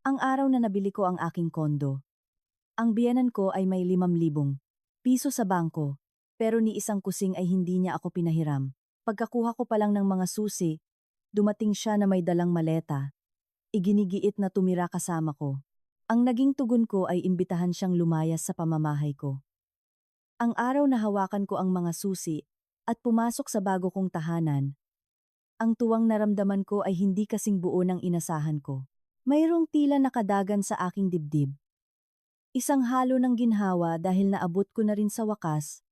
Ang araw na nabili ko ang aking kondo, ang biyenan ko ay may 5,000 piso sa bangko, pero ni isang kusing ay hindi niya ako pinahiram. Pagkakuha ko pa lang ng mga susi, dumating siya na may dalang maleta. Iginigiit na tumira kasama ko. Ang naging tugon ko ay imbitahan siyang lumayas sa pamamahay ko. Ang araw na hawakan ko ang mga susi at pumasok sa bago kong tahanan, ang tuwang naramdaman ko ay hindi kasing buo ng inasahan ko. Mayroong tila nakadagan sa aking dibdib. Isang halo ng ginhawa dahil naabot ko na rin sa wakas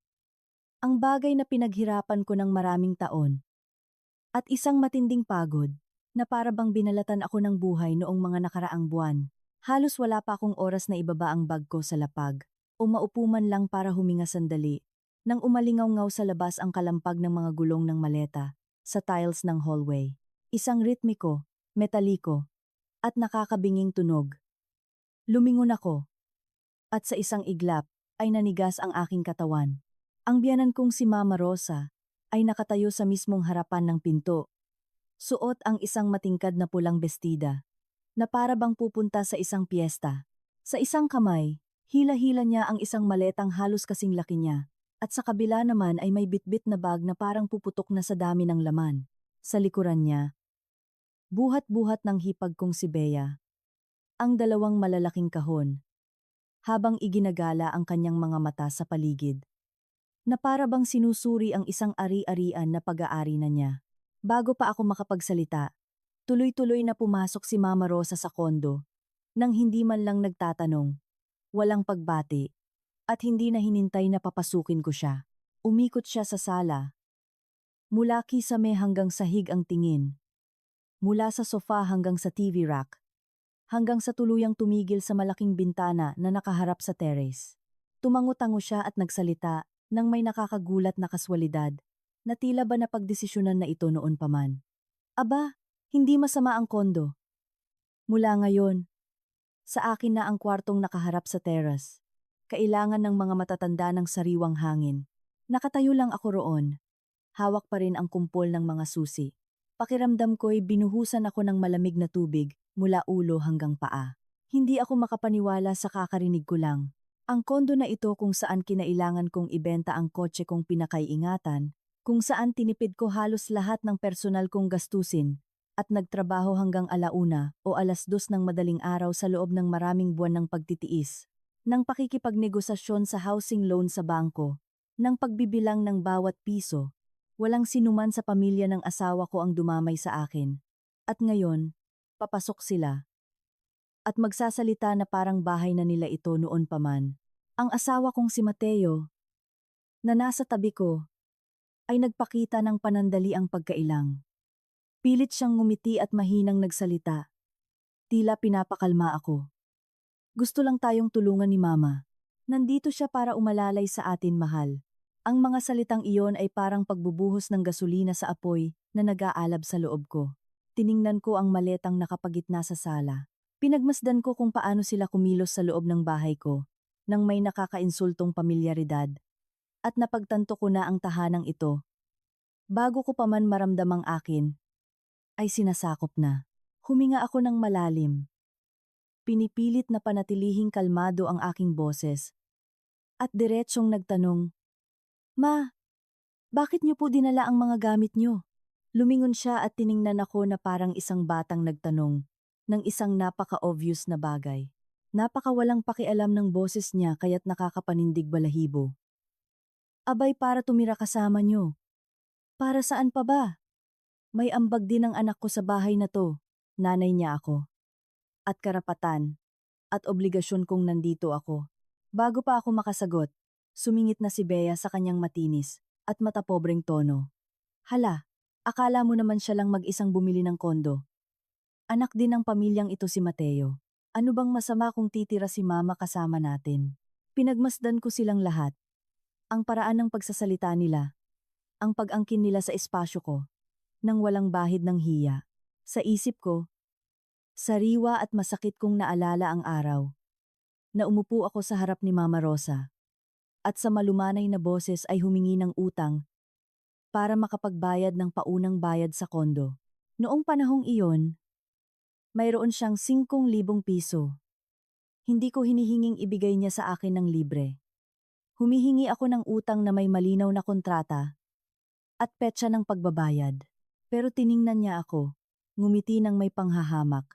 ang bagay na pinaghirapan ko ng maraming taon. At isang matinding pagod na para bang binalatan ako ng buhay noong mga nakaraang buwan. Halos wala pa akong oras na ibaba ang bag ko sa lapag o maupo man lang para huminga sandali nang umalingaw-ngaw sa labas ang kalampag ng mga gulong ng maleta sa tiles ng hallway. Isang ritmiko, metaliko, at nakakabinging tunog. Lumingon ako, at sa isang iglap ay nanigas ang aking katawan. Ang biyanan kong si Mama Rosa ay nakatayo sa mismong harapan ng pinto. Suot ang isang matingkad na pulang bestida, na para bang pupunta sa isang piyesta. Sa isang kamay, hila-hila niya ang isang maletang halos kasing laki niya, at sa kabila naman ay may bitbit na bag na parang puputok na sa dami ng laman. Sa likuran niya, buhat-buhat ng hipag kong si Bea, ang dalawang malalaking kahon, habang iginagala ang kanyang mga mata sa paligid, na para bang sinusuri ang isang ari-arian na pag-aari na niya. Bago pa ako makapagsalita, tuloy-tuloy na pumasok si Mama Rosa sa kondo, nang hindi man lang nagtatanong, walang pagbati, at hindi na hinintay na papasukin ko siya. Umikot siya sa sala. Mula kisame hanggang sahig ang tingin. Mula sa sofa hanggang sa TV rack. Hanggang sa tuluyang tumigil sa malaking bintana na nakaharap sa terrace. Tumango-tango siya at nagsalita nang may nakakagulat na kaswalidad na tila ba napagdesisyonan na ito noon pa man. Aba, hindi masama ang kondo. Mula ngayon, sa akin na ang kwartong nakaharap sa terrace. Kailangan ng mga matatanda ng sariwang hangin. Nakatayo lang ako roon. Hawak pa rin ang kumpol ng mga susi. Pakiramdam ko'y binuhusan ako ng malamig na tubig mula ulo hanggang paa. Hindi ako makapaniwala sa kakarinig ko lang. Ang kondo na ito kung saan kinailangan kong ibenta ang kotse kong pinakaiingatan, kung saan tinipid ko halos lahat ng personal kong gastusin, at nagtrabaho hanggang 1:00 o 2:00 ng madaling araw sa loob ng maraming buwan ng pagtitiis, ng pakikipagnegosasyon sa housing loan sa bangko, ng pagbibilang ng bawat piso. Walang sinuman sa pamilya ng asawa ko ang dumamay sa akin. At ngayon, papasok sila. At magsasalita na parang bahay na nila ito noon pa man. Ang asawa kong si Mateo, na nasa tabi ko, ay nagpakita ng panandali ang pagkailang. Pilit siyang ngumiti at mahinang nagsalita. Tila pinapakalma ako. Gusto lang tayong tulungan ni Mama. Nandito siya para umalalay sa atin, mahal. Ang mga salitang iyon ay parang pagbubuhos ng gasolina sa apoy na nag-aalab sa loob ko. Tiningnan ko ang maletang nakapagitna sa sala. Pinagmasdan ko kung paano sila kumilos sa loob ng bahay ko, nang may nakakainsultong pamilyaridad. At napagtanto ko na ang tahanang ito, bago ko pa man maramdamang akin, ay sinasakop na. Huminga ako ng malalim. Pinipilit na panatilihing kalmado ang aking boses. At diretsyong nagtanong, Ma, bakit niyo po dinala ang mga gamit niyo? Lumingon siya at tiningnan ako na parang isang batang nagtanong ng isang napaka-obvious na bagay. Napakawalang pakialam ng boses niya kaya't nakakapanindig balahibo. Abay, para tumira kasama niyo. Para saan pa ba? May ambag din ang anak ko sa bahay na to, nanay niya ako. At karapatan, at obligasyon kong nandito ako. Bago pa ako makasagot, sumingit na si Bea sa kanyang matinis at matapobreng tono. Hala, akala mo naman siya lang mag-isang bumili ng kondo. Anak din ng pamilyang ito si Mateo. Ano bang masama kung titira si Mama kasama natin? Pinagmasdan ko silang lahat. Ang paraan ng pagsasalita nila, ang pag-angkin nila sa espasyo ko, nang walang bahid ng hiya. Sa isip ko, sariwa at masakit kong naalala ang araw na umupo ako sa harap ni Mama Rosa at sa malumanay na boses ay humingi ng utang para makapagbayad ng paunang bayad sa kondo. Noong panahong iyon, Mayroon siyang 5,000 piso. Hindi ko hinihinging ibigay niya sa akin ng libre. Humihingi ako ng utang na may malinaw na kontrata at petsa ng pagbabayad. Pero tiningnan niya ako, ngumiti ng may panghahamak,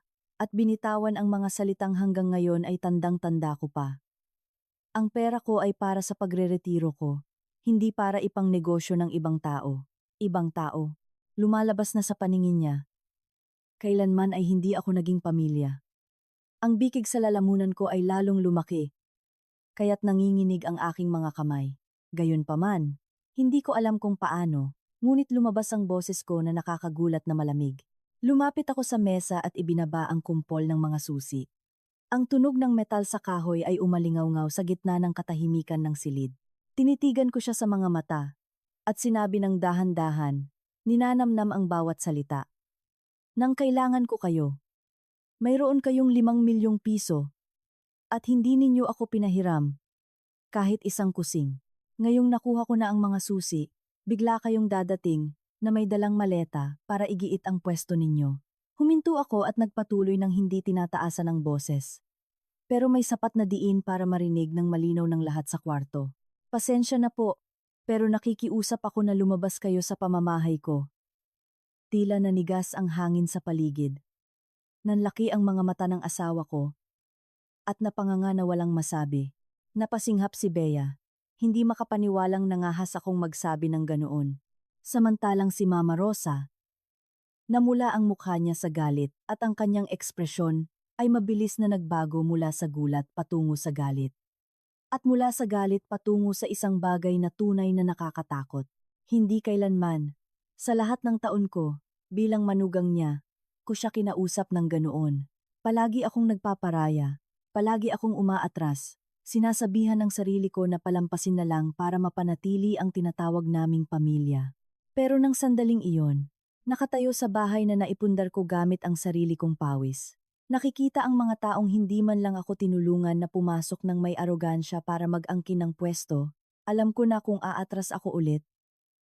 at binitawan ang mga salitang hanggang ngayon ay tandang-tanda ko pa. Ang pera ko ay para sa pagreretiro ko, hindi para ipang negosyo ng ibang tao. Ibang tao. Lumalabas na sa paningin niya. Kailanman ay hindi ako naging pamilya. Ang bikig sa lalamunan ko ay lalong lumaki, kaya't nanginginig ang aking mga kamay. Gayunpaman, hindi ko alam kung paano, ngunit lumabas ang boses ko na nakakagulat na malamig. Lumapit ako sa mesa at ibinaba ang kumpol ng mga susi. Ang tunog ng metal sa kahoy ay umalingaw-ngaw sa gitna ng katahimikan ng silid. Tinitigan ko siya sa mga mata, at sinabi ng dahan-dahan, ninanamnam ang bawat salita. Nang kailangan ko kayo, mayroon kayong 5,000,000 piso, at hindi ninyo ako pinahiram, kahit isang kusing. Ngayong nakuha ko na ang mga susi, bigla kayong dadating na may dalang maleta para igiit ang pwesto ninyo. Huminto ako at nagpatuloy ng hindi tinataasan ng boses. Pero may sapat na diin para marinig ng malinaw ng lahat sa kwarto. Pasensya na po, pero nakikiusap ako na lumabas kayo sa pamamahay ko. Tila nanigas ang hangin sa paligid. Nanlaki ang mga mata ng asawa ko, at napanganga na walang masabi. Napasinghap si Bea. Hindi makapaniwalang nangahas akong magsabi ng ganoon. Samantalang si Mama Rosa, namula ang mukha niya sa galit at ang kanyang ekspresyon ay mabilis na nagbago mula sa gulat patungo sa galit. At mula sa galit patungo sa isang bagay na tunay na nakakatakot. Hindi kailanman, sa lahat ng taon ko, bilang manugang niya, ko siya kinausap ng ganoon. Palagi akong nagpaparaya, palagi akong umaatras, sinasabihan ng sarili ko na palampasin na lang para mapanatili ang tinatawag naming pamilya. Pero nang sandaling iyon, nakatayo sa bahay na naipundar ko gamit ang sarili kong pawis. Nakikita ang mga taong hindi man lang ako tinulungan na pumasok ng may arogansya para mag-angkin ng pwesto. Alam ko na kung aatras ako ulit,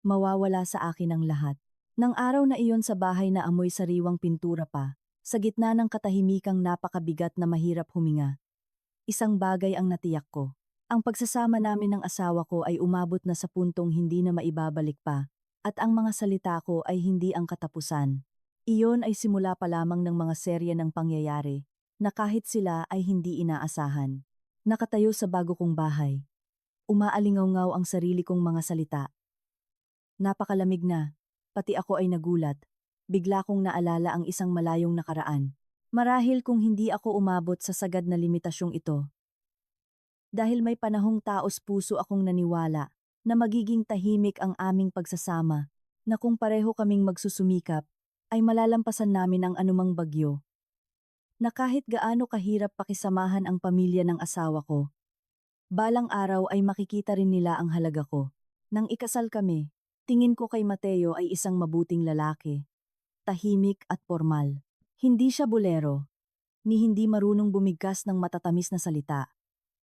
mawawala sa akin ang lahat. Nang araw na iyon sa bahay na amoy sariwang pintura pa, sa gitna ng katahimikang napakabigat na mahirap huminga, isang bagay ang natiyak ko. Ang pagsasama namin ng asawa ko ay umabot na sa puntong hindi na maibabalik pa, at ang mga salita ko ay hindi ang katapusan. Iyon ay simula pa lamang ng mga serye ng pangyayari, na kahit sila ay hindi inaasahan. Nakatayo sa bago kong bahay. Umaalingaw-ngaw ang sarili kong mga salita. Napakalamig na, pati ako ay nagulat. Bigla kong naalala ang isang malayong nakaraan. Marahil kung hindi ako umabot sa sagad na limitasyong ito. Dahil may panahong taos puso akong naniwala na magiging tahimik ang aming pagsasama, na kung pareho kaming magsusumikap, ay malalampasan namin ang anumang bagyo. Na kahit gaano kahirap pakisamahan ang pamilya ng asawa ko, balang araw ay makikita rin nila ang halaga ko. Nang ikasal kami, tingin ko kay Mateo ay isang mabuting lalaki, tahimik at formal. Hindi siya bolero, ni hindi marunong bumigkas ng matatamis na salita,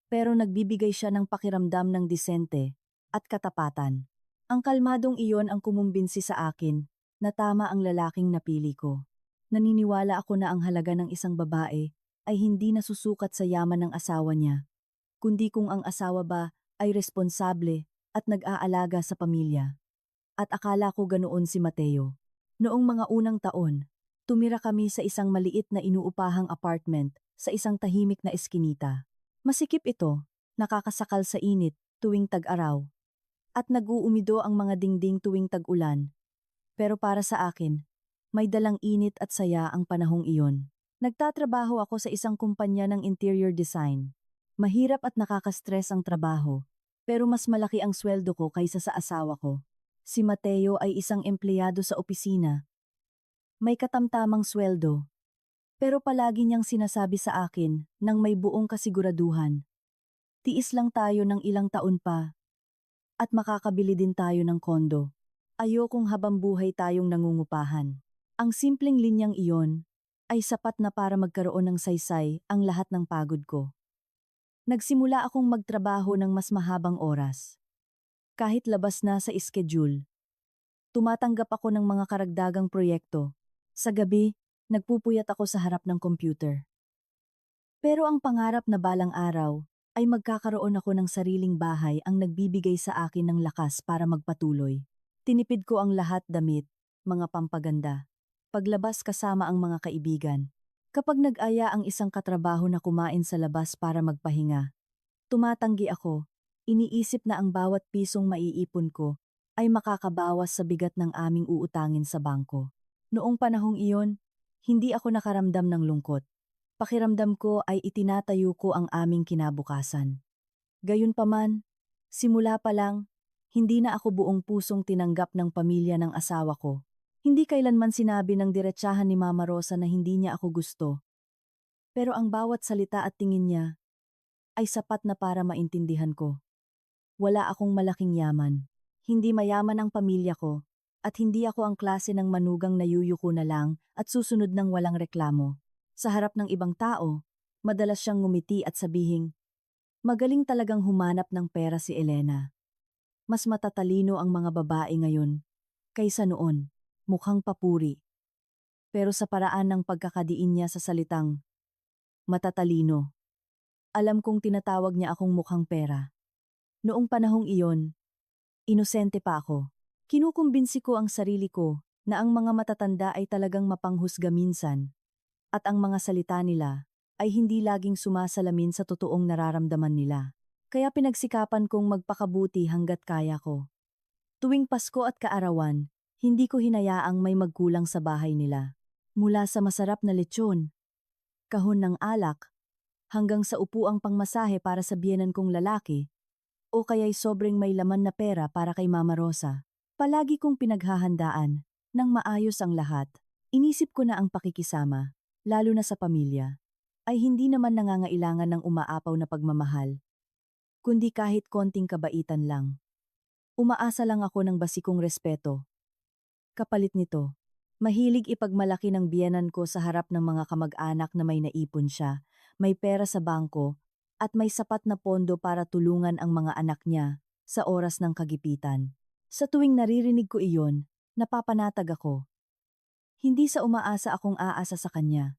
pero nagbibigay siya ng pakiramdam ng disente at katapatan. Ang kalmadong iyon ang kumumbinsi sa akin na tama ang lalaking napili ko. Naniniwala ako na ang halaga ng isang babae ay hindi nasusukat sa yaman ng asawa niya, kundi kung ang asawa ba ay responsable at nag-aalaga sa pamilya. At akala ko ganoon si Mateo. Noong mga unang taon, tumira kami sa isang maliit na inuupahang apartment sa isang tahimik na eskinita. Masikip ito, nakakasakal sa init tuwing tag-araw, at nag-uumido ang mga dingding tuwing tag-ulan. Pero para sa akin, may dalang init at saya ang panahong iyon. Nagtatrabaho ako sa isang kumpanya ng interior design. Mahirap at nakaka-stress ang trabaho, pero mas malaki ang sweldo ko kaysa sa asawa ko. Si Mateo ay isang empleyado sa opisina. May katamtamang sweldo, pero palagi niyang sinasabi sa akin nang may buong kasiguraduhan. Tiis lang tayo ng ilang taon pa, at makakabili din tayo ng kondo. Ayokong habang buhay tayong nangungupahan. Ang simpleng linyang iyon ay sapat na para magkaroon ng saysay ang lahat ng pagod ko. Nagsimula akong magtrabaho ng mas mahabang oras. Kahit labas na sa schedule, tumatanggap ako ng mga karagdagang proyekto. Sa gabi, Nagpupuyat ako sa harap ng computer. Pero ang pangarap na balang araw ay magkakaroon ako ng sariling bahay ang nagbibigay sa akin ng lakas para magpatuloy. Tinipid ko ang lahat damit, mga pampaganda. Paglabas kasama ang mga kaibigan. Kapag nag-aya ang isang katrabaho na kumain sa labas para magpahinga, tumatanggi ako. Iniisip na ang bawat pisong maiipon ko ay makakabawas sa bigat ng aming uutangin sa bangko. Noong panahong iyon, hindi ako nakaramdam ng lungkot. Pakiramdam ko ay itinatayo ko ang aming kinabukasan. Gayunpaman, simula pa lang, hindi na ako buong pusong tinanggap ng pamilya ng asawa ko. Hindi kailanman sinabi ng diretsahan ni Mama Rosa na hindi niya ako gusto. Pero ang bawat salita at tingin niya ay sapat na para maintindihan ko. Wala akong malaking yaman. Hindi mayaman ang pamilya ko, at hindi ako ang klase ng manugang na yuyuko na lang at susunod ng walang reklamo. Sa harap ng ibang tao, madalas siyang ngumiti at sabihing, "Magaling talagang humanap ng pera si Elena." Mas matatalino ang mga babae ngayon kaysa noon, mukhang papuri. Pero sa paraan ng pagkakadiin niya sa salitang matatalino, alam kong tinatawag niya akong mukhang pera. Noong panahong iyon, inosente pa ako. Kinukumbinsi ko ang sarili ko na ang mga matatanda ay talagang mapanghusga minsan, at ang mga salita nila ay hindi laging sumasalamin sa totoong nararamdaman nila. Kaya pinagsikapan kong magpakabuti hanggat kaya ko. Tuwing Pasko at Kaarawan, hindi ko hinayaang may magkulang sa bahay nila. Mula sa masarap na lechon, kahon ng alak, hanggang sa upuang pangmasahe para sa biyenan kong lalaki, o kaya'y sobrang may laman na pera para kay Mama Rosa. Palagi kong pinaghahandaan nang maayos ang lahat. Inisip ko na ang pakikisama, lalo na sa pamilya, ay hindi naman nangangailangan ng umaapaw na pagmamahal, kundi kahit konting kabaitan lang. Umaasa lang ako ng basikong respeto. Kapalit nito, mahilig ipagmalaki ng biyenan ko sa harap ng mga kamag-anak na may naipon siya, may pera sa bangko, at may sapat na pondo para tulungan ang mga anak niya sa oras ng kagipitan. Sa tuwing naririnig ko iyon, napapanatag ako. Hindi sa umaasa akong aasa sa kanya.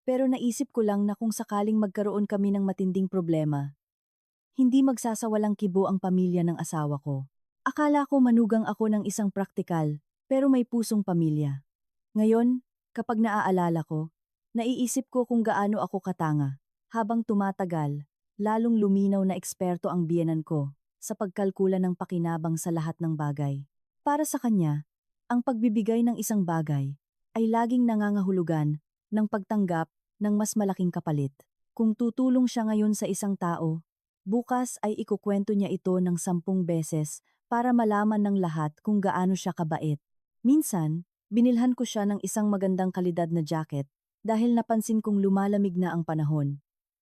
Pero naisip ko lang na kung sakaling magkaroon kami ng matinding problema, hindi magsasawalang kibo ang pamilya ng asawa ko. Akala ko manugang ako ng isang praktikal, pero may pusong pamilya. Ngayon, kapag naaalala ko, naiisip ko kung gaano ako katanga. Habang tumatagal, lalong luminaw na eksperto ang biyenan ko sa pagkalkula ng pakinabang sa lahat ng bagay. Para sa kanya, ang pagbibigay ng isang bagay ay laging nangangahulugan ng pagtanggap ng mas malaking kapalit. Kung tutulong siya ngayon sa isang tao, bukas ay ikukwento niya ito ng 10 beses para malaman ng lahat kung gaano siya kabait. Minsan, binilhan ko siya ng isang magandang kalidad na jacket dahil napansin kong lumalamig na ang panahon.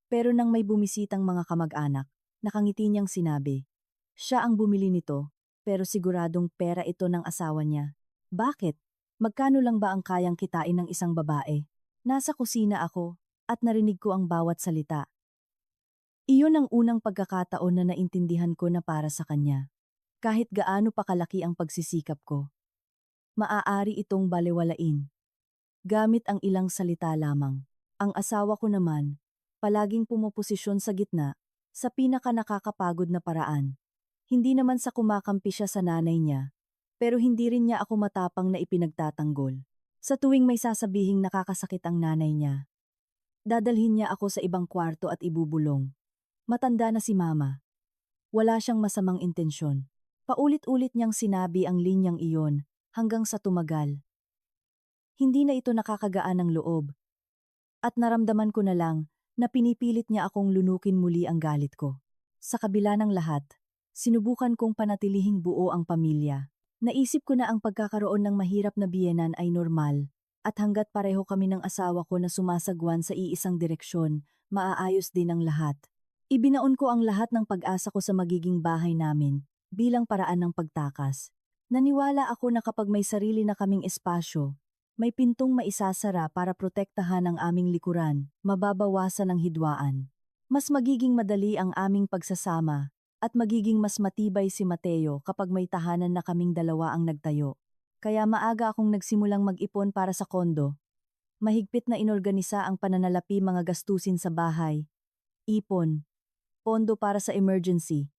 Pero nang may bumisitang mga kamag-anak, nakangiti niyang sinabi, siya ang bumili nito, pero siguradong pera ito ng asawa niya. Bakit? Magkano lang ba ang kayang kitain ng isang babae? Nasa kusina ako, at narinig ko ang bawat salita. Iyon ang unang pagkakataon na naintindihan ko na para sa kanya. Kahit gaano pa kalaki ang pagsisikap ko, maaari itong balewalain. Gamit ang ilang salita lamang. Ang asawa ko naman, palaging pumoposisyon sa gitna, sa pinaka nakakapagod na paraan. Hindi naman sa kumakampi siya sa nanay niya, pero hindi rin niya ako matapang na ipinagtatanggol. Sa tuwing may sasabihing nakakasakit ang nanay niya, dadalhin niya ako sa ibang kwarto at ibubulong. Matanda na si Mama. Wala siyang masamang intensyon. Paulit-ulit niyang sinabi ang linyang iyon hanggang sa tumagal. Hindi na ito nakakagaan ng loob. At naramdaman ko na lang na pinipilit niya akong lunukin muli ang galit ko. Sa kabila ng lahat, sinubukan kong panatilihing buo ang pamilya. Naisip ko na ang pagkakaroon ng mahirap na biyenan ay normal, at hanggat pareho kami ng asawa ko na sumasagwan sa iisang direksyon, maaayos din ang lahat. Ibinaon ko ang lahat ng pag-asa ko sa magiging bahay namin, bilang paraan ng pagtakas. Naniwala ako na kapag may sarili na kaming espasyo, may pintong maisasara para protektahan ang aming likuran, mababawasan ang hidwaan. Mas magiging madali ang aming pagsasama, at magiging mas matibay si Mateo kapag may tahanan na kaming dalawa ang nagtayo. Kaya maaga akong nagsimulang mag-ipon para sa kondo. Mahigpit na inorganisa ang pananalapi mga gastusin sa bahay. Ipon. Pondo para sa emergency.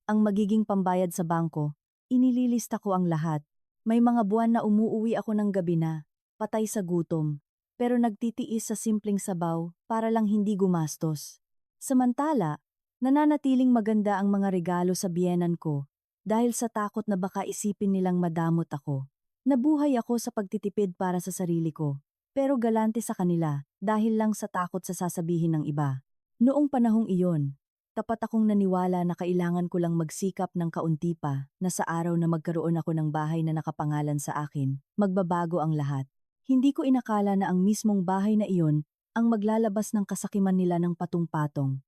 Ang magiging pambayad sa bangko. Inililista ko ang lahat. May mga buwan na umuuwi ako ng gabi na, patay sa gutom. Pero nagtitiis sa simpleng sabaw para lang hindi gumastos. Samantala, nananatiling maganda ang mga regalo sa biyenan ko dahil sa takot na baka isipin nilang madamot ako. Nabuhay ako sa pagtitipid para sa sarili ko, pero galante sa kanila dahil lang sa takot sa sasabihin ng iba. Noong panahong iyon, tapat akong naniwala na kailangan ko lang magsikap ng kaunti pa na sa araw na magkaroon ako ng bahay na nakapangalan sa akin, magbabago ang lahat. Hindi ko inakala na ang mismong bahay na iyon ang maglalabas ng kasakiman nila ng patong-patong.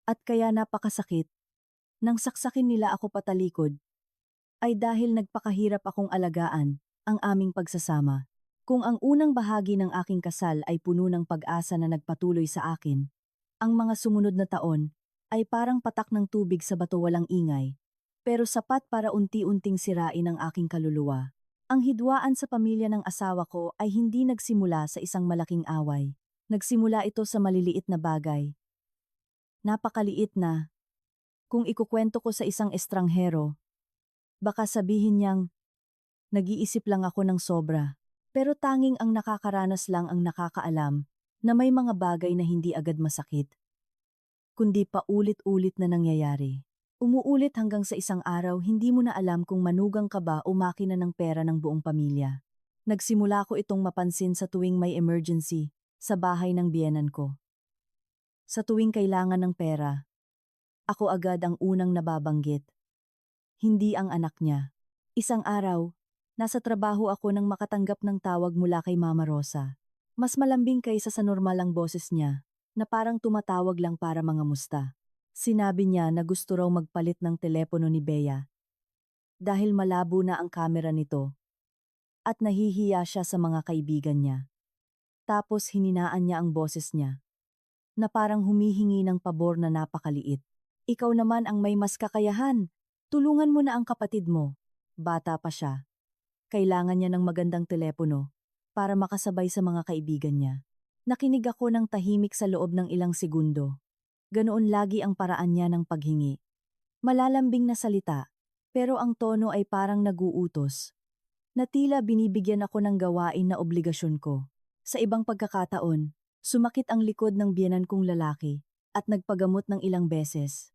At kaya napakasakit, nang saksakin nila ako patalikod, ay dahil nagpakahirap akong alagaan ang aming pagsasama. Kung ang unang bahagi ng aking kasal ay puno ng pag-asa na nagpatuloy sa akin, ang mga sumunod na taon ay parang patak ng tubig sa bato walang ingay, pero sapat para unti-unting sirain ang aking kaluluwa. Ang hidwaan sa pamilya ng asawa ko ay hindi nagsimula sa isang malaking away. Nagsimula ito sa maliliit na bagay. Napakaliit na. Kung ikukwento ko sa isang estranghero, baka sabihin niyang, nag-iisip lang ako ng sobra. Pero tanging ang nakakaranas lang ang nakakaalam na may mga bagay na hindi agad masakit, kundi pa ulit-ulit na nangyayari. Umuulit hanggang sa isang araw hindi mo na alam kung manugang ka ba o makina ng pera ng buong pamilya. Nagsimula ko itong mapansin sa tuwing may emergency sa bahay ng biyenan ko. Sa tuwing kailangan ng pera, ako agad ang unang nababanggit. Hindi ang anak niya. Isang araw, nasa trabaho ako nang makatanggap ng tawag mula kay Mama Rosa. Mas malambing kaysa sa normal ang boses niya, na parang tumatawag lang para mangamusta. Sinabi niya na gusto raw magpalit ng telepono ni Bea dahil malabo na ang kamera nito at nahihiya siya sa mga kaibigan niya. Tapos hininaan niya ang boses niya na parang humihingi ng pabor na napakaliit. Ikaw naman ang may mas kakayahan. Tulungan mo na ang kapatid mo. Bata pa siya. Kailangan niya ng magandang telepono para makasabay sa mga kaibigan niya. Nakinig ako ng tahimik sa loob ng ilang segundo. Ganoon lagi ang paraan niya ng paghingi. Malalambing na salita, pero ang tono ay parang naguutos. Na tila binibigyan ako ng gawain na obligasyon ko. Sa ibang pagkakataon, sumakit ang likod ng biyenan kong lalaki at nagpagamot ng ilang beses.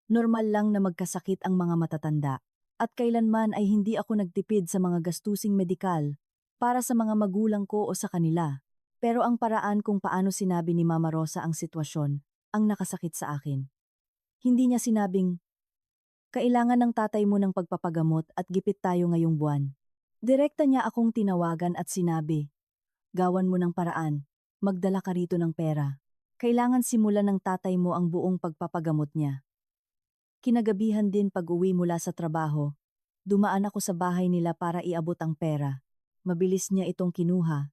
Normal lang na magkasakit ang mga matatanda at kailanman ay hindi ako nagtipid sa mga gastusing medikal para sa mga magulang ko o sa kanila. Pero ang paraan kung paano sinabi ni Mama Rosa ang sitwasyon ang nakasakit sa akin. Hindi niya sinabing, kailangan ng tatay mo ng pagpapagamot at gipit tayo ngayong buwan. Direkta niya akong tinawagan at sinabi, gawan mo ng paraan, magdala ka rito ng pera. Kailangan simulan ng tatay mo ang buong pagpapagamot niya. Kinagabihan din pag-uwi mula sa trabaho, dumaan ako sa bahay nila para iabot ang pera. Mabilis niya itong kinuha,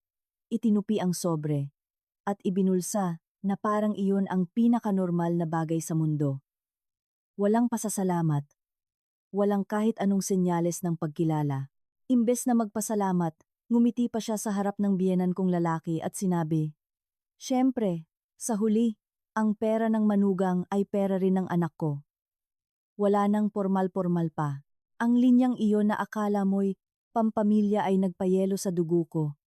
itinupi ang sobre, at ibinulsa na parang iyon ang pinakanormal na bagay sa mundo. Walang pasasalamat. Walang kahit anong senyales ng pagkilala. Imbes na magpasalamat, ngumiti pa siya sa harap ng biyenan kong lalaki at sinabi, "Siyempre, sa huli, ang pera ng manugang ay pera rin ng anak ko." Wala nang pormal-pormal pa. Ang linyang iyon na akala mo'y pampamilya ay nagpayelo sa dugo ko.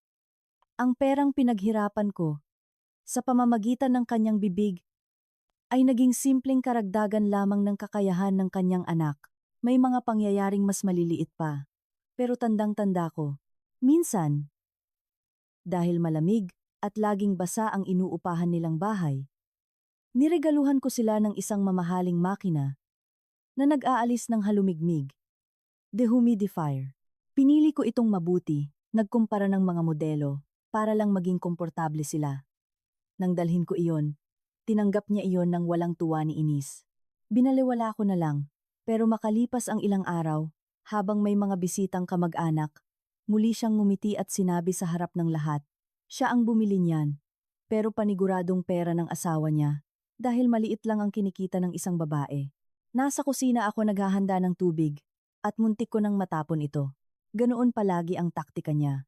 Ang perang pinaghirapan ko, sa pamamagitan ng kanyang bibig, ay naging simpleng karagdagan lamang ng kakayahan ng kanyang anak. May mga pangyayaring mas maliliit pa. Pero tandang-tanda ko, minsan, dahil malamig at laging basa ang inuupahan nilang bahay, niregaluhan ko sila ng isang mamahaling makina na nag-aalis ng halumigmig, dehumidifier. Pinili ko itong mabuti, nagkumpara ng mga modelo, para lang maging komportable sila. Nang dalhin ko iyon, tinanggap niya iyon ng walang tuwa ni Inis. Binaliwala ko na lang, pero makalipas ang ilang araw, habang may mga bisitang kamag-anak, muli siyang ngumiti at sinabi sa harap ng lahat, siya ang bumili niyan, pero paniguradong pera ng asawa niya, dahil maliit lang ang kinikita ng isang babae. Nasa kusina ako naghahanda ng tubig, at muntik ko nang matapon ito. Ganoon palagi ang taktika niya.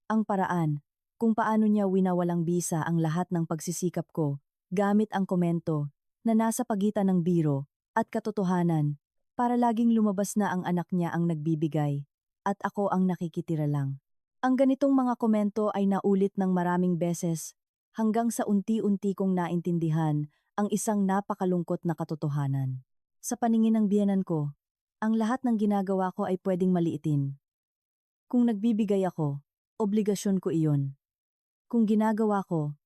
Ang paraan, kung paano niya winawalang bisa ang lahat ng pagsisikap ko gamit ang komento na nasa pagitan ng biro at katotohanan para laging lumabas na ang anak niya ang nagbibigay at ako ang nakikitira lang. Ang ganitong mga komento ay naulit ng maraming beses hanggang sa unti-unti kong naintindihan ang isang napakalungkot na katotohanan. Sa paningin ng biyenan ko, ang lahat ng ginagawa ko ay pwedeng maliitin. Kung nagbibigay ako, obligasyon ko iyon. Kung ginagawa ko,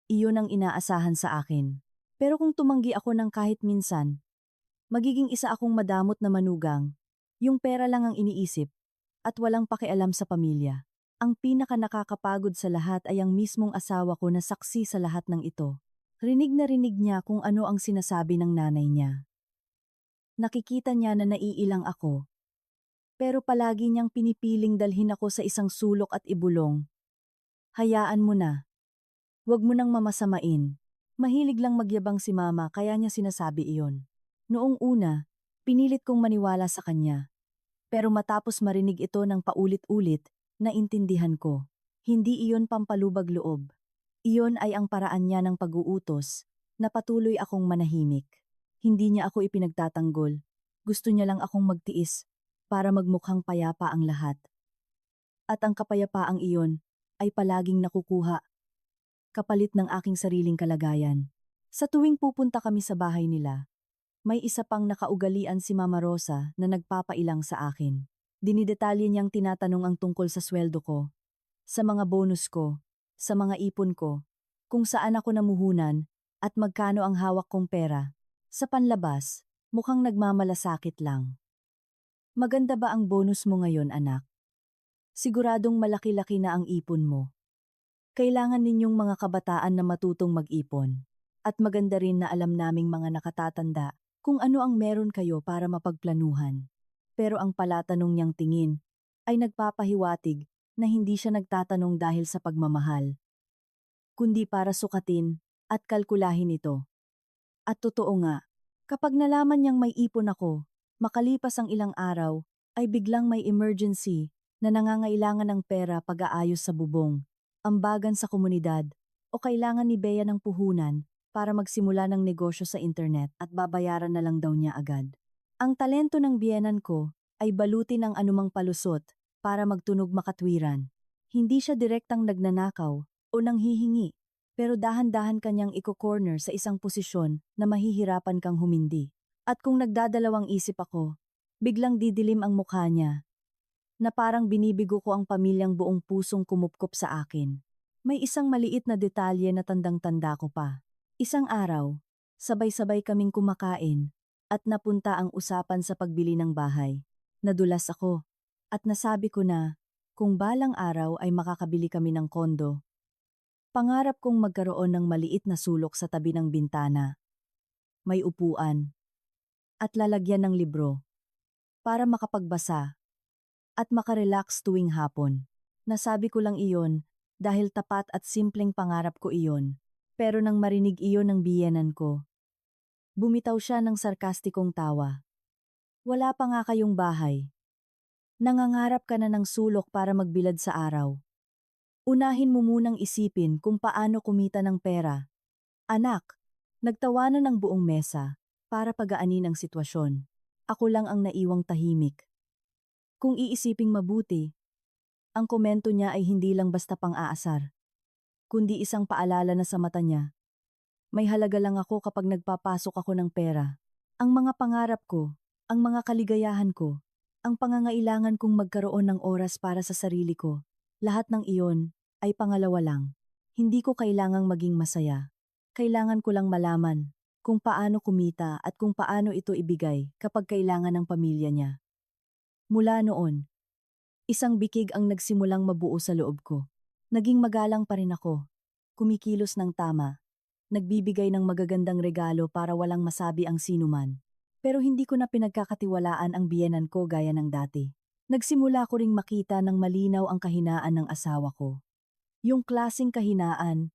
iyon ang inaasahan sa akin. Pero kung tumanggi ako ng kahit minsan, magiging isa akong madamot na manugang, yung pera lang ang iniisip, at walang pakialam sa pamilya. Ang pinaka nakakapagod sa lahat ay ang mismong asawa ko na saksi sa lahat ng ito. Rinig na rinig niya kung ano ang sinasabi ng nanay niya. Nakikita niya na naiilang ako. Pero palagi niyang pinipiling dalhin ako sa isang sulok at ibulong. Hayaan mo na. Huwag mo nang mamasamain. Mahilig lang magyabang si mama kaya niya sinasabi iyon. Noong una, pinilit kong maniwala sa kanya. Pero matapos marinig ito ng paulit-ulit, naintindihan ko. Hindi iyon pampalubag loob. Iyon ay ang paraan niya ng pag-uutos, na patuloy akong manahimik. Hindi niya ako ipinagtatanggol. Gusto niya lang akong magtiis para magmukhang payapa ang lahat. At ang kapayapaang iyon ay palaging nakukuha kapalit ng aking sariling kalagayan. Sa tuwing pupunta kami sa bahay nila, may isa pang nakaugalian si Mama Rosa na nagpapailang sa akin. Dinidetalye niyang tinatanong ang tungkol sa sweldo ko, sa mga bonus ko, sa mga ipon ko, kung saan ako namuhunan, at magkano ang hawak kong pera. Sa panlabas, mukhang nagmamalasakit lang. Maganda ba ang bonus mo ngayon, anak? Siguradong malaki-laki na ang ipon mo. Kailangan ninyong mga kabataan na matutong mag-ipon. At maganda rin na alam naming mga nakatatanda kung ano ang meron kayo para mapagplanuhan. Pero ang palatanong niyang tingin ay nagpapahiwatig na hindi siya nagtatanong dahil sa pagmamahal, kundi para sukatin at kalkulahin ito. At totoo nga, kapag nalaman niyang may ipon ako, makalipas ang ilang araw, ay biglang may emergency na nangangailangan ng pera pag-aayos sa bubong, ambagan sa komunidad, o kailangan ni Bea ng puhunan para magsimula ng negosyo sa internet at babayaran na lang daw niya agad. Ang talento ng biyenan ko ay balutin ng anumang palusot para magtunog makatwiran. Hindi siya direktang nagnanakaw o nanghihingi, pero dahan-dahan kanyang iko-corner sa isang posisyon na mahihirapan kang humindi. At kung nagdadalawang isip ako, biglang didilim ang mukha niya, na parang binibigo ko ang pamilyang buong pusong kumupkop sa akin. May isang maliit na detalye na tandang-tanda ko pa. Isang araw, sabay-sabay kaming kumakain, at napunta ang usapan sa pagbili ng bahay. Nadulas ako, at nasabi ko na, kung balang araw ay makakabili kami ng kondo. Pangarap kong magkaroon ng maliit na sulok sa tabi ng bintana. May upuan, at lalagyan ng libro, para makapagbasa, at makarelax tuwing hapon. Nasabi ko lang iyon, dahil tapat at simpleng pangarap ko iyon. Pero nang marinig iyon ng biyenan ko, bumitaw siya ng sarkastikong tawa. Wala pa nga kayong bahay. Nangangarap ka na ng sulok para magbilad sa araw. Unahin mo munang isipin kung paano kumita ng pera. Anak, nagtawanan ng buong mesa para pagaanin ang sitwasyon. Ako lang ang naiwang tahimik. Kung iisiping mabuti, ang komento niya ay hindi lang basta pang-aasar, kundi isang paalala na sa mata niya. May halaga lang ako kapag nagpapasok ako ng pera. Ang mga pangarap ko, ang mga kaligayahan ko, ang pangangailangan kong magkaroon ng oras para sa sarili ko, lahat ng iyon ay pangalawa lang. Hindi ko kailangang maging masaya. Kailangan ko lang malaman kung paano kumita at kung paano ito ibigay kapag kailangan ng pamilya niya. Mula noon, isang bikig ang nagsimulang mabuo sa loob ko. Naging magalang pa rin ako, kumikilos ng tama, nagbibigay ng magagandang regalo para walang masabi ang sinuman. Pero hindi ko na pinagkakatiwalaan ang biyenan ko gaya ng dati. Nagsimula ko ring makita ng malinaw ang kahinaan ng asawa ko. Yung klaseng kahinaan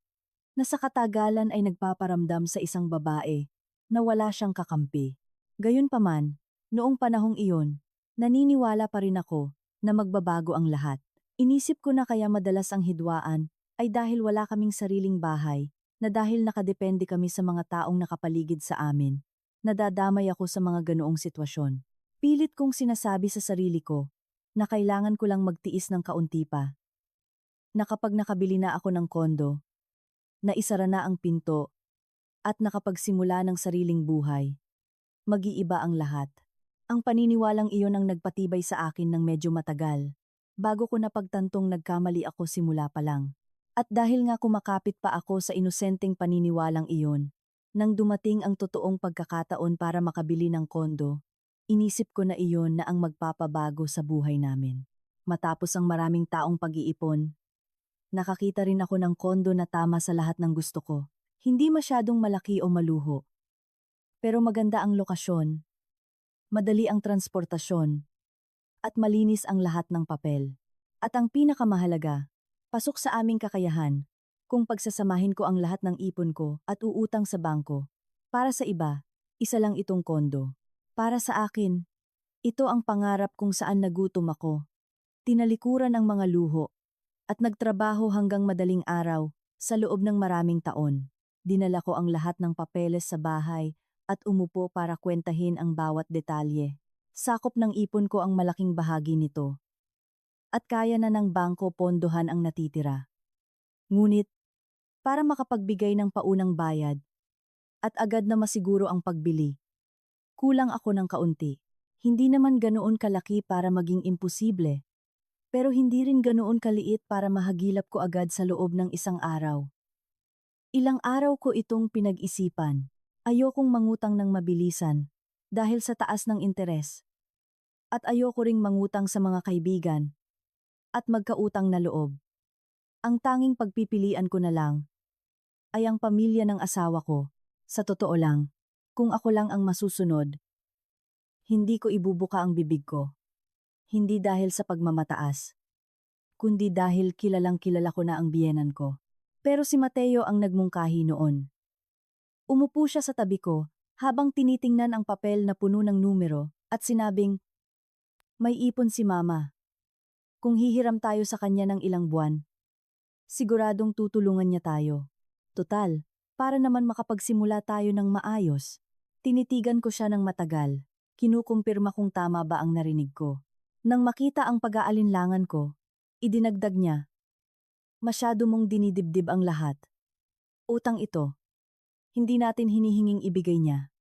na sa katagalan ay nagpaparamdam sa isang babae na wala siyang kakampi. Gayunpaman, noong panahong iyon, naniniwala pa rin ako na magbabago ang lahat. Inisip ko na kaya madalas ang hidwaan ay dahil wala kaming sariling bahay, na dahil nakadepende kami sa mga taong nakapaligid sa amin. Nadadamay ako sa mga ganoong sitwasyon. Pilit kong sinasabi sa sarili ko na kailangan ko lang magtiis ng kaunti pa. Na kapag nakabili na ako ng kondo, na isara na ang pinto, at nakapagsimula ng sariling buhay, mag-iiba ang lahat. Ang paniniwalang iyon ang nagpatibay sa akin ng medyo matagal, bago ko napagtantong nagkamali ako simula pa lang. At dahil nga kumakapit pa ako sa inosenteng paniniwalang iyon, nang dumating ang totoong pagkakataon para makabili ng kondo, inisip ko na iyon na ang magpapabago sa buhay namin. Matapos ang maraming taong pag-iipon, nakakita rin ako ng kondo na tama sa lahat ng gusto ko. Hindi masyadong malaki o maluho. Pero maganda ang lokasyon, madali ang transportasyon, at malinis ang lahat ng papel. At ang pinakamahalaga, pasok sa aming kakayahan, kung pagsasamahin ko ang lahat ng ipon ko at uutang sa bangko. Para sa iba, isa lang itong kondo. Para sa akin, ito ang pangarap kung saan nagutom ako. Tinalikuran ang mga luho, at nagtrabaho hanggang madaling araw sa loob ng maraming taon. Dinala ko ang lahat ng papeles sa bahay at umupo para kwentahin ang bawat detalye. Sakop ng ipon ko ang malaking bahagi nito. At kaya na ng bangko pondohan ang natitira. Ngunit, para makapagbigay ng paunang bayad, at agad na masiguro ang pagbili, kulang ako ng kaunti. Hindi naman ganoon kalaki para maging imposible, pero hindi rin ganoon kaliit para mahagilap ko agad sa loob ng isang araw. Ilang araw ko itong pinag-isipan. Ayokong mangutang ng mabilisan dahil sa taas ng interes. At ayoko ring mangutang sa mga kaibigan at magkautang na loob. Ang tanging pagpipilian ko na lang ay ang pamilya ng asawa ko. Sa totoo lang, kung ako lang ang masusunod, hindi ko ibubuka ang bibig ko. Hindi dahil sa pagmamataas, kundi dahil kilalang kilala ko na ang biyenan ko. Pero si Mateo ang nagmungkahi noon. Umupo siya sa tabi ko habang tinitingnan ang papel na puno ng numero at sinabing, "May ipon si Mama. Kung hihiram tayo sa kanya ng ilang buwan, siguradong tutulungan niya tayo. Total, para naman makapagsimula tayo ng maayos." Tinitigan ko siya ng matagal. Kinukumpirma kung tama ba ang narinig ko. Nang makita ang pag-aalinlangan ko, idinagdag niya, "Masyado mong dinidibdib ang lahat. Utang ito. Hindi natin hinihinging ibigay niya.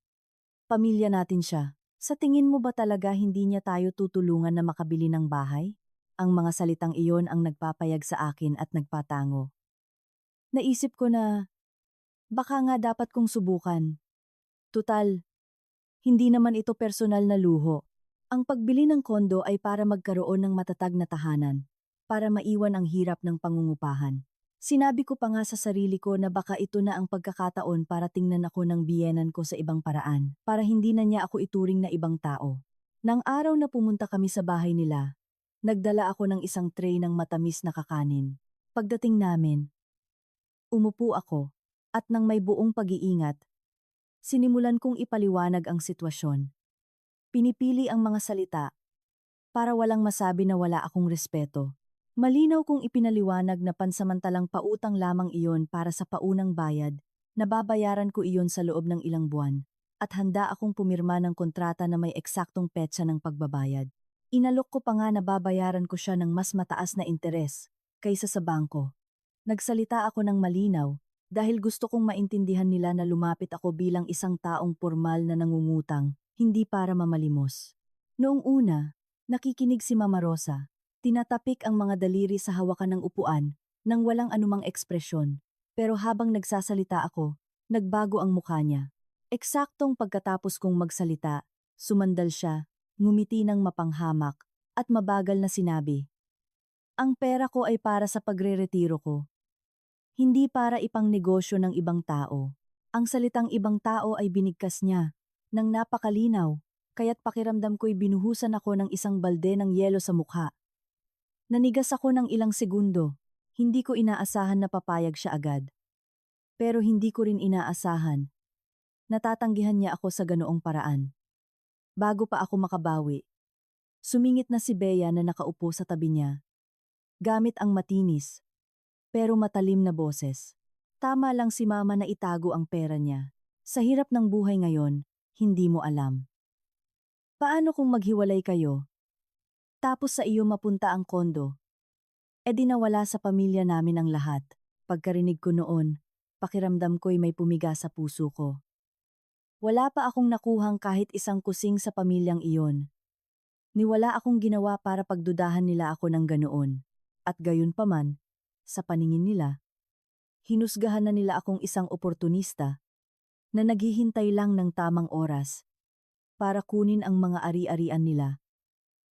Pamilya natin siya. Sa tingin mo ba talaga hindi niya tayo tutulungan na makabili ng bahay?" Ang mga salitang iyon ang nagpapayag sa akin at nagpatango. Naisip ko na, baka nga dapat kong subukan. Tutal, hindi naman ito personal na luho. Ang pagbili ng kondo ay para magkaroon ng matatag na tahanan, para maiwan ang hirap ng pangungupahan. Sinabi ko pa nga sa sarili ko na baka ito na ang pagkakataon para tingnan ako ng biyenan ko sa ibang paraan, para hindi na niya ako ituring na ibang tao. Nang araw na pumunta kami sa bahay nila, nagdala ako ng isang tray ng matamis na kakanin. Pagdating namin, umupo ako, at nang may buong pag-iingat, sinimulan kong ipaliwanag ang sitwasyon. Pinipili ang mga salita para walang masabi na wala akong respeto. Malinaw kong ipinaliwanag na pansamantalang pautang lamang iyon para sa paunang bayad, na babayaran ko iyon sa loob ng ilang buwan, at handa akong pumirma ng kontrata na may eksaktong petsa ng pagbabayad. Inalok ko pa nga na babayaran ko siya ng mas mataas na interes kaysa sa bangko. Nagsalita ako ng malinaw dahil gusto kong maintindihan nila na lumapit ako bilang isang taong pormal na nangungutang, hindi para mamalimos. Noong una, nakikinig si Mama Rosa. Tinatapik ang mga daliri sa hawakan ng upuan nang walang anumang ekspresyon. Pero habang nagsasalita ako, nagbago ang mukha niya. Eksaktong pagkatapos kong magsalita, sumandal siya, ngumiti ng mapanghamak, at mabagal na sinabi, "Ang pera ko ay para sa pagre-retiro ko. Hindi para ipang negosyo ng ibang tao." Ang salitang ibang tao ay binigkas niya, nang napakalinaw, kaya't pakiramdam ko'y binuhusan ako ng isang balde ng yelo sa mukha. Nanigas ako ng ilang segundo. Hindi ko inaasahan na papayag siya agad. Pero hindi ko rin inaasahan. Natatanggihan niya ako sa ganoong paraan. Bago pa ako makabawi, sumingit na si Bea na nakaupo sa tabi niya. Gamit ang matinis, pero matalim na boses. Tama lang si mama na itago ang pera niya. Sa hirap ng buhay ngayon, hindi mo alam. Paano kung maghiwalay kayo? Tapos sa iyo mapunta ang kondo. E di nawala sa pamilya namin ang lahat. Pagkarinig ko noon, pakiramdam ko'y may pumiga sa puso ko. Wala pa akong nakuhang kahit isang kusing sa pamilyang iyon. Niwala akong ginawa para pagdudahan nila ako ng ganoon. At gayon pa man, sa paningin nila, hinusgahan na nila akong isang oportunista na naghihintay lang ng tamang oras para kunin ang mga ari-arian nila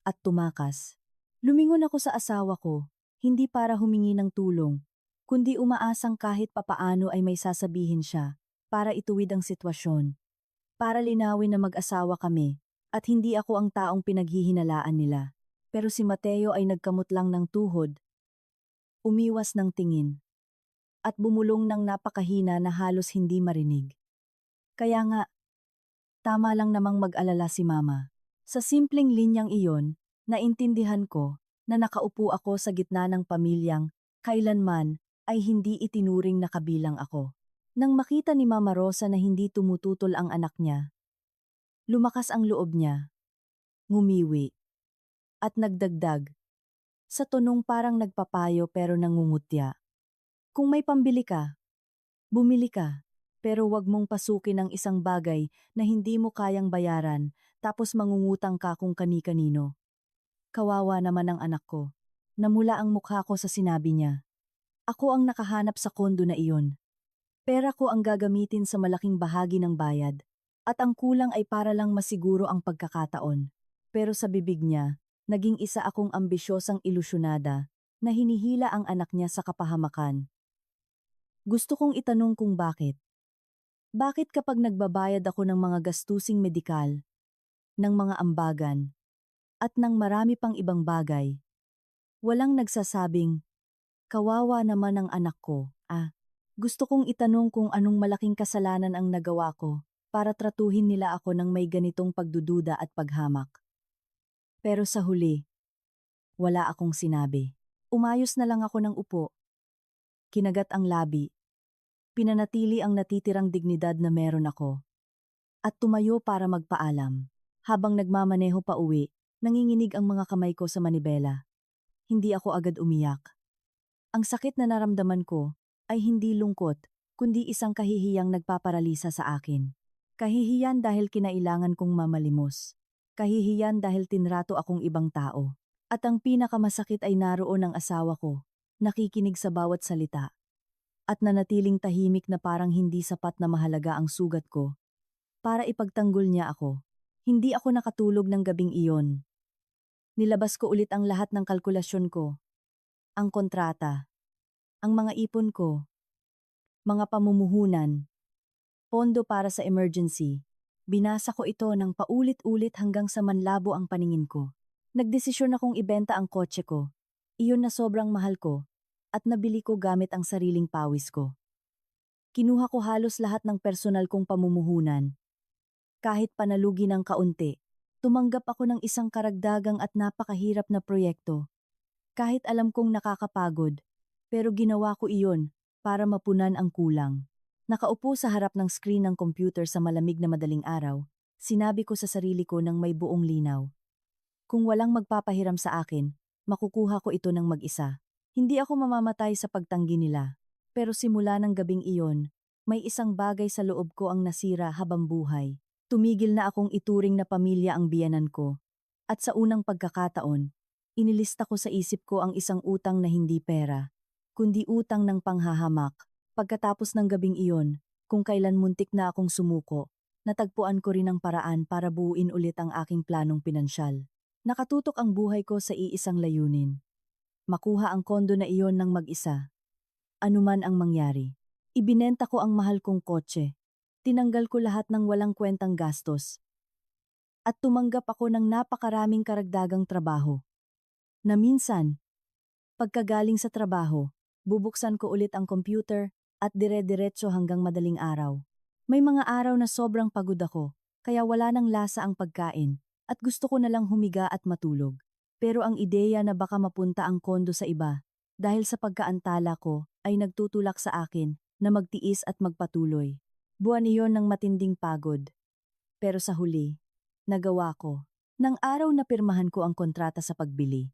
at tumakas. Lumingon ako sa asawa ko, hindi para humingi ng tulong, kundi umaasang kahit papaano ay may sasabihin siya para ituwid ang sitwasyon, para linawin na mag-asawa kami at hindi ako ang taong pinaghihinalaan nila. Pero si Mateo ay nagkamot lang ng tuhod, umiwas ng tingin, at bumulong ng napakahina na halos hindi marinig. Kaya nga, tama lang namang mag-alala si Mama. Sa simpleng linyang iyon, naintindihan ko na nakaupo ako sa gitna ng pamilyang kailanman ay hindi itinuring na kabilang ako. Nang makita ni Mama Rosa na hindi tumututol ang anak niya, lumakas ang loob niya, ngumiwi, at nagdagdag. Sa tonong parang nagpapayo pero nangungutya. Kung may pambili ka, bumili ka, pero wag mong pasukin ang isang bagay na hindi mo kayang bayaran tapos mangungutang ka kung kani-kanino. Kawawa naman ang anak ko. Namula ang mukha ko sa sinabi niya. Ako ang nakahanap sa kondo na iyon. Pera ko ang gagamitin sa malaking bahagi ng bayad, at ang kulang ay para lang masiguro ang pagkakataon. Pero sa bibig niya, naging isa akong ambisyosang ilusyonada na hinihila ang anak niya sa kapahamakan. Gusto kong itanong kung bakit. Bakit kapag nagbabayad ako ng mga gastusing medikal, ng mga ambagan, at ng marami pang ibang bagay, walang nagsasabing, kawawa naman ang anak ko, Gusto kong itanong kung anong malaking kasalanan ang nagawa ko para tratuhin nila ako ng may ganitong pagdududa at paghamak. Pero sa huli, wala akong sinabi. Umayos na lang ako ng upo. Kinagat ang labi. Pinanatili ang natitirang dignidad na meron ako. At tumayo para magpaalam. Habang nagmamaneho pa uwi, nanginginig ang mga kamay ko sa manibela. Hindi ako agad umiyak. Ang sakit na naramdaman ko ay hindi lungkot, kundi isang kahihiyang nagpaparalisa sa akin. Kahihiyan dahil kinailangan kong mamalimos. Kahihiyan dahil tinrato akong ibang tao. At ang pinakamasakit ay naroon ang asawa ko, nakikinig sa bawat salita. At nanatiling tahimik na parang hindi sapat na mahalaga ang sugat ko. Para ipagtanggol niya ako. Hindi ako nakatulog ng gabing iyon. Nilabas ko ulit ang lahat ng kalkulasyon ko. Ang kontrata. Ang mga ipon ko. Mga pamumuhunan. Pondo para sa emergency. Binasa ko ito ng paulit-ulit hanggang sa manlabo ang paningin ko. Nagdesisyon akong ibenta ang kotse ko. Iyon na sobrang mahal ko. At nabili ko gamit ang sariling pawis ko. Kinuha ko halos lahat ng personal kong pamumuhunan. Kahit panalugi ng kaunti, tumanggap ako ng isang karagdagang at napakahirap na proyekto. Kahit alam kong nakakapagod, pero ginawa ko iyon para mapunan ang kulang. Nakaupo sa harap ng screen ng computer sa malamig na madaling araw, sinabi ko sa sarili ko ng may buong linaw. Kung walang magpapahiram sa akin, makukuha ko ito ng mag-isa. Hindi ako mamamatay sa pagtanggi nila. Pero simula ng gabing iyon, may isang bagay sa loob ko ang nasira habang buhay. Tumigil na akong ituring na pamilya ang biyanan ko. At sa unang pagkakataon, inilista ko sa isip ko ang isang utang na hindi pera, kundi utang ng panghahamak. Pagkatapos ng gabing iyon, kung kailan muntik na akong sumuko, natagpuan ko rin ang paraan para buuin ulit ang aking planong pinansyal. Nakatutok ang buhay ko sa iisang layunin. Makuha ang kondo na iyon ng mag-isa. Anuman ang mangyari. Ibinenta ko ang mahal kong kotse. Tinanggal ko lahat ng walang kwentang gastos. At tumanggap ako ng napakaraming karagdagang trabaho. Na minsan, pagkagaling sa trabaho, bubuksan ko ulit ang computer at dire-diretso hanggang madaling araw. May mga araw na sobrang pagod ako, kaya wala nang lasa ang pagkain, at gusto ko na lang humiga at matulog. Pero ang ideya na baka mapunta ang kondo sa iba, Dahil sa pagkaantala ko ay nagtutulak sa akin na magtiis at magpatuloy. Buwan iyon ng matinding pagod. Pero sa huli, nagawa ko. Nang araw na pirmahan ko ang kontrata sa pagbili.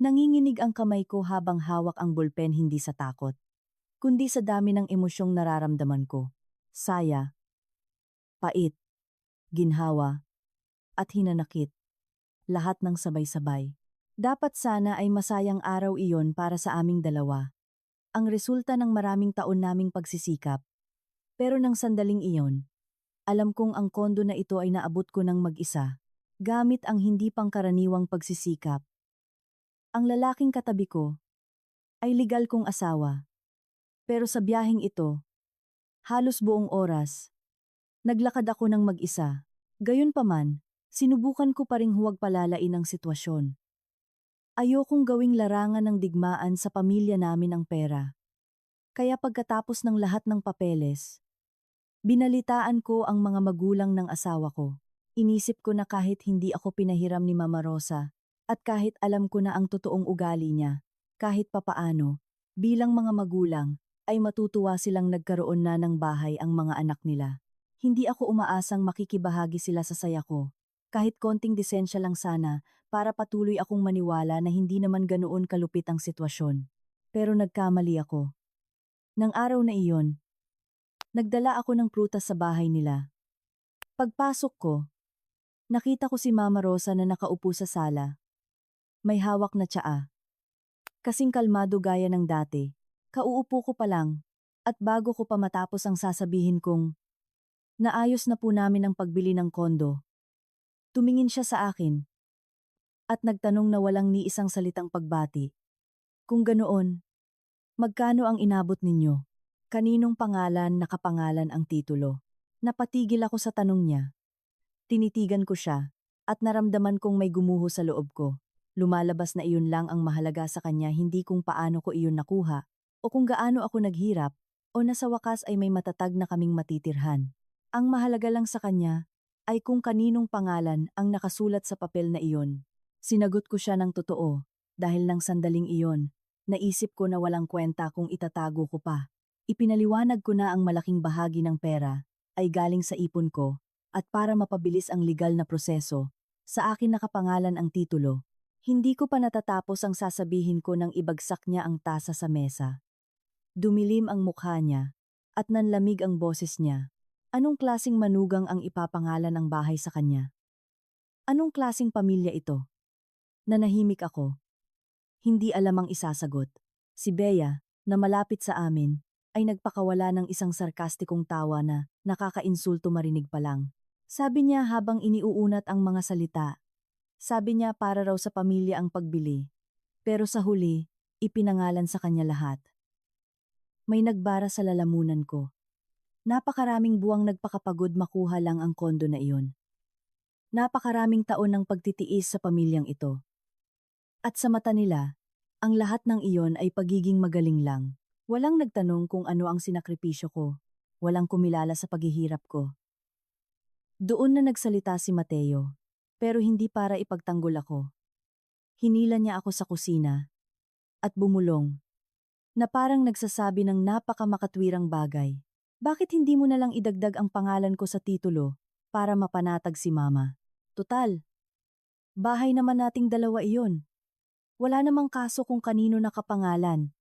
Nanginginig ang kamay ko habang hawak ang bolpen hindi sa takot, kundi sa dami ng emosyong nararamdaman ko. Saya, pait, ginhawa, at hinanakit. Lahat ng sabay-sabay. Dapat sana ay masayang araw iyon para sa aming dalawa. Ang resulta ng maraming taon naming pagsisikap. Pero nang sandaling iyon, alam kong ang kondo na ito ay naabot ko ng mag-isa, gamit ang hindi pangkaraniwang pagsisikap. Ang lalaking katabi ko ay legal kong asawa. Pero sa biyaheng ito, halos buong oras, naglakad ako ng mag-isa. Gayunpaman, sinubukan ko pa ring huwag palalain ang sitwasyon. Ayokong gawing larangan ng digmaan sa pamilya namin ang pera. Kaya pagkatapos ng lahat ng papeles, binalitaan ko ang mga magulang ng asawa ko. Inisip ko na kahit hindi ako pinahiram ni Mama Rosa, at kahit alam ko na ang totoong ugali niya, kahit papaano, bilang mga magulang, ay matutuwa silang nagkaroon na ng bahay ang mga anak nila. Hindi ako umaasang makikibahagi sila sa saya ko, kahit konting disensya lang sana, para patuloy akong maniwala na hindi naman ganoon kalupit ang sitwasyon. Pero nagkamali ako. Nang araw na iyon, nagdala ako ng prutas sa bahay nila. Pagpasok ko, nakita ko si Mama Rosa na nakaupo sa sala. May hawak na tsaa. Kasing kalmado gaya ng dati. Kauupo ko pa lang, at bago ko pa matapos ang sasabihin kong, naayos na po namin ang pagbili ng kondo. Tumingin siya sa akin, at nagtanong na walang ni isang salitang pagbati. Kung ganoon, magkano ang inabot ninyo? Kaninong pangalan nakapangalan ang titulo? Napatigil ako sa tanong niya. Tinitigan ko siya, at naramdaman kong may gumuho sa loob ko. Lumalabas na iyon lang ang mahalaga sa kanya, hindi kung paano ko iyon nakuha, o kung gaano ako naghirap, o nasa wakas ay may matatag na kaming matitirhan. Ang mahalaga lang sa kanya ay kung kaninong pangalan ang nakasulat sa papel na iyon. Sinagot ko siya ng totoo, dahil nang sandaling iyon, naisip ko na walang kwenta kung itatago ko pa. Ipinaliwanag ko na ang malaking bahagi ng pera ay galing sa ipon ko, at para mapabilis ang legal na proseso, sa akin nakapangalan ang titulo. Hindi ko pa natatapos ang sasabihin ko nang ibagsak niya ang tasa sa mesa. Dumilim ang mukha niya, at nanlamig ang boses niya. Anong klasing manugang ang ipapangalan ng bahay sa kanya? Anong klasing pamilya ito? Nanahimik ako. Hindi alam ang isasagot. Si Bea, na malapit sa amin, ay nagpakawala ng isang sarkastikong tawa na nakakainsulto marinig pa lang. Sabi niya habang iniuunat ang mga salita. Sabi niya para raw sa pamilya ang pagbili. Pero sa huli, ipinangalan sa kanya lahat. May nagbara sa lalamunan ko. Napakaraming buwang nagpakapagod makuha lang ang kondo na iyon. Napakaraming taon ng pagtitiis sa pamilyang ito. At sa mata nila, ang lahat ng iyon ay pagiging magaling lang. Walang nagtanong kung ano ang sinakripisyo ko. Walang kumilala sa paghihirap ko. Doon na nagsalita si Mateo. Pero hindi para ipagtanggol ako. Hinila niya ako sa kusina. At bumulong. Na parang nagsasabi ng napakamakatwirang bagay. Bakit hindi mo na lang idagdag ang pangalan ko sa titulo para mapanatag si Mama? Tutal. Bahay naman nating dalawa iyon. Wala namang kaso kung kanino nakapangalan.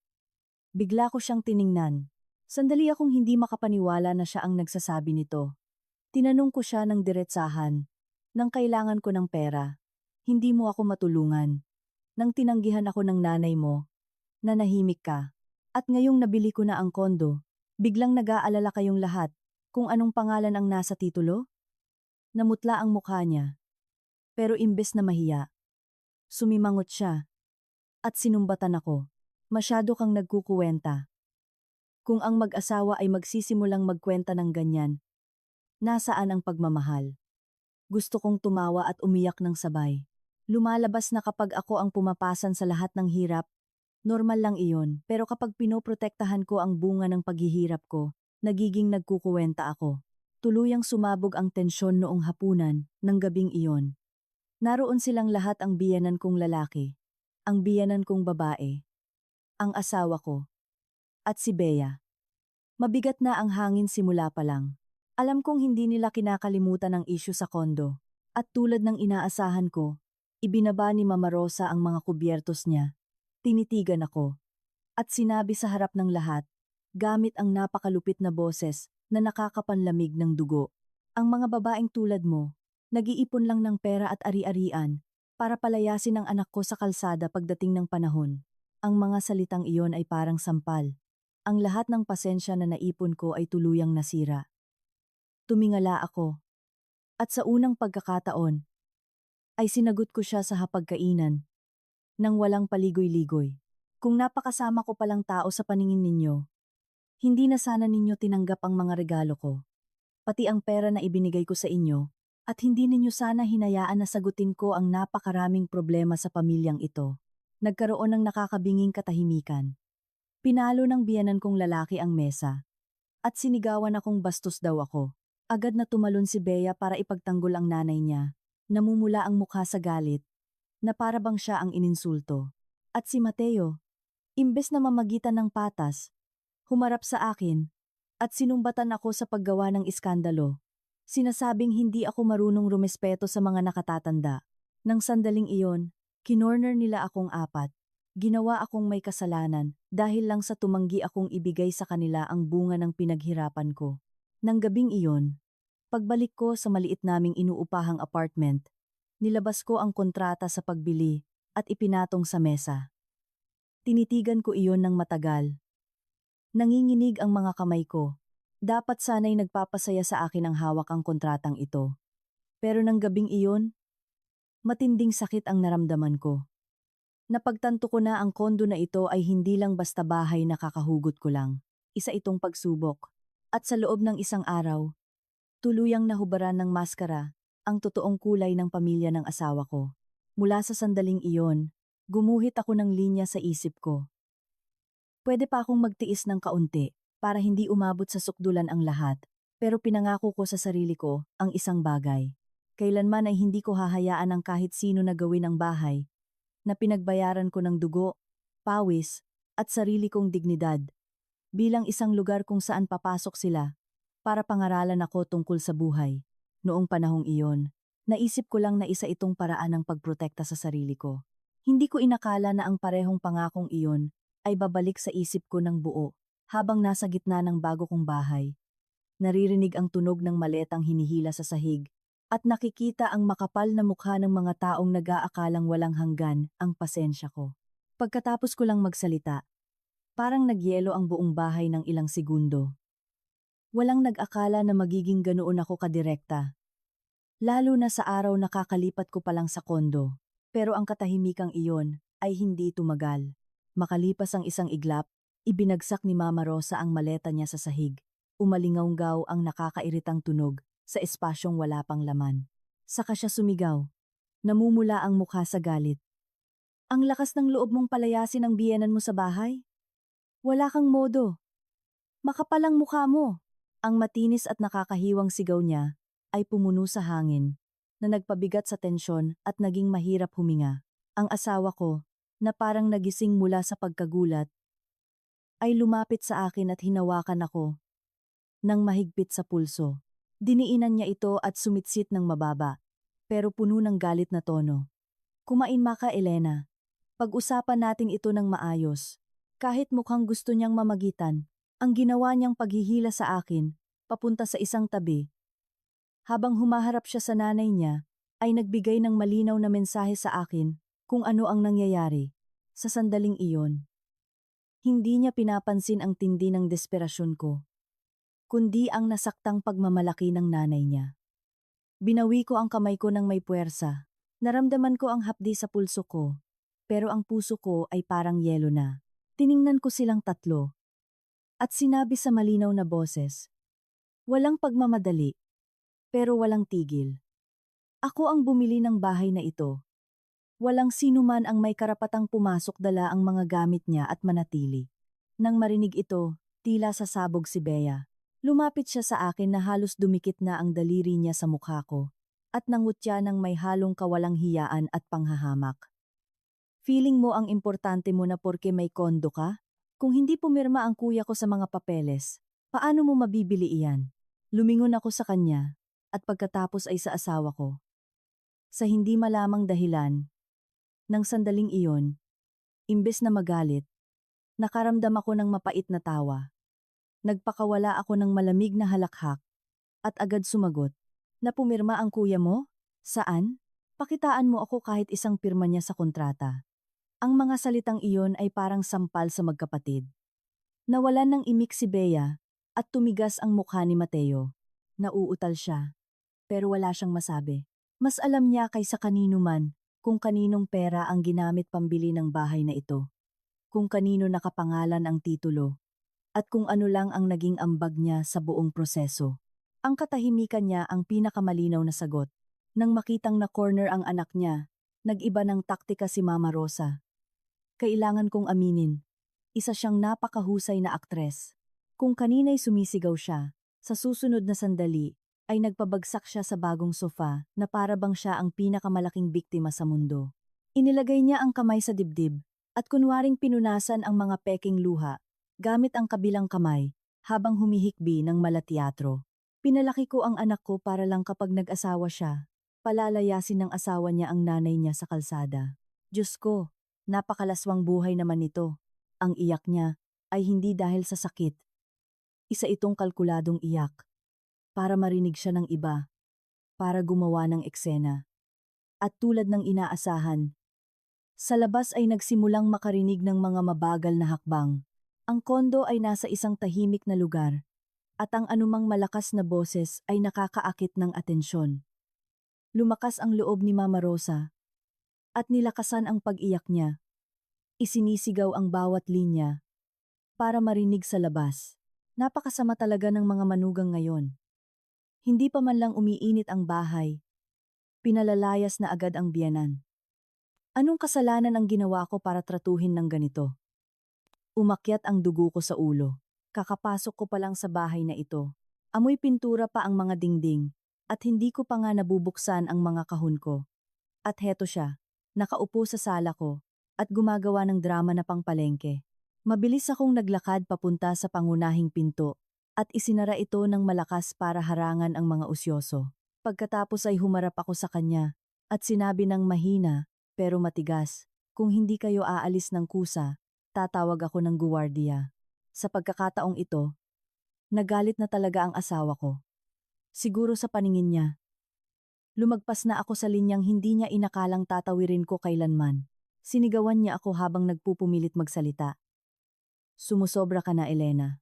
Bigla ko siyang tiningnan. Sandali akong hindi makapaniwala na siya ang nagsasabi nito. Tinanong ko siya ng diretsahan. Nang kailangan ko ng pera, hindi mo ako matulungan. Nang tinanggihan ako ng nanay mo, nanahimik ka. At ngayong nabili ko na ang kondo, biglang nag-aalala kayong lahat kung anong pangalan ang nasa titulo? Namutla ang mukha niya. Pero imbes na mahiya, sumimangot siya. At sinumbatan ako. Masyado kang nagkukuwenta. Kung ang mag-asawa ay magsisimulang magkwenta ng ganyan, nasaan ang pagmamahal? Gusto kong tumawa at umiyak ng sabay. Lumalabas na kapag ako ang pumapasan sa lahat ng hirap, normal lang iyon, pero kapag pinoprotektahan ko ang bunga ng paghihirap ko, nagiging nagkukuwenta ako. Tuluyang sumabog ang tensyon noong hapunan ng gabing iyon. Naroon silang lahat, ang biyenan kong lalaki, ang biyenan kong babae, ang asawa ko, at si Bea. Mabigat na ang hangin simula pa lang. Alam kong hindi nila kinakalimutan ang isyu sa kondo. At tulad ng inaasahan ko, ibinaba ni Mama Rosa ang mga kubyertos niya. Tinitigan ako. At sinabi sa harap ng lahat, gamit ang napakalupit na boses na nakakapanlamig ng dugo. Ang mga babaeng tulad mo, nag-iipon lang ng pera at ari-arian para palayasin ang anak ko sa kalsada pagdating ng panahon. Ang mga salitang iyon ay parang sampal. Ang lahat ng pasensya na naipon ko ay tuluyang nasira. Tumingala ako. At sa unang pagkakataon, ay sinagot ko siya sa hapagkainan, nang walang paligoy-ligoy. Kung napakasama ko palang tao sa paningin ninyo, hindi na sana ninyo tinanggap ang mga regalo ko. Pati ang pera na ibinigay ko sa inyo, at hindi ninyo sana hinayaan na sagutin ko ang napakaraming problema sa pamilyang ito. Nagkaroon ng nakakabinging katahimikan. Pinalo ng biyenan kong lalaki ang mesa. At sinigawan akong bastos daw ako. Agad na tumalon si Bea para ipagtanggol ang nanay niya. Namumula ang mukha sa galit, na para bang siya ang ininsulto. At si Mateo, imbes na mamagitan ng patas, humarap sa akin, at sinumbatan ako sa paggawa ng iskandalo. Sinasabing hindi ako marunong rumespeto sa mga nakatatanda. Nang sandaling iyon, kinorner nila akong apat. Ginawa akong may kasalanan dahil lang sa tumanggi akong ibigay sa kanila ang bunga ng pinaghirapan ko. Nang gabing iyon, pagbalik ko sa maliit naming inuupahang apartment, nilabas ko ang kontrata sa pagbili at ipinatong sa mesa. Tinitigan ko iyon ng matagal. Nanginginig ang mga kamay ko. Dapat sana'y nagpapasaya sa akin ang hawak ang kontratang ito. Pero nang gabing iyon, matinding sakit ang naramdaman ko. Napagtanto ko na ang kondo na ito ay hindi lang basta bahay na kakahugot ko lang. Isa itong pagsubok. At sa loob ng isang araw, tuluyang nahubaran ng maskara ang totoong kulay ng pamilya ng asawa ko. Mula sa sandaling iyon, gumuhit ako ng linya sa isip ko. Pwede pa akong magtiis ng kaunti para hindi umabot sa sukdulan ang lahat, pero pinangako ko sa sarili ko ang isang bagay. Kailanman ay hindi ko hahayaan ang kahit sino na gawin ang bahay na pinagbayaran ko ng dugo, pawis, at sarili kong dignidad, bilang isang lugar kung saan papasok sila, para pangaralan ako tungkol sa buhay. Noong panahong iyon, naisip ko lang na isa itong paraan ng pagprotekta sa sarili ko. Hindi ko inakala na ang parehong pangakong iyon ay babalik sa isip ko ng buo, habang nasa gitna ng bago kong bahay. Naririnig ang tunog ng maletang hinihila sa sahig, at nakikita ang makapal na mukha ng mga taong nag-aakalang walang hanggan ang pasensya ko. Pagkatapos ko lang magsalita, parang nagyelo ang buong bahay ng ilang segundo. Walang nag-akala na magiging ganoon ako kadirekta. Lalo na sa araw na kakalipat ko pa lang sa kondo. Pero ang katahimikang iyon ay hindi tumagal. Makalipas ang isang iglap, ibinagsak ni Mama Rosa ang maleta niya sa sahig. Umalingaw-ngaw ang nakakairitang tunog sa espasyong wala pang laman. Saka siya sumigaw. Namumula ang mukha sa galit. Ang lakas ng loob mong palayasin ang biyenan mo sa bahay? Wala kang modo. Makapalang mukha mo. Ang matinis at nakakahiwang sigaw niya ay pumuno sa hangin, na nagpabigat sa tensyon at naging mahirap huminga. Ang asawa ko, na parang nagising mula sa pagkagulat, ay lumapit sa akin at hinawakan ako nang mahigpit sa pulso. Diniinan niya ito at sumitsit ng mababa, pero puno ng galit na tono. Kumain ka, Elena. Pag-usapan natin ito ng maayos. Kahit mukhang gusto niyang mamagitan, ang ginawa niyang paghihila sa akin, papunta sa isang tabi. Habang humaharap siya sa nanay niya, ay nagbigay ng malinaw na mensahe sa akin kung ano ang nangyayari. Sa sandaling iyon, hindi niya pinapansin ang tindi ng desperasyon ko, kundi ang nasaktang pagmamalaki ng nanay niya. Binawi ko ang kamay ko ng may puwersa. Naramdaman ko ang hapdi sa pulso ko, pero ang puso ko ay parang yelo na. Tiningnan ko silang tatlo, at sinabi sa malinaw na boses, walang pagmamadali, pero walang tigil. Ako ang bumili ng bahay na ito. Walang sino man ang may karapatang pumasok dala ang mga gamit niya at manatili. Nang marinig ito, tila sasabog si Bea. Lumapit siya sa akin na halos dumikit na ang daliri niya sa mukha ko, at nangutya ng may halong kawalang hiyaan at panghahamak. Feeling mo ang importante mo na porke may kondo ka? Kung hindi pumirma ang kuya ko sa mga papeles, paano mo mabibili iyan? Lumingon ako sa kanya, at pagkatapos ay sa asawa ko. Sa hindi malamang dahilan, nang sandaling iyon, imbes na magalit, nakaramdam ako ng mapait na tawa. Nagpakawala ako ng malamig na halakhak, at agad sumagot, na pumirma ang kuya mo? Saan? Pakitaan mo ako kahit isang pirma niya sa kontrata. Ang mga salitang iyon ay parang sampal sa magkapatid. Nawalan ng imik si Bea, at tumigas ang mukha ni Mateo. Nauutal siya, pero wala siyang masabi. Mas alam niya kaysa kanino man, kung kaninong pera ang ginamit pambili ng bahay na ito. Kung kanino nakapangalan ang titulo, at kung ano lang ang naging ambag niya sa buong proseso. Ang katahimikan niya ang pinakamalinaw na sagot. Nang makitang na corner ang anak niya, nag-iba ng taktika si Mama Rosa. Kailangan kong aminin, isa siyang napakahusay na aktres. Kung kanina'y sumisigaw siya, sa susunod na sandali, ay nagpabagsak siya sa bagong sofa na para bang siya ang pinakamalaking biktima sa mundo. Inilagay niya ang kamay sa dibdib, at kunwaring pinunasan ang mga peking luha, gamit ang kabilang kamay, habang humihikbi ng malateatro. Pinalaki ko ang anak ko para lang kapag nag-asawa siya, palalayasin ng asawa niya ang nanay niya sa kalsada. Diyos ko, napakalaswang buhay naman nito. Ang iyak niya ay hindi dahil sa sakit. Isa itong kalkuladong iyak. Para marinig siya ng iba. Para gumawa ng eksena. At tulad ng inaasahan, sa labas ay nagsimulang makarinig ng mga mabagal na hakbang. Ang kondo ay nasa isang tahimik na lugar. At ang anumang malakas na boses ay nakakaakit ng atensyon. Lumakas ang loob ni Mama Rosa. At nilakasan ang pag-iyak niya. Isinisigaw ang bawat linya para marinig sa labas. Napakasama talaga ng mga manugang ngayon. Hindi pa man lang umiinit ang bahay. Pinalalayas na agad ang biyenan. Anong kasalanan ang ginawa ko para tratuhin ng ganito? Umakyat ang dugo ko sa ulo. Kakapasok ko pa lang sa bahay na ito. Amoy pintura pa ang mga dingding at hindi ko pa nga nabubuksan ang mga kahon ko. At heto siya. Nakaupo sa sala ko, at gumagawa ng drama na pangpalengke. Mabilis akong naglakad papunta sa pangunahing pinto, at isinara ito ng malakas para harangan ang mga usyoso. Pagkatapos ay humarap ako sa kanya, at sinabi ng mahina, pero matigas, kung hindi kayo aalis ng kusa, tatawag ako ng guwardiya. Sa pagkakataong ito, nagalit na talaga ang asawa ko. Siguro sa paningin niya. Lumagpas na ako sa linyang hindi niya inakalang tatawirin ko kailanman. Sinigawan niya ako habang nagpupumilit magsalita. Sumusobra ka na, Elena.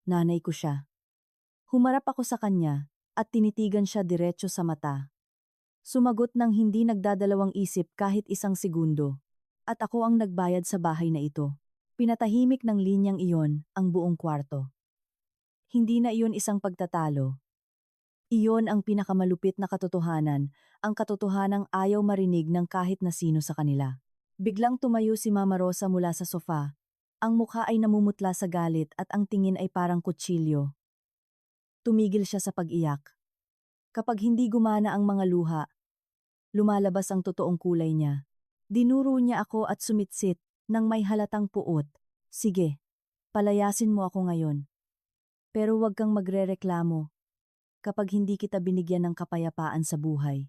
Nanay ko siya. Humarap ako sa kanya at tinitigan siya diretso sa mata. Sumagot ng hindi nagdadalawang isip kahit isang segundo. At ako ang nagbayad sa bahay na ito. Pinatahimik ng linyang iyon ang buong kwarto. Hindi na iyon isang pagtatalo. Iyon ang pinakamalupit na katotohanan, ang katotohanang ayaw marinig ng kahit na sino sa kanila. Biglang tumayo si Mama Rosa mula sa sofa. Ang mukha ay namumutla sa galit at ang tingin ay parang kutsilyo. Tumigil siya sa pag-iyak. Kapag hindi gumana ang mga luha, lumalabas ang totoong kulay niya. Dinuro niya ako at sumitsit nang may halatang puot. Sige, palayasin mo ako ngayon. Pero huwag kang magrereklamo kapag hindi kita binigyan ng kapayapaan sa buhay.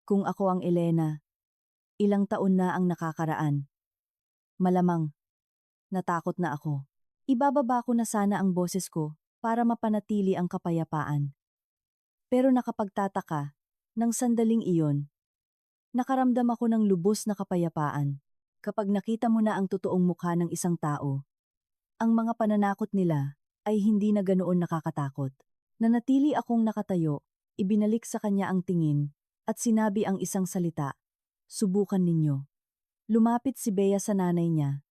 Kung ako ang Elena, ilang taon na ang nakakaraan. Malamang, natakot na ako. Ibababa ko na sana ang boses ko para mapanatili ang kapayapaan. Pero nakapagtataka, nang sandaling iyon, nakaramdam ako ng lubos na kapayapaan. Kapag nakita mo na ang totoong mukha ng isang tao, ang mga pananakot nila ay hindi na ganoon nakakatakot. Nanatili akong nakatayo, ibinalik sa kanya ang tingin, at sinabi ang isang salita, subukan ninyo. Lumapit si Bea sa nanay niya.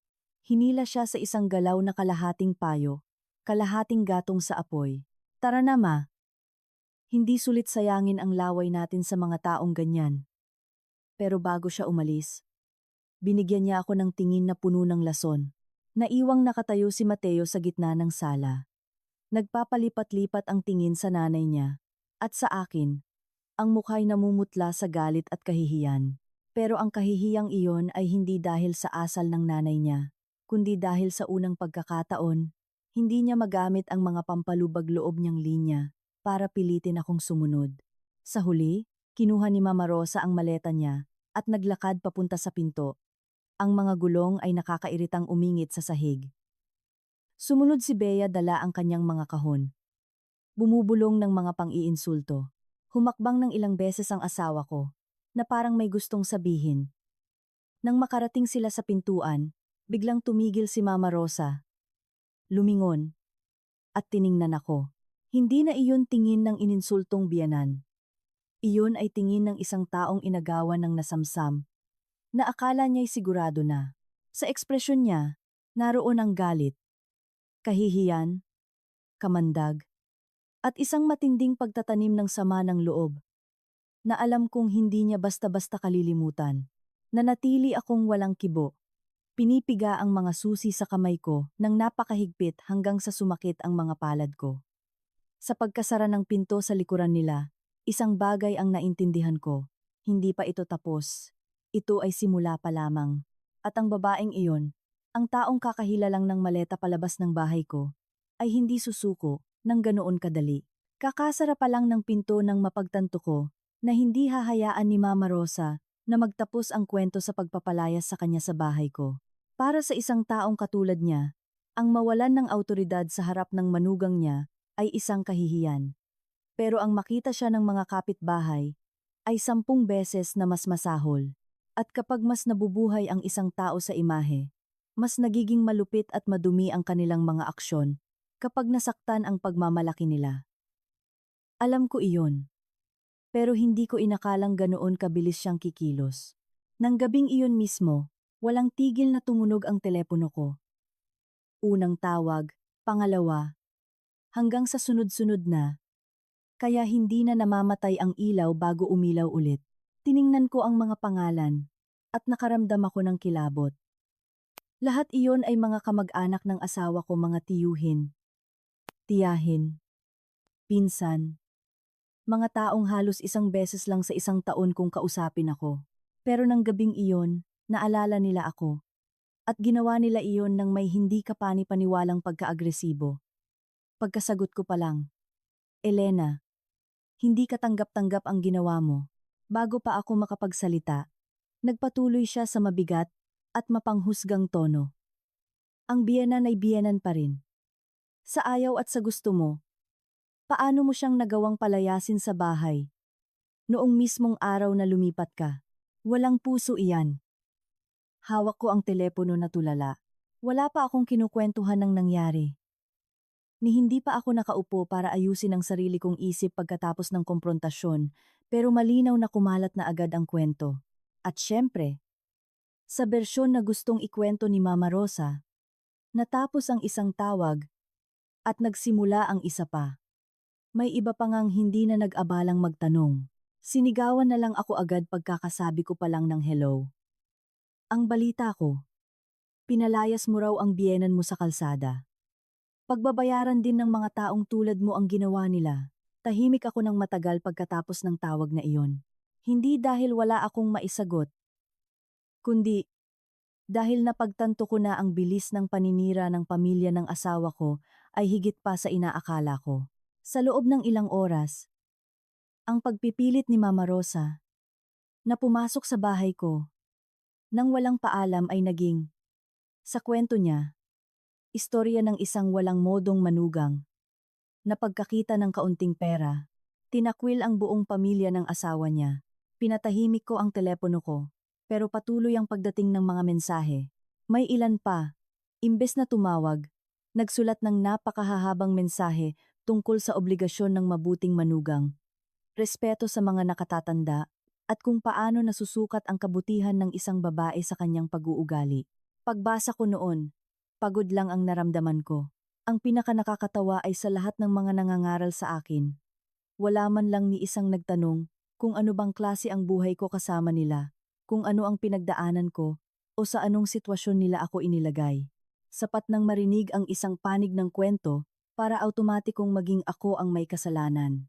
Hinila siya sa isang galaw na kalahating payo, kalahating gatong sa apoy. Tara na ma. Hindi sulit sayangin ang laway natin sa mga taong ganyan. Pero bago siya umalis, binigyan niya ako ng tingin na puno ng lason. Naiwang nakatayo si Mateo sa gitna ng sala. Nagpapalipat-lipat ang tingin sa nanay niya, at sa akin, ang mukha'y namumutla sa galit at kahihiyan. Pero ang kahihiyang iyon ay hindi dahil sa asal ng nanay niya, kundi dahil sa unang pagkakataon, hindi niya magamit ang mga pampalubag-loob niyang linya para pilitin akong sumunod. Sa huli, kinuha ni Mama Rosa ang maleta niya at naglakad papunta sa pinto. Ang mga gulong ay nakakairitang umingit sa sahig. Sumunod si Bea dala ang kanyang mga kahon. Bumubulong ng mga pang-iinsulto. Humakbang ng ilang beses ang asawa ko, na parang may gustong sabihin. Nang makarating sila sa pintuan, biglang tumigil si Mama Rosa. Lumingon. At tiningnan ako. Hindi na iyon tingin ng ininsultong biyanan. Iyon ay tingin ng isang taong inagawan ng nasamsam, na akala niya'y sigurado na. Sa ekspresyon niya, naroon ang galit, kahihiyan, kamandag, at isang matinding pagtatanim ng sama ng loob, na alam kong hindi niya basta-basta kalilimutan. Nanatili akong walang kibo. Pinipiga ang mga susi sa kamay ko nang napakahigpit hanggang sa sumakit ang mga palad ko. Sa pagkasara ng pinto sa likuran nila, isang bagay ang naintindihan ko. Hindi pa ito tapos. Ito ay simula pa lamang. At ang babaeng iyon, ang taong kakahilalang ng maleta palabas ng bahay ko, ay hindi susuko ng ganoon kadali. Kakasara pa lang ng pinto nang mapagtanto ko na hindi hahayaan ni Mama Rosa na magtapos ang kwento sa pagpapalayas sa kanya sa bahay ko. Para sa isang taong katulad niya, ang mawalan ng awtoridad sa harap ng manugang niya ay isang kahihiyan. Pero ang makita siya ng mga kapitbahay ay 10 beses na mas masahol. At kapag mas nabubuhay ang isang tao sa imahe, mas nagiging malupit at madumi ang kanilang mga aksyon kapag nasaktan ang pagmamalaki nila. Alam ko iyon. Pero hindi ko inakalang ganoon kabilis siyang kikilos. Nang gabing iyon mismo, walang tigil na tumunog ang telepono ko. Unang tawag, pangalawa, hanggang sa sunod-sunod na. Kaya hindi na namamatay ang ilaw bago umilaw ulit. Tiningnan ko ang mga pangalan at nakaramdam ako ng kilabot. Lahat iyon ay mga kamag-anak ng asawa ko, mga tiyuhin, tiyahin, pinsan, mga taong halos isang beses lang sa isang taon kung kausapin ako. Pero nang gabing iyon, naalala nila ako. At ginawa nila iyon ng may hindi kapani-paniwalang pagka-agresibo. Pagkasagot ko pa lang, Elena, hindi katanggap-tanggap ang ginawa mo. Bago pa ako makapagsalita, nagpatuloy siya sa mabigat at mapanghusgang tono. Ang biyenan ay biyenan pa rin. Sa ayaw at sa gusto mo, paano mo siyang nagawang palayasin sa bahay? Noong mismong araw na lumipat ka, walang puso iyan. Hawak ko ang telepono na tulala. Wala pa akong kinukwentuhan ng nangyari. Ni hindi pa ako nakaupo para ayusin ang sarili kong isip pagkatapos ng komprontasyon, pero malinaw na kumalat na agad ang kwento. At syempre, sa bersyon na gustong ikwento ni Mama Rosa, natapos ang isang tawag at nagsimula ang isa pa. May iba pa ngang hindi na nag-abalang magtanong. Sinigawan na lang ako agad pagkakasabi ko pa lang ng hello. Ang balita ko, pinalayas mo raw ang biyenan mo sa kalsada. Pagbabayaran din ng mga taong tulad mo ang ginawa nila. Tahimik ako ng matagal pagkatapos ng tawag na iyon. Hindi dahil wala akong maisagot, kundi dahil napagtanto ko na ang bilis ng paninira ng pamilya ng asawa ko ay higit pa sa inaakala ko. Sa loob ng ilang oras, ang pagpipilit ni Mama Rosa na pumasok sa bahay ko nang walang paalam ay naging, sa kwento niya, istorya ng isang walang modong manugang. Na pagkakita ng kaunting pera, tinakwil ang buong pamilya ng asawa niya. Pinatahimik ko ang telepono ko, pero patuloy ang pagdating ng mga mensahe. May ilan pa, imbes na tumawag, nagsulat ng napakahahabang mensahe tungkol sa obligasyon ng mabuting manugang, respeto sa mga nakatatanda, at kung paano nasusukat ang kabutihan ng isang babae sa kanyang pag-uugali. Pagbasa ko noon, pagod lang ang naramdaman ko. Ang pinakanakakatawa ay sa lahat ng mga nangangaral sa akin. Wala man lang ni isang nagtanong kung ano bang klase ang buhay ko kasama nila, kung ano ang pinagdaanan ko, o sa anong sitwasyon nila ako inilagay. Sapat nang marinig ang isang panig ng kwento para automatikong maging ako ang may kasalanan.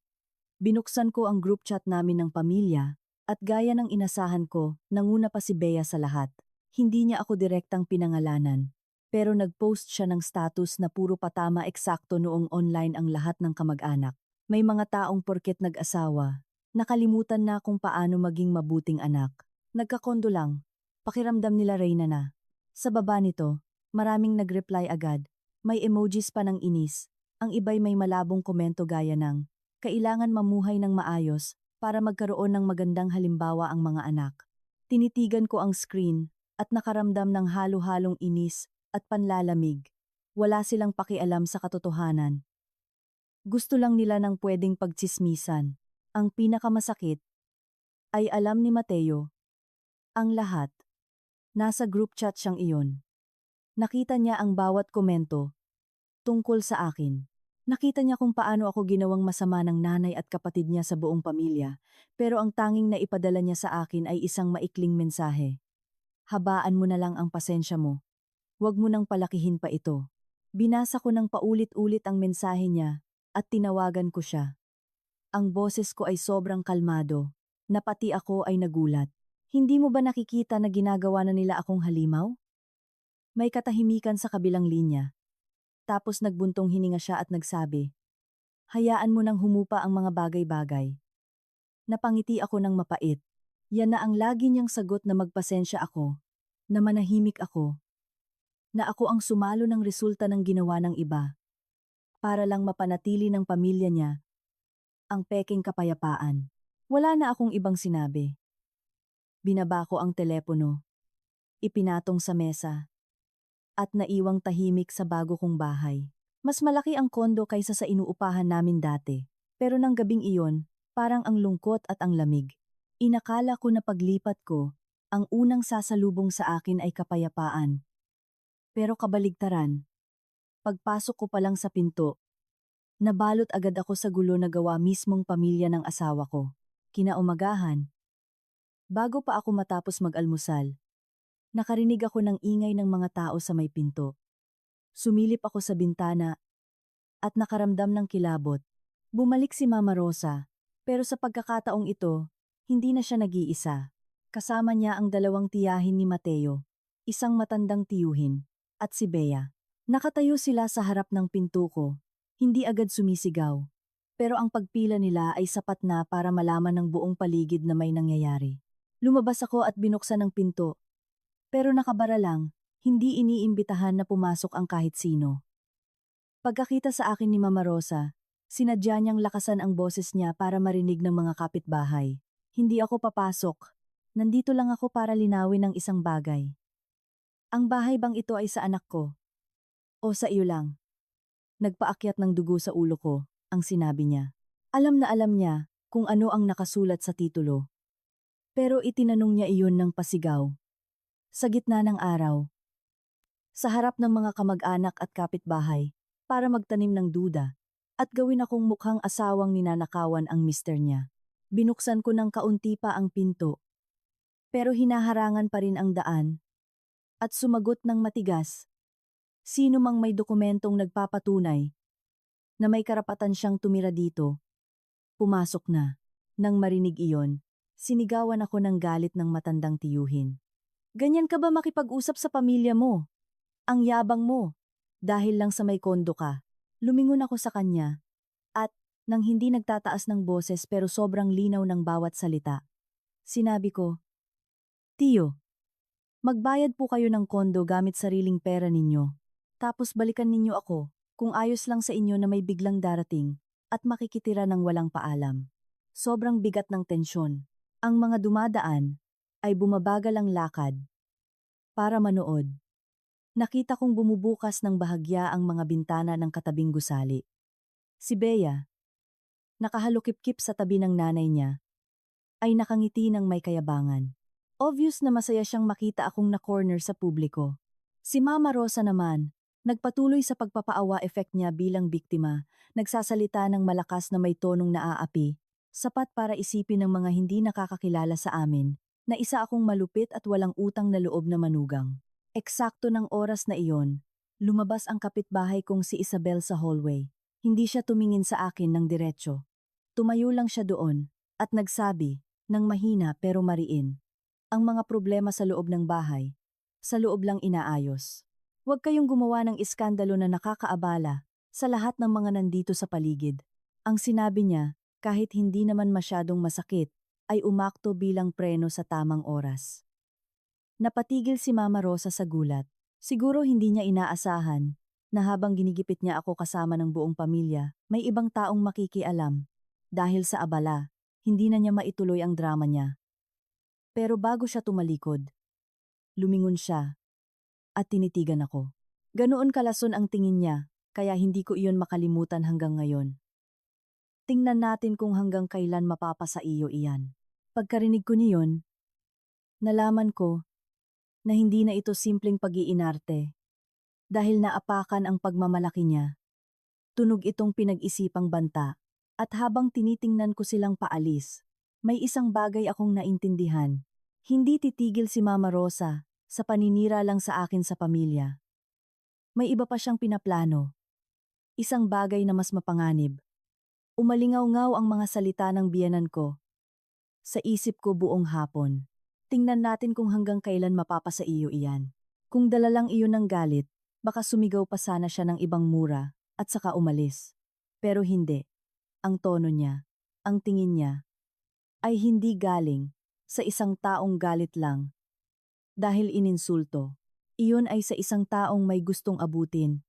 Binuksan ko ang group chat namin ng pamilya At gaya ng inasahan ko, nanguna pa si Bea sa lahat. Hindi niya ako direktang pinangalanan. Pero nag-post siya ng status na puro patama eksakto noong online ang lahat ng kamag-anak. May mga taong porket nag-asawa, nakalimutan na kung paano maging mabuting anak. Nagkakondo lang. Pakiramdam nila Reyna na. Sa baba nito, maraming nag-reply agad. May emojis pa ng inis. Ang iba'y may malabong komento gaya ng, kailangan mamuhay ng maayos para magkaroon ng magandang halimbawa ang mga anak. Tinitigan ko ang screen at nakaramdam ng halo-halong inis at panlalamig. Wala silang pakialam sa katotohanan. Gusto lang nila ng pwedeng pagtsismisan. Ang pinakamasakit ay alam ni Mateo. Ang lahat. Nasa group chat siyang iyon. Nakita niya ang bawat komento tungkol sa akin. Nakita niya kung paano ako ginawang masama ng nanay at kapatid niya sa buong pamilya, pero ang tanging naipadala niya sa akin ay isang maikling mensahe. Habaan mo na lang ang pasensya mo. Huwag mo nang palakihin pa ito. Binasa ko ng paulit-ulit ang mensahe niya at tinawagan ko siya. Ang boses ko ay sobrang kalmado, na pati ako ay nagulat. Hindi mo ba nakikita na ginagawa na nila akong halimaw? May katahimikan sa kabilang linya. Tapos nagbuntong hininga siya at nagsabi, hayaan mo nang humupa ang mga bagay-bagay. Napangiti ako ng mapait. Yan na ang lagi niyang sagot na magpasensya ako, na manahimik ako, na ako ang sumalo ng resulta ng ginawa ng iba. Para lang mapanatili ng pamilya niya ang peking kapayapaan. Wala na akong ibang sinabi. Binaba ko ang telepono, ipinatong sa mesa, at naiwang tahimik sa bago kong bahay. Mas malaki ang kondo kaysa sa inuupahan namin dati. Pero nang gabing iyon, parang ang lungkot at ang lamig. Inakala ko na paglipat ko, ang unang sasalubong sa akin ay kapayapaan. Pero kabaligtaran. Pagpasok ko pa lang sa pinto, nabalot agad ako sa gulo na gawa mismong pamilya ng asawa ko. Kinaumagahan, bago pa ako matapos mag-almusal, nakarinig ako ng ingay ng mga tao sa may pinto. Sumilip ako sa bintana at nakaramdam ng kilabot. Bumalik si Mama Rosa, pero sa pagkakataong ito, hindi na siya nag-iisa. Kasama niya ang dalawang tiyahin ni Mateo, isang matandang tiyuhin, at si Bea. Nakatayo sila sa harap ng pinto ko, hindi agad sumisigaw. Pero ang pagpila nila ay sapat na para malaman ng buong paligid na may nangyayari. Lumabas ako at binuksan ang pinto. Pero nakabara lang, hindi iniimbitahan na pumasok ang kahit sino. Pagkakita sa akin ni Mama Rosa, sinadya niyang lakasan ang boses niya para marinig ng mga kapitbahay. Hindi ako papasok. Nandito lang ako para linawin ng isang bagay. Ang bahay bang ito ay sa anak ko? O sa iyo lang? Nagpaakyat ng dugo sa ulo ko, ang sinabi niya. Alam na alam niya kung ano ang nakasulat sa titulo. Pero itinanong niya iyon ng pasigaw. Sa gitna ng araw, sa harap ng mga kamag-anak at kapitbahay, para magtanim ng duda, at gawin akong mukhang asawang ninanakawan ang mister niya. Binuksan ko ng kaunti pa ang pinto. Pero hinaharangan pa rin ang daan. At sumagot ng matigas. Sino mang may dokumentong nagpapatunay na may karapatan siyang tumira dito, pumasok na. Nang marinig iyon, sinigawan ako ng galit ng matandang tiyuhin. Ganyan ka ba makipag-usap sa pamilya mo? Ang yabang mo. Dahil lang sa may kondo ka. Lumingon ako sa kanya. At, nang hindi nagtataas ng boses pero sobrang linaw ng bawat salita, sinabi ko, Tiyo, magbayad po kayo ng kondo gamit sariling pera ninyo. Tapos balikan ninyo ako, kung ayos lang sa inyo na may biglang darating, at makikitira ng walang paalam. Sobrang bigat ng tensyon. Ang mga dumadaan ay bumabagal ang lakad para manood. Nakita kong bumubukas ng bahagya ang mga bintana ng katabing gusali. Si Bea, nakahalukip-kip sa tabi ng nanay niya, ay nakangiti ng may kayabangan. Obvious na masaya siyang makita akong na-corner sa publiko. Si Mama Rosa naman, nagpatuloy sa pagpapaawa effect niya bilang biktima, nagsasalita ng malakas na may tonong naaapi, sapat para isipin ng mga hindi nakakakilala sa amin, na isa akong malupit at walang utang na loob na manugang. Eksakto ng oras na iyon, lumabas ang kapitbahay kong si Isabel sa hallway. Hindi siya tumingin sa akin ng diretsyo. Tumayo lang siya doon, at nagsabi, ng mahina pero mariin. Ang mga problema sa loob ng bahay, sa loob lang inaayos. Huwag kayong gumawa ng iskandalo na nakakaabala sa lahat ng mga nandito sa paligid. Ang sinabi niya, kahit hindi naman masyadong masakit, ay umakto bilang preno sa tamang oras. Napatigil si Mama Rosa sa gulat. Siguro hindi niya inaasahan na habang ginigipit niya ako kasama ng buong pamilya, may ibang taong makikialam. Dahil sa abala, hindi na niya maituloy ang drama niya. Pero bago siya tumalikod, lumingon siya at tinitigan ako. Ganoon kalason ang tingin niya, kaya hindi ko iyon makalimutan hanggang ngayon. Tingnan natin kung hanggang kailan mapapasa iyo iyan. Pagkarinig ko niyon, nalaman ko na hindi na ito simpleng pag-iinarte. Dahil naapakan ang pagmamalaki niya, tunog itong pinag-isipang banta. At habang tinitingnan ko silang paalis, may isang bagay akong naintindihan. Hindi titigil si Mama Rosa sa paninira lang sa akin sa pamilya. May iba pa siyang pinaplano. Isang bagay na mas mapanganib. Umalingaw-ngaw ang mga salita ng biyenan ko. Sa isip ko buong hapon. Tingnan natin kung hanggang kailan mapapasa iyo iyan. Kung dala lang iyon ng galit, baka sumigaw pa sana siya ng ibang mura at saka umalis. Pero hindi. Ang tono niya, ang tingin niya, ay hindi galing sa isang taong galit lang. Dahil ininsulto, iyon ay sa isang taong may gustong abutin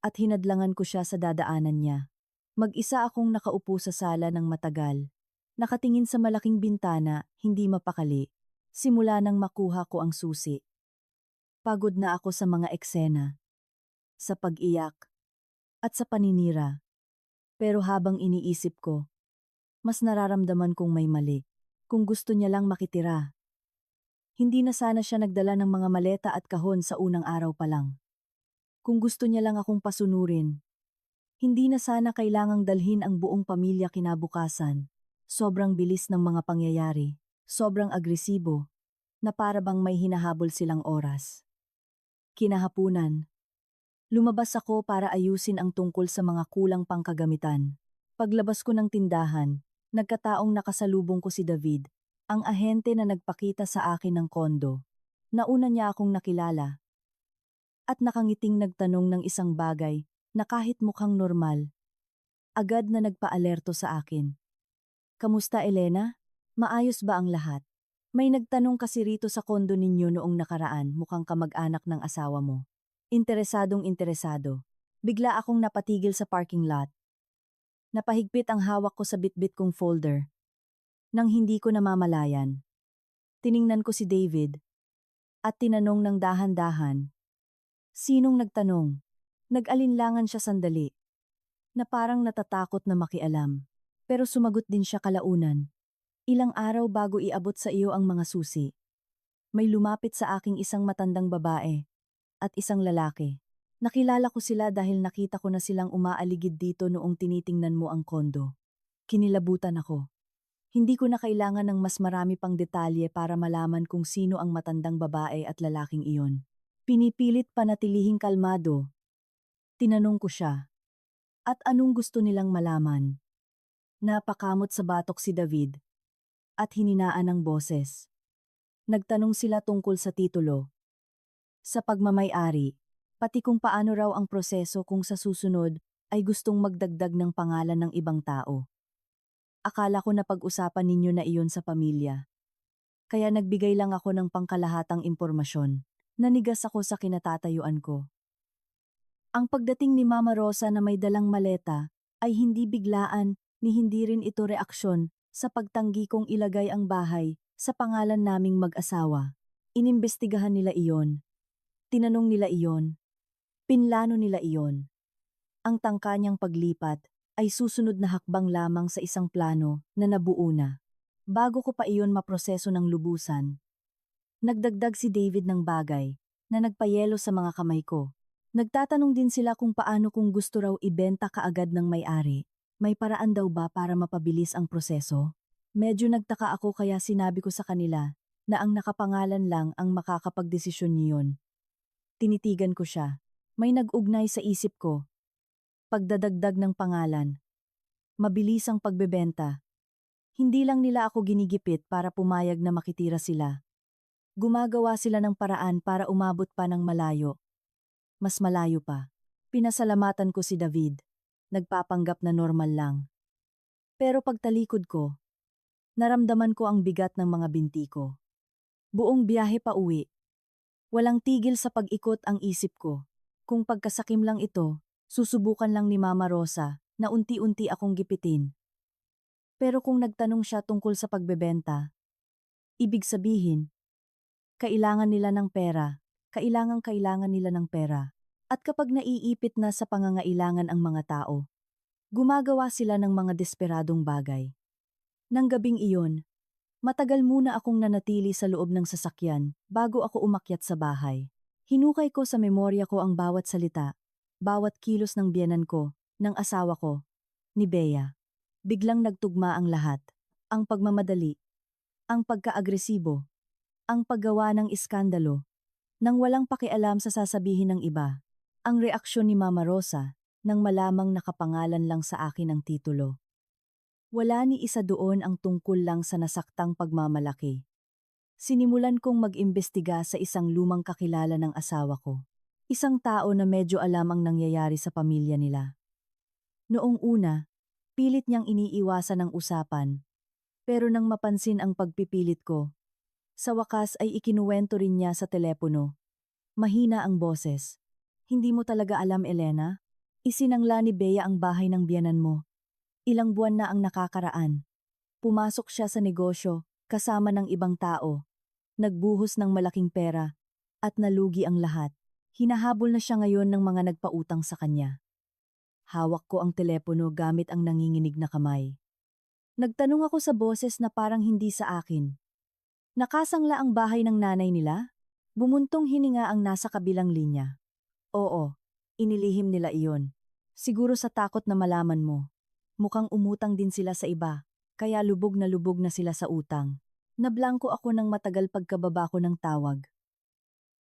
at hinadlangan ko siya sa dadaanan niya. Mag-isa akong nakaupo sa sala ng matagal, nakatingin sa malaking bintana, hindi mapakali, simula nang makuha ko ang susi. Pagod na ako sa mga eksena, sa pag-iyak, at sa paninira. Pero habang iniisip ko, mas nararamdaman kong may mali. Kung gusto niya lang makitira. Hindi na sana siya nagdala ng mga maleta at kahon sa unang araw pa lang. Kung gusto niya lang akong pasunurin. Hindi na sana kailangang dalhin ang buong pamilya kinabukasan. Sobrang bilis ng mga pangyayari. Sobrang agresibo. Na para bang may hinahabol silang oras. Kinahapunan. Lumabas ako para ayusin ang tungkol sa mga kulang pang kagamitan. Paglabas ko ng tindahan, nagkataong nakasalubong ko si David, ang ahente na nagpakita sa akin ng kondo. Nauna niya akong nakilala. At nakangiting nagtanong ng isang bagay na kahit mukhang normal, agad na nagpa-alerto sa akin. Kamusta Elena? Maayos ba ang lahat? May nagtanong kasi rito sa kondo ninyo noong nakaraan, mukhang kamag-anak ng asawa mo. Interesadong interesado. Bigla akong napatigil sa parking lot. Napahigpit ang hawak ko sa bitbit kong folder. Nang hindi ko namamalayan. Tiningnan ko si David. At tinanong ng dahan-dahan. Sinong nagtanong? Nag-alinlangan siya sandali. Na parang natatakot na makialam. Pero sumagot din siya kalaunan. Ilang araw bago iabot sa iyo ang mga susi. May lumapit sa aking isang matandang babae. At isang lalaki. Nakilala ko sila dahil nakita ko na silang umaaligid dito noong tinitingnan mo ang kondo. Kinilabutan ako. Hindi ko na kailangan ng mas marami pang detalye para malaman kung sino ang matandang babae at lalaking iyon. Pinipilit panatilihing kalmado. Tinanong ko siya. At anong gusto nilang malaman? Napakamot sa batok si David. At hininaan ang boses. Nagtanong sila tungkol sa titulo. Sa pagmamay-ari, pati kung paano raw ang proseso kung sa susunod ay gustong magdagdag ng pangalan ng ibang tao. Akala ko na pag-usapan ninyo na iyon sa pamilya. Kaya nagbigay lang ako ng pangkalahatang impormasyon. Nanigas ako sa kinatatayuan ko. Ang pagdating ni Mama Rosa na may dalang maleta ay hindi biglaan ni hindi rin ito reaksyon sa pagtanggi kong ilagay ang bahay sa pangalan naming mag-asawa. Inimbestigahan nila iyon. Tinanong nila iyon. Pinlano nila iyon. Ang tangka niyang paglipat ay susunod na hakbang lamang sa isang plano na nabuo na. Bago ko pa iyon maproseso ng lubusan. Nagdagdag si David ng bagay na nagpayelo sa mga kamay ko. Nagtatanong din sila kung paano kung gusto raw ibenta kaagad ng may-ari. May paraan daw ba para mapabilis ang proseso? Medyo nagtaka ako kaya sinabi ko sa kanila na ang nakapangalan lang ang makakapagdesisyon niyon. Tinitigan ko siya. May nag-ugnay sa isip ko. Pagdadagdag ng pangalan. Mabilis ang pagbebenta. Hindi lang nila ako ginigipit para pumayag na makitira sila. Gumagawa sila ng paraan para umabot pa ng malayo. Mas malayo pa. Pinasalamatan ko si David. Nagpapanggap na normal lang. Pero pagtalikod ko, naramdaman ko ang bigat ng mga binti ko. Buong biyahe pa uwi. Walang tigil sa pag-ikot ang isip ko. Kung pagkasakim lang ito, susubukan lang ni Mama Rosa na unti-unti akong gipitin. Pero kung nagtanong siya tungkol sa pagbebenta, ibig sabihin, kailangan nila ng pera, kailangan nila ng pera. At kapag naiipit na sa pangangailangan ang mga tao, gumagawa sila ng mga desperadong bagay. Nang gabing iyon, matagal muna akong nanatili sa loob ng sasakyan bago ako umakyat sa bahay. Hinukay ko sa memorya ko ang bawat salita, bawat kilos ng biyenan ko, ng asawa ko, ni Bea. Biglang nagtugma ang lahat. Ang pagmamadali, ang pagka-agresibo, ang paggawa ng iskandalo, nang walang pakialam sa sasabihin ng iba. Ang reaksyon ni Mama Rosa, nang malamang nakapangalan lang sa akin ang titulo. Wala ni isa doon ang tungkol lang sa nasaktang pagmamalaki. Sinimulan kong mag-imbestiga sa isang lumang kakilala ng asawa ko. Isang tao na medyo alam ang nangyayari sa pamilya nila. Noong una, pilit niyang iniiwasan ang usapan. Pero nang mapansin ang pagpipilit ko, sa wakas ay ikinuwento rin niya sa telepono. Mahina ang boses. Hindi mo talaga alam, Elena? Isinangla ni Bea ang bahay ng biyanan mo. Ilang buwan na ang nakakaraan. Pumasok siya sa negosyo, kasama ng ibang tao. Nagbuhos ng malaking pera, at nalugi ang lahat. Hinahabol na siya ngayon ng mga nagpautang sa kanya. Hawak ko ang telepono gamit ang nanginginig na kamay. Nagtanong ako sa boses na parang hindi sa akin. Nakasangla ang bahay ng nanay nila? Bumuntong hininga ang nasa kabilang linya. Oo, inilihim nila iyon. Siguro sa takot na malaman mo. Mukhang umutang din sila sa iba, kaya lubog na sila sa utang. Nablangko ako ng matagal pagkababa ko ng tawag.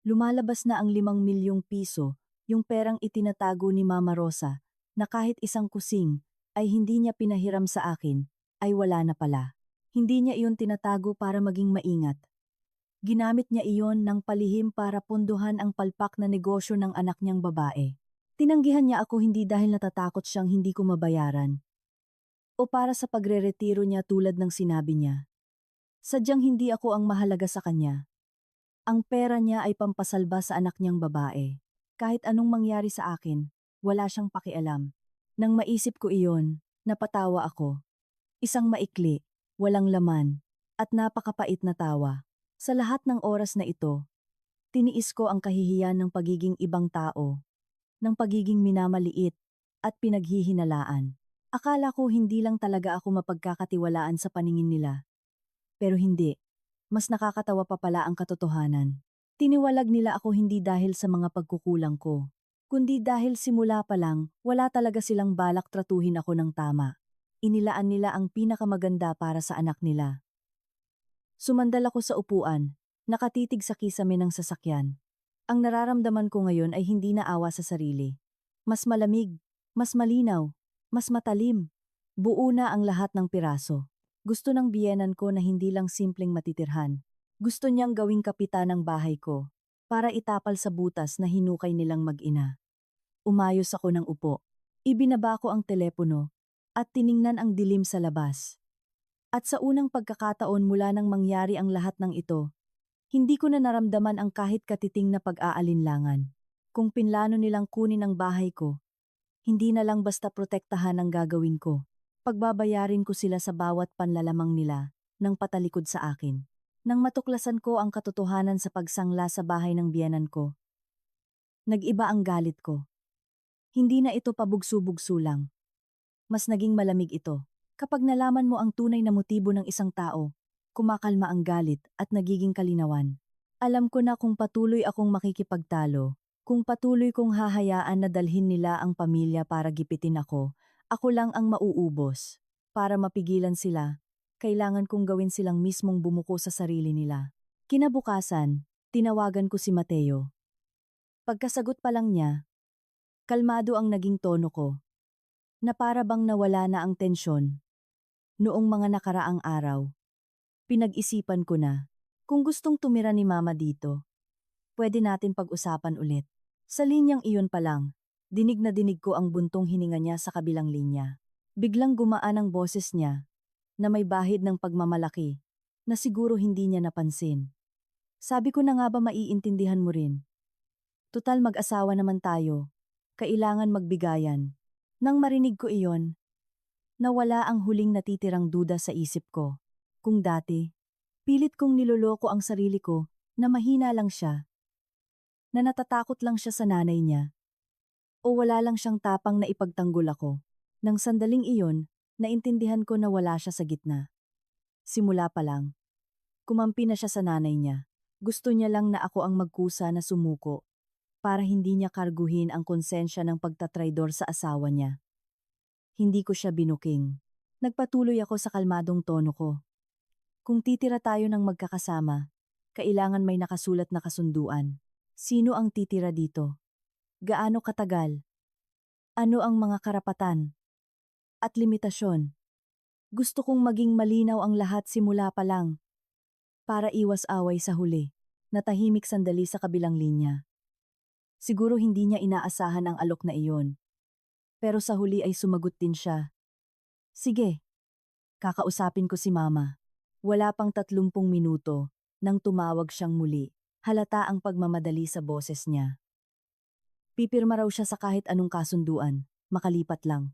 Lumalabas na ang 5 milyong piso, yung perang itinatago ni Mama Rosa, na kahit isang kusing ay hindi niya pinahiram sa akin, ay wala na pala. Hindi niya iyon tinatago para maging maingat. Ginamit niya iyon ng palihim para punduhan ang palpak na negosyo ng anak niyang babae. Tinanggihan niya ako hindi dahil natatakot siyang hindi ko mabayaran. O para sa pagre-retiro niya tulad ng sinabi niya. Sadyang hindi ako ang mahalaga sa kanya. Ang pera niya ay pampasalba sa anak niyang babae. Kahit anong mangyari sa akin, wala siyang pakialam. Nang maisip ko iyon, napatawa ako. Isang maikli, walang laman, at napakapait na tawa. Sa lahat ng oras na ito, tiniis ko ang kahihiyan ng pagiging ibang tao, ng pagiging minamaliit at pinaghihinalaan. Akala ko hindi lang talaga ako mapagkakatiwalaan sa paningin nila. Pero hindi, mas nakakatawa pa pala ang katotohanan. Tiniwalag nila ako hindi dahil sa mga pagkukulang ko, kundi dahil simula pa lang wala talaga silang balak tratuhin ako ng tama. Inilaan nila ang pinakamaganda para sa anak nila. Sumandal ako sa upuan, nakatitig sa kisame ng sasakyan. Ang nararamdaman ko ngayon ay hindi na awa sa sarili. Mas malamig, mas malinaw, mas matalim. Buo na ang lahat ng piraso. Gusto ng biyenan ko na hindi lang simpleng matitirhan. Gusto niyang gawing kapitan ng bahay ko, para itapal sa butas na hinukay nilang mag-ina. Umayos ako ng upo. Ibinaba ko ang telepono, at tiningnan ang dilim sa labas. At sa unang pagkakataon mula nang mangyari ang lahat ng ito, hindi ko na naramdaman ang kahit katiting na pag-aalinlangan. Kung pinlano nilang kunin ang bahay ko, hindi na lang basta protektahan ang gagawin ko. Pagbabayarin ko sila sa bawat panlalamang nila, nang patalikod sa akin. Nang matuklasan ko ang katotohanan sa pagsangla sa bahay ng biyenan ko, nag-iba ang galit ko. Hindi na ito pabugso-bugso lang. Mas naging malamig ito. Kapag nalaman mo ang tunay na motibo ng isang tao, kumakalma ang galit at nagiging kalinawan. Alam ko na kung patuloy akong makikipagtalo, kung patuloy kong hahayaan na dalhin nila ang pamilya para gipitin ako lang ang mauubos. Para mapigilan sila, kailangan kong gawin silang mismong bumuko sa sarili nila. Kinabukasan, tinawagan ko si Mateo. Pagkasagot pa lang niya, kalmado ang naging tono ko, na para bang nawala na ang tensyon. Noong mga nakaraang araw, pinag-isipan ko na, kung gustong tumira ni Mama dito, pwede natin pag-usapan ulit. Sa linyang iyon pa lang, dinig na dinig ko ang buntong hininga niya sa kabilang linya. Biglang gumaan ang boses niya, na may bahid ng pagmamalaki, na siguro hindi niya napansin. Sabi ko na nga ba maiintindihan mo rin? Tutal mag-asawa naman tayo, kailangan magbigayan. Nang marinig ko iyon, nawala ang huling natitirang duda sa isip ko. Kung dati, pilit kong niloloko ang sarili ko na mahina lang siya, na natatakot lang siya sa nanay niya, o wala lang siyang tapang na ipagtanggol ako. Nang sandaling iyon, naintindihan ko na wala siya sa gitna. Simula pa lang, kumampi na siya sa nanay niya. Gusto niya lang na ako ang magkusa na sumuko, para hindi niya karguhin ang konsensya ng pagtatraidor sa asawa niya. Hindi ko siya binuking. Nagpatuloy ako sa kalmadong tono ko. Kung titira tayo ng magkakasama, kailangan may nakasulat na kasunduan. Sino ang titira dito? Gaano katagal? Ano ang mga karapatan? At limitasyon? Gusto kong maging malinaw ang lahat simula pa lang. Para iwas away sa huli, natahimik sandali sa kabilang linya. Siguro hindi niya inaasahan ang alok na iyon. Pero sa huli ay sumagot din siya. Sige, kakausapin ko si Mama. Wala pang 30 minuto, nang tumawag siyang muli, halata ang pagmamadali sa boses niya. Pipirma raw siya sa kahit anong kasunduan, makalipat lang.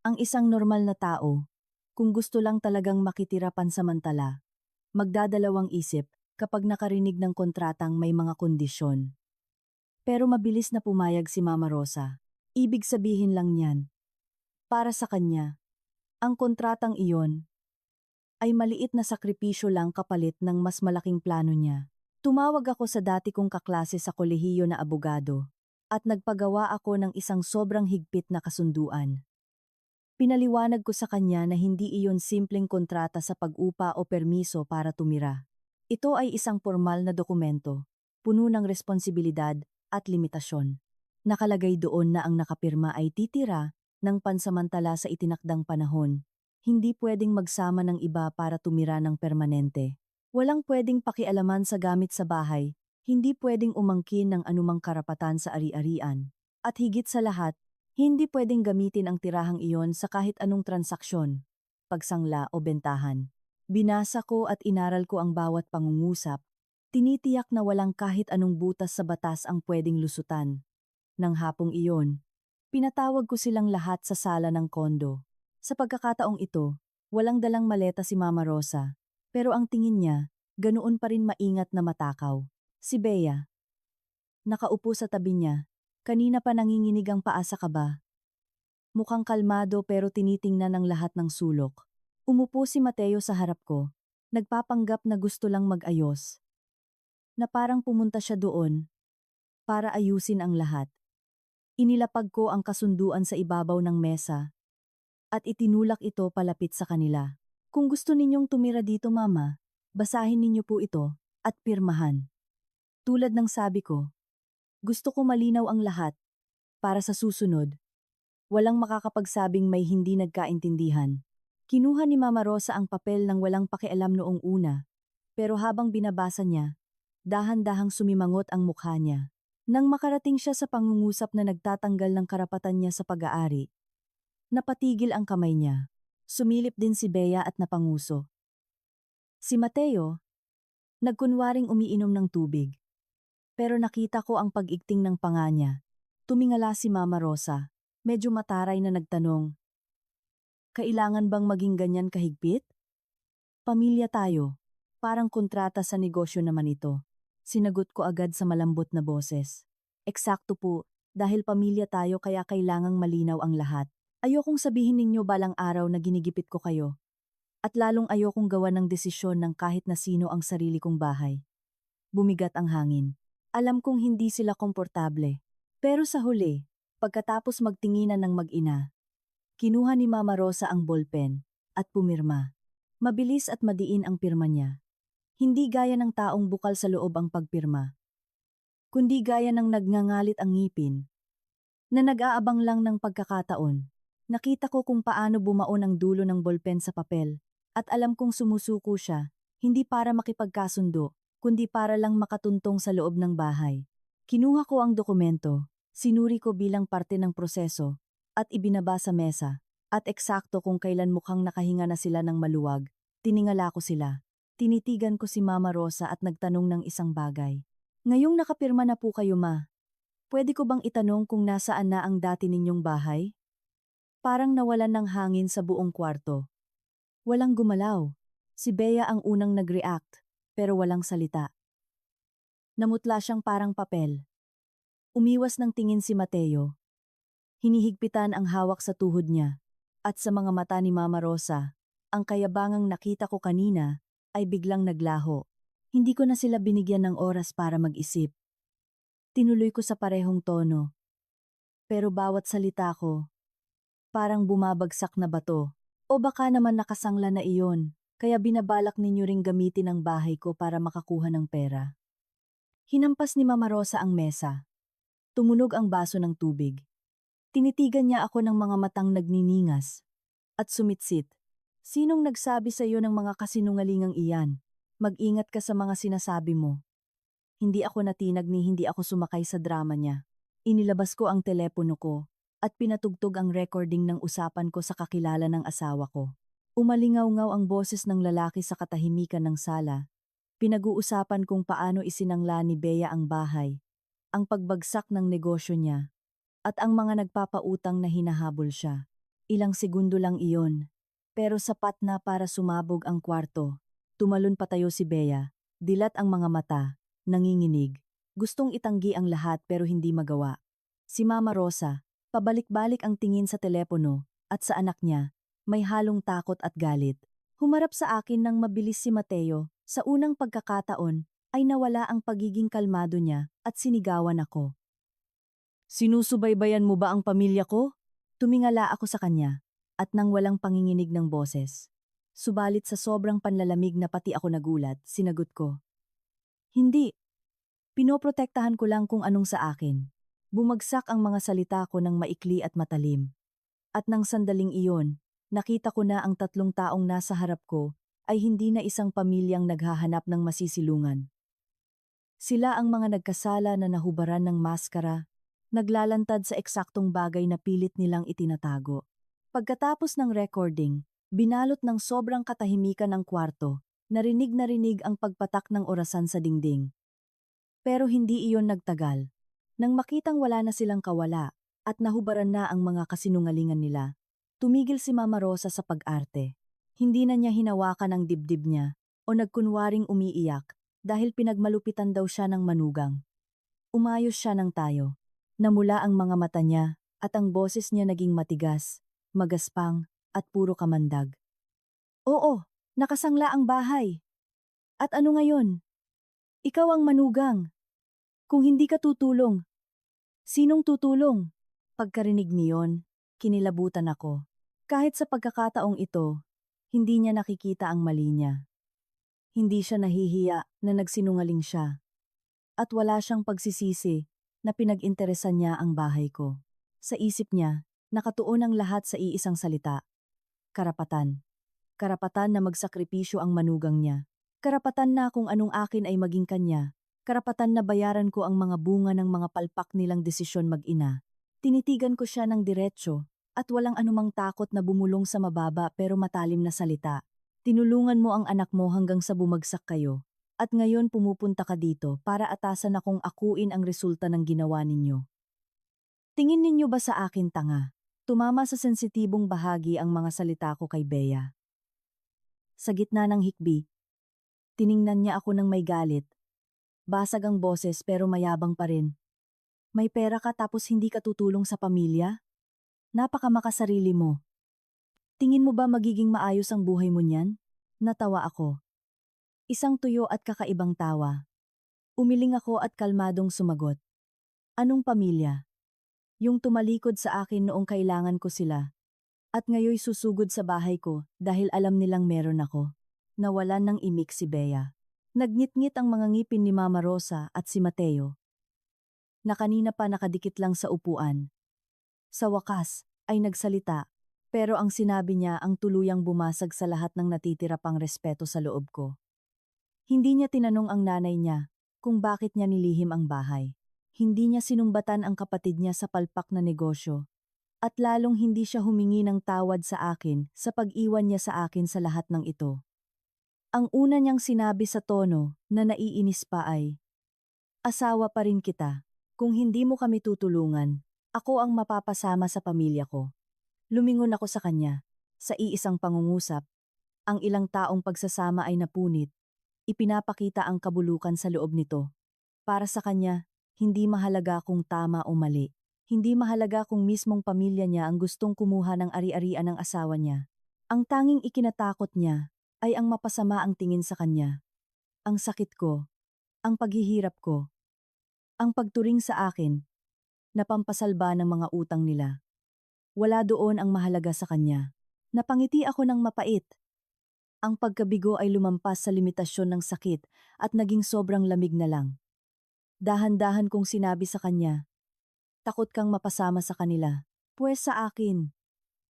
Ang isang normal na tao, kung gusto lang talagang makitira pansamantala, magdadalawang isip kapag nakarinig ng kontratang may mga kondisyon. Pero mabilis na pumayag si Mama Rosa. Ibig sabihin lang niyan, para sa kanya, ang kontratang iyon ay maliit na sakripisyo lang kapalit ng mas malaking plano niya. Tumawag ako sa dati kong kaklase sa kolehiyo na abogado at nagpagawa ako ng isang sobrang higpit na kasunduan. Pinaliwanag ko sa kanya na hindi iyon simpleng kontrata sa pag-upa o permiso para tumira. Ito ay isang formal na dokumento, puno ng responsibilidad at limitasyon. Nakalagay doon na ang nakapirma ay titira ng pansamantala sa itinakdang panahon. Hindi pwedeng magsama ng iba para tumira ng permanente. Walang pwedeng pakialaman sa gamit sa bahay, hindi pwedeng umangkin ng anumang karapatan sa ari-arian. At higit sa lahat, hindi pwedeng gamitin ang tirahang iyon sa kahit anong transaksyon, pagsangla o bentahan. Binasa ko at inaral ko ang bawat pangungusap. Tinitiyak na walang kahit anong butas sa batas ang pwedeng lusutan. Nang hapong iyon, pinatawag ko silang lahat sa sala ng kondo. Sa pagkakataong ito, walang dalang maleta si Mama Rosa, pero ang tingin niya, ganoon pa rin maingat na matakaw. Si Bea, nakaupo sa tabi niya, kanina pa nanginginig ang paa sa kaba. Mukhang kalmado pero tinitingnan ang lahat ng sulok. Umupo si Mateo sa harap ko, nagpapanggap na gusto lang mag-ayos. Na parang pumunta siya doon, para ayusin ang lahat. Inilapag ko ang kasunduan sa ibabaw ng mesa, at itinulak ito palapit sa kanila. Kung gusto ninyong tumira dito, Mama, basahin ninyo po ito at pirmahan. Tulad ng sabi ko, gusto ko malinaw ang lahat para sa susunod. Walang makakapagsabing may hindi nagkaintindihan. Kinuha ni Mama Rosa ang papel ng walang pakialam noong una, pero habang binabasa niya, dahan-dahang sumimangot ang mukha niya. Nang makarating siya sa pangungusap na nagtatanggal ng karapatan niya sa pag-aari, napatigil ang kamay niya. Sumilip din si Bea at napanguso. Si Mateo, nagkunwaring umiinom ng tubig. Pero nakita ko ang pag-igting ng panga niya. Tumingala si Mama Rosa, medyo mataray na nagtanong, kailangan bang maging ganyan kahigpit? Pamilya tayo, parang kontrata sa negosyo naman ito. Sinagot ko agad sa malambot na boses. Eksakto po, dahil pamilya tayo kaya kailangang malinaw ang lahat. Ayokong sabihin ninyo balang araw na ginigipit ko kayo. At lalong ayokong gawa ng desisyon ng kahit na sino ang sarili kong bahay. Bumigat ang hangin. Alam kong hindi sila komportable. Pero sa huli, pagkatapos magtinginan ng mag-ina, kinuha ni Mama Rosa ang ballpen at pumirma. Mabilis at madiin ang pirma niya. Hindi gaya ng taong bukal sa loob ang pagpirma, kundi gaya ng nagngangalit ang ngipin, na nag-aabang lang ng pagkakataon. Nakita ko kung paano bumaon ang dulo ng bolpen sa papel, at alam kong sumusuko siya, hindi para makipagkasundo, kundi para lang makatuntong sa loob ng bahay. Kinuha ko ang dokumento, sinuri ko bilang parte ng proseso, at ibinaba sa mesa, at eksakto kung kailan mukhang nakahinga na sila ng maluwag, tiningala ko sila. Tinitigan ko si Mama Rosa at nagtanong ng isang bagay. Ngayong nakapirma na po kayo, Ma. Pwede ko bang itanong kung nasaan na ang dati ninyong bahay? Parang nawalan ng hangin sa buong kwarto. Walang gumalaw. Si Bea ang unang nag-react, pero walang salita. Namutla siyang parang papel. Umiwas ng tingin si Mateo. Hinihigpitan ang hawak sa tuhod niya. At sa mga mata ni Mama Rosa, ang kayabangang nakita ko kanina ay biglang naglaho. Hindi ko na sila binigyan ng oras para mag-isip. Tinuloy ko sa parehong tono. Pero bawat salita ko, parang bumabagsak na bato. O baka naman nakasangla na iyon, kaya binabalak ninyo ring gamitin ang bahay ko para makakuha ng pera. Hinampas ni Mama Rosa ang mesa. Tumunog ang baso ng tubig. Tinitigan niya ako ng mga matang nagniningas. At sumitsit. Sinong nagsabi sa iyo ng mga kasinungalingang iyan? Mag-ingat ka sa mga sinasabi mo. Hindi ako natinag ni hindi ako sumakay sa drama niya. Inilabas ko ang telepono ko at pinatugtog ang recording ng usapan ko sa kakilala ng asawa ko. Umalingaw-ngaw ang boses ng lalaki sa katahimikan ng sala. Pinag-uusapan kung paano isinangla ni Bea ang bahay, ang pagbagsak ng negosyo niya, at ang mga nagpapautang na hinahabol siya. Ilang segundo lang iyon, pero sapat na para sumabog ang kwarto. Tumalon patayo si Bea, dilat ang mga mata, nanginginig. Gustong itanggi ang lahat pero hindi magawa. Si Mama Rosa, pabalik-balik ang tingin sa telepono, at sa anak niya, may halong takot at galit. Humarap sa akin nang mabilis si Mateo, sa unang pagkakataon, ay nawala ang pagiging kalmado niya at sinigawan ako. Sinusubaybayan mo ba ang pamilya ko? Tumingala ako sa kanya, at nang walang panginginig ng boses. Subalit sa sobrang panlalamig na pati ako nagulat, sinagot ko. Hindi. Pinoprotektahan ko lang kung anong sa akin. Bumagsak ang mga salita ko ng maikli at matalim. At nang sandaling iyon, nakita ko na ang tatlong taong nasa harap ko ay hindi na isang pamilyang naghahanap ng masisilungan. Sila ang mga nagkasala na nahubaran ng maskara, naglalantad sa eksaktong bagay na pilit nilang itinatago. Pagkatapos ng recording, binalot ng sobrang katahimikan ang kwarto, narinig ang pagpatak ng orasan sa dingding. Pero hindi iyon nagtagal. Nang makitang wala na silang kawala at nahubaran na ang mga kasinungalingan nila, tumigil si Mama Rosa sa pag-arte. Hindi na niya hinawakan ang dibdib niya o nagkunwaring umiiyak dahil pinagmalupitan daw siya ng manugang. Umayos siya ng tayo. Namula ang mga mata niya at ang boses niya naging matigas, magaspang at puro kamandag. Oo, nakasangla ang bahay. At ano ngayon? Ikaw ang manugang. Kung hindi ka tutulong, sinong tutulong? Pagkarinig niyon, kinilabutan ako. Kahit sa pagkakataong ito, hindi niya nakikita ang mali niya. Hindi siya nahihiya na nagsinungaling siya. At wala siyang pagsisisi na pinag-interesan niya ang bahay ko. Sa isip niya, nakatuon ang lahat sa iisang salita. Karapatan. Karapatan na magsakripisyo ang manugang niya. Karapatan na kung anong akin ay maging kanya. Karapatan na bayaran ko ang mga bunga ng mga palpak nilang desisyon mag-ina. Tinitigan ko siya ng diretsyo at walang anumang takot na bumulong sa mababa pero matalim na salita. Tinulungan mo ang anak mo hanggang sa bumagsak kayo. At ngayon pumupunta ka dito para atasan akong akuin ang resulta ng ginawa ninyo. Tingin ninyo ba sa akin tanga? Tumama sa sensitibong bahagi ang mga salita ko kay Bea. Sa gitna ng hikbi, tiningnan niya ako ng may galit. Basag ang boses pero mayabang pa rin. May pera ka tapos hindi ka tutulong sa pamilya? Napakamakasarili mo. Tingin mo ba magiging maayos ang buhay mo niyan? Natawa ako. Isang tuyo at kakaibang tawa. Umiling ako at kalmadong sumagot. Anong pamilya? Yung tumalikod sa akin noong kailangan ko sila. At ngayoy susugod sa bahay ko dahil alam nilang meron ako. Nawalan ng imik si Bea. Nagngit-ngit ang mga ngipin ni Mama Rosa at si Mateo, na kanina pa nakadikit lang sa upuan. Sa wakas, ay nagsalita, Pero ang sinabi niya ang tuluyang bumasag sa lahat ng natitira pang respeto sa loob ko. Hindi niya tinanong ang nanay niya kung bakit niya nilihim ang bahay. Hindi niya sinumbatan ang kapatid niya sa palpak na negosyo. At lalong hindi siya humingi ng tawad sa akin sa pag-iwan niya sa akin sa lahat ng ito. Ang una niyang sinabi sa tono na naiinis pa ay, "Asawa pa rin kita. Kung hindi mo kami tutulungan, ako ang mapapasama sa pamilya ko." Lumingon ako sa kanya. Sa iisang pangungusap, ang ilang taong pagsasama ay napunit. Ipinapakita ang kabulukan sa loob nito. Para sa kanya, hindi mahalaga kung tama o mali. Hindi mahalaga kung mismong pamilya niya ang gustong kumuha ng ari-arian ng asawa niya. Ang tanging ikinatakot niya ay ang mapasama ang tingin sa kanya. Ang sakit ko, ang paghihirap ko, ang pagturing sa akin na pampasalba ng mga utang nila. Wala doon ang mahalaga sa kanya. Napangiti ako ng mapait. Ang pagkabigo ay lumampas sa limitasyon ng sakit at naging sobrang lamig na lang. Dahan-dahan kong sinabi sa kanya, "Takot kang mapasama sa kanila. Pwes sa akin.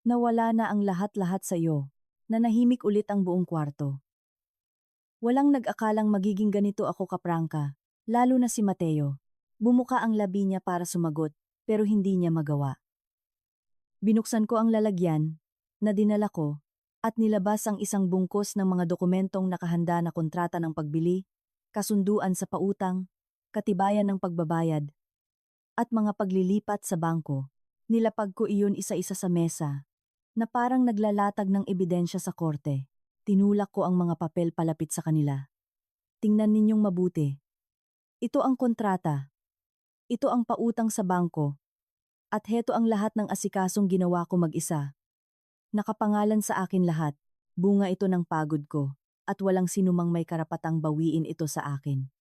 Nawala na ang lahat-lahat sa iyo." Nanahimik ulit ang buong kwarto. Walang nag-akalang magiging ganito ako kaprangka, lalo na si Mateo. Bumuka ang labi niya para sumagot, pero hindi niya magawa. Binuksan ko ang lalagyan na dinala ko at nilabas ang isang bungkos ng mga dokumentong nakahanda na kontrata ng pagbili, kasunduan sa pautang, katibayan ng pagbabayad, at mga paglilipat sa bangko. Nilapag ko iyon isa-isa sa mesa, na parang naglalatag ng ebidensya sa korte. Tinulak ko ang mga papel palapit sa kanila. "Tingnan ninyong mabuti. Ito ang kontrata. Ito ang pautang sa bangko. At heto ang lahat ng asikasong ginawa ko mag-isa. Nakapangalan sa akin lahat. Bunga ito ng pagod ko. At walang sinumang may karapatang bawiin ito sa akin."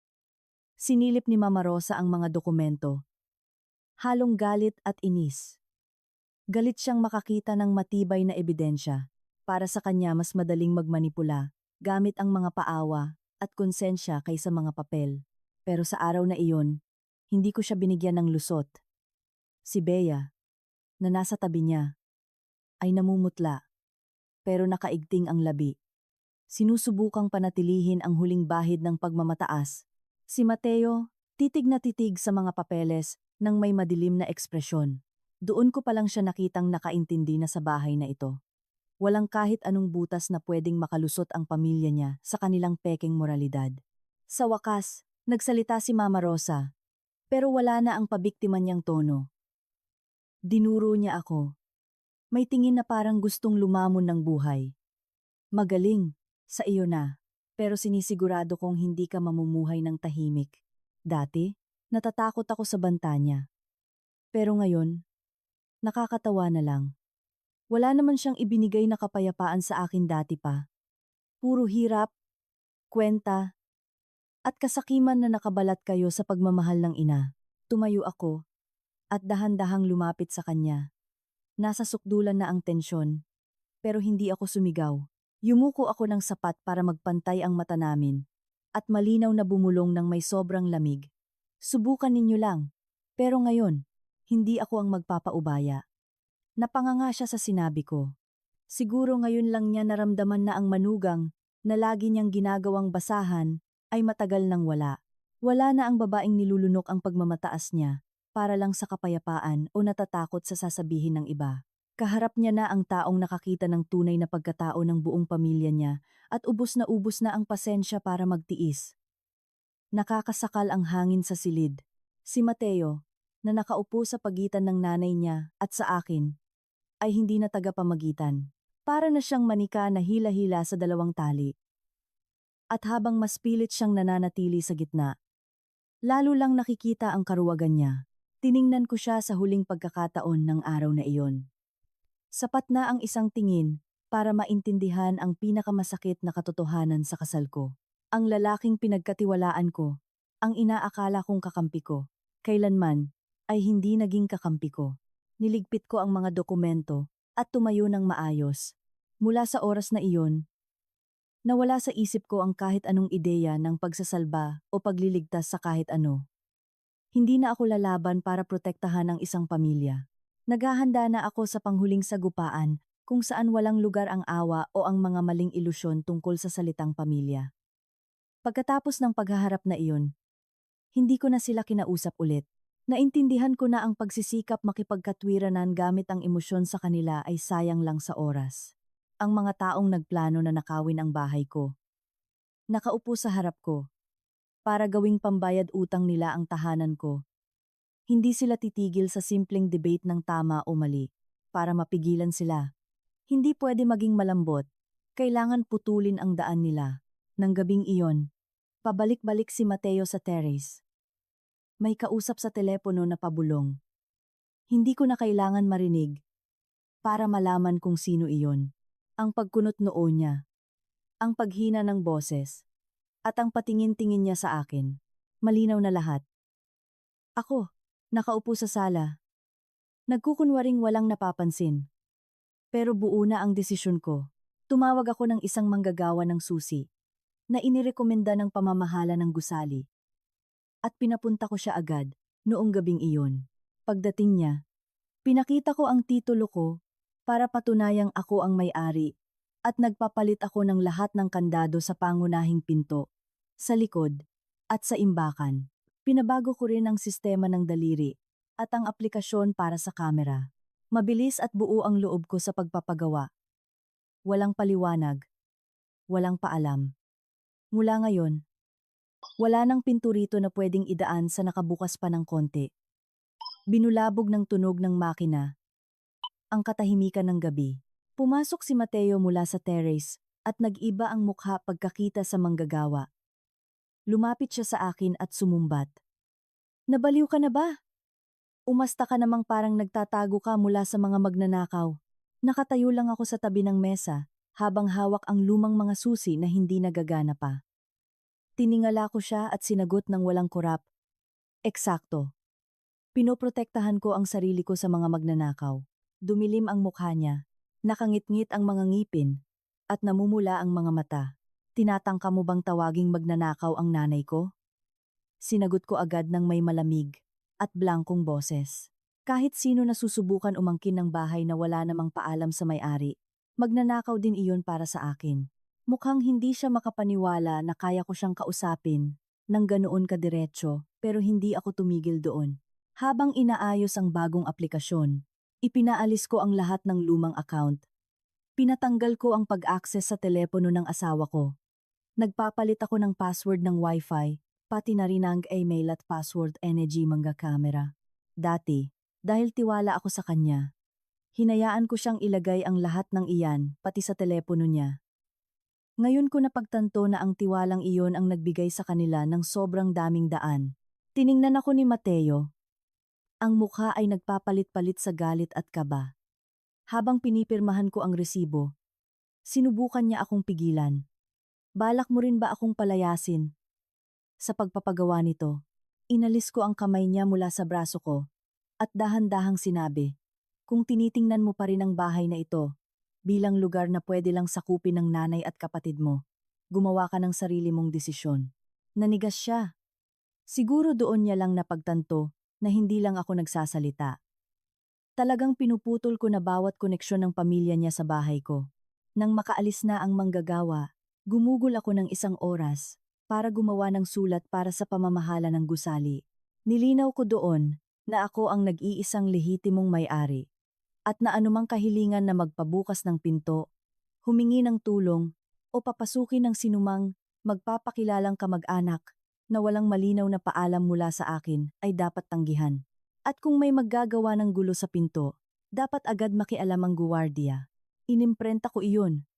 Sinilip ni Mama Rosa ang mga dokumento. Halong galit at inis. Galit siyang makakita ng matibay na ebidensya. Para sa kanya mas madaling magmanipula, gamit ang mga paawa at konsensya kaysa mga papel. Pero sa araw na iyon, hindi ko siya binigyan ng lusot. Si Bea, na nasa tabi niya, ay namumutla, pero nakaigting ang labi. Sinusubukang panatilihin ang huling bahid ng pagmamataas. Si Mateo, titig na titig sa mga papeles nang may madilim na ekspresyon. Doon ko palang siya nakitang nakaintindi na sa bahay na ito. Walang kahit anong butas na pwedeng makalusot ang pamilya niya sa kanilang pekeng moralidad. Sa wakas, nagsalita si Mama Rosa, pero wala na ang pabiktima niyang tono. Dinuro niya ako. May tingin na parang gustong lumamon ng buhay. "Magaling, sa iyo na, pero sinisigurado kong hindi ka mamumuhay ng tahimik." Dati, natatakot ako sa banta niya. Pero ngayon, nakakatawa na lang. Wala naman siyang ibinigay na kapayapaan sa akin dati pa. Puro hirap, kwenta, at kasakiman na nakabalat kayo sa pagmamahal ng ina. Tumayo ako, at dahan-dahang lumapit sa kanya. Nasa sukdulan na ang tensyon, pero hindi ako sumigaw. Yumuko ako ng sapat para magpantay ang mata namin, at malinaw na bumulong ng may sobrang lamig. "Subukan ninyo lang, pero ngayon, hindi ako ang magpapaubaya." Napanganga siya sa sinabi ko. Siguro ngayon lang niya naramdaman na ang manugang na lagi niyang ginagawang basahan ay matagal nang wala. Wala na ang babaeng nilulunok ang pagmamataas niya para lang sa kapayapaan o natatakot sa sasabihin ng iba. Kaharap niya na ang taong nakakita ng tunay na pagkatao ng buong pamilya niya at ubos na ang pasensya para magtiis. Nakakasakal ang hangin sa silid. Si Mateo, na nakaupo sa pagitan ng nanay niya at sa akin, ay hindi na tagapamagitan. Para na siyang manika na hila-hila sa dalawang tali. At habang mas pilit siyang nananatili sa gitna, lalo lang nakikita ang karuwagan niya. Tiningnan ko siya sa huling pagkakataon ng araw na iyon. Sapat na ang isang tingin para maintindihan ang pinakamasakit na katotohanan sa kasal ko. Ang lalaking pinagkatiwalaan ko, ang inaakala kong kakampi ko, kailanman ay hindi naging kakampi ko. Niligpit ko ang mga dokumento at tumayo ng maayos. Mula sa oras na iyon, nawala sa isip ko ang kahit anong ideya ng pagsasalba o pagliligtas sa kahit ano. Hindi na ako lalaban para protektahan ang isang pamilya. Naghahanda na ako sa panghuling sagupaan kung saan walang lugar ang awa o ang mga maling ilusyon tungkol sa salitang pamilya. Pagkatapos ng paghaharap na iyon, hindi ko na sila kinausap ulit. Naintindihan ko na ang pagsisikap makipagkatwiranan gamit ang emosyon sa kanila ay sayang lang sa oras. Ang mga taong nagplano na nakawin ang bahay ko. Nakaupo sa harap ko. Para gawing pambayad utang nila ang tahanan ko. Hindi sila titigil sa simpleng debate ng tama o mali. Para mapigilan sila. Hindi pwede maging malambot. Kailangan putulin ang daan nila. Nang gabing iyon, pabalik-balik si Mateo sa terrace. May kausap sa telepono na pabulong. Hindi ko na kailangan marinig para malaman kung sino iyon. Ang pagkunot noo niya, ang paghina ng boses, at ang patingin-tingin niya sa akin. Malinaw na lahat. Ako, nakaupo sa sala. Nagkukunwaring walang napapansin. Pero buo na ang desisyon ko. Tumawag ako ng isang manggagawa ng susi na inirekomenda ng pamamahala ng gusali. At pinapunta ko siya agad noong gabing iyon. Pagdating niya, pinakita ko ang titulo ko para patunayang ako ang may-ari at nagpapalit ako ng lahat ng kandado sa pangunahing pinto, sa likod, at sa imbakan. Pinabago ko rin ang sistema ng daliri at ang aplikasyon para sa kamera. Mabilis at buo ang loob ko sa pagpapagawa. Walang paliwanag, walang paalam. Mula ngayon, wala nang pinto rito na pwedeng idaan sa nakabukas pa ng konti. Binulabog ng tunog ng makina. Ang katahimikan ng gabi. Pumasok si Mateo mula sa terrace at nag-iba ang mukha pagkakita sa manggagawa. Lumapit siya sa akin at sumumbat. Nabaliw ka na ba? Umasta ka namang parang nagtatago ka mula sa mga magnanakaw. Nakatayo lang ako sa tabi ng mesa habang hawak ang lumang mga susi na hindi nagagana pa. Tiningala ko siya at sinagot ng walang kurap. Eksakto. Pinoprotektahan ko ang sarili ko sa mga magnanakaw. Dumilim ang mukha niya. Nakangit-ngit ang mga ngipin. At namumula ang mga mata. Tinatangka mo bang tawaging magnanakaw ang nanay ko? Sinagot ko agad ng may malamig at blankong boses. Kahit sino na susubukan umangkin ng bahay na wala namang paalam sa may-ari, magnanakaw din iyon para sa akin. Mukhang hindi siya makapaniwala na kaya ko siyang kausapin nang ganoon kadiretso, pero hindi ako tumigil doon. Habang inaayos ang bagong aplikasyon, ipinaalis ko ang lahat ng lumang account. Pinatanggal ko ang pag-access sa telepono ng asawa ko. Nagpapalit ako ng password ng Wi-Fi, pati na rin ang email at password energy mga camera. Dati, dahil tiwala ako sa kanya, hinayaan ko siyang ilagay ang lahat ng iyan, pati sa telepono niya. Ngayon ko napagtanto na ang tiwalang iyon ang nagbigay sa kanila ng sobrang daming daan. Tiningnan ako ni Mateo. Ang mukha ay nagpapalit-palit sa galit at kaba. Habang pinipirmahan ko ang resibo, sinubukan niya akong pigilan. Balak mo rin ba akong palayasin? Sa pagpapagawa nito, inalis ko ang kamay niya mula sa braso ko at dahan-dahang sinabi, kung tinitingnan mo pa rin ang bahay na ito, bilang lugar na pwede lang sakupin ng nanay at kapatid mo, gumawa ka ng sarili mong desisyon. Nanigas siya. Siguro doon niya lang napagtanto na hindi lang ako nagsasalita. Talagang pinuputol ko na bawat koneksyon ng pamilya niya sa bahay ko. Nang makaalis na ang manggagawa, gumugol ako ng 1 oras para gumawa ng sulat para sa pamamahala ng gusali. Nilinaw ko doon na ako ang nag-iisang lehitimong may-ari at na anumang kahilingan na magpabukas ng pinto, humingi ng tulong, o papasukin ng sinumang magpapakilalang kamag-anak na walang malinaw na paalam mula sa akin ay dapat tanggihan. At kung may maggagawa ng gulo sa pinto, dapat agad makialam ang guwardiya. Inimprenta ko iyon,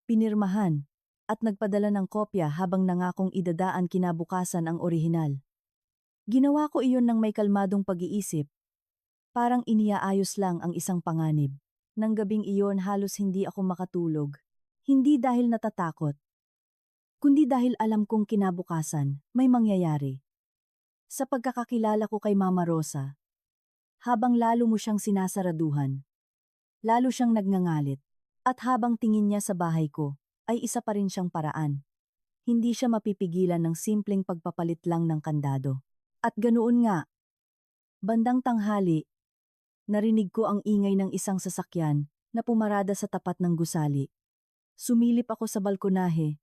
pinirmahan, at nagpadala ng kopya habang nangakong idadaan kinabukasan ang orihinal. Ginawa ko iyon ng may kalmadong pag-iisip. Parang iniaayos lang ang isang panganib. Nang gabing iyon halos hindi ako makatulog. Hindi dahil natatakot, kundi dahil alam kong kinabukasan may mangyayari. Sa pagkakakilala ko kay Mama Rosa, habang lalo mo siyang sinasaraduhan, lalo siyang nagngangalit, at habang tingin niya sa bahay ko, ay isa pa rin siyang paraan. Hindi siya mapipigilan ng simpleng pagpapalit lang ng kandado. At ganoon nga. Bandang tanghali, narinig ko ang ingay ng isang sasakyan na pumarada sa tapat ng gusali. Sumilip ako sa balkonahe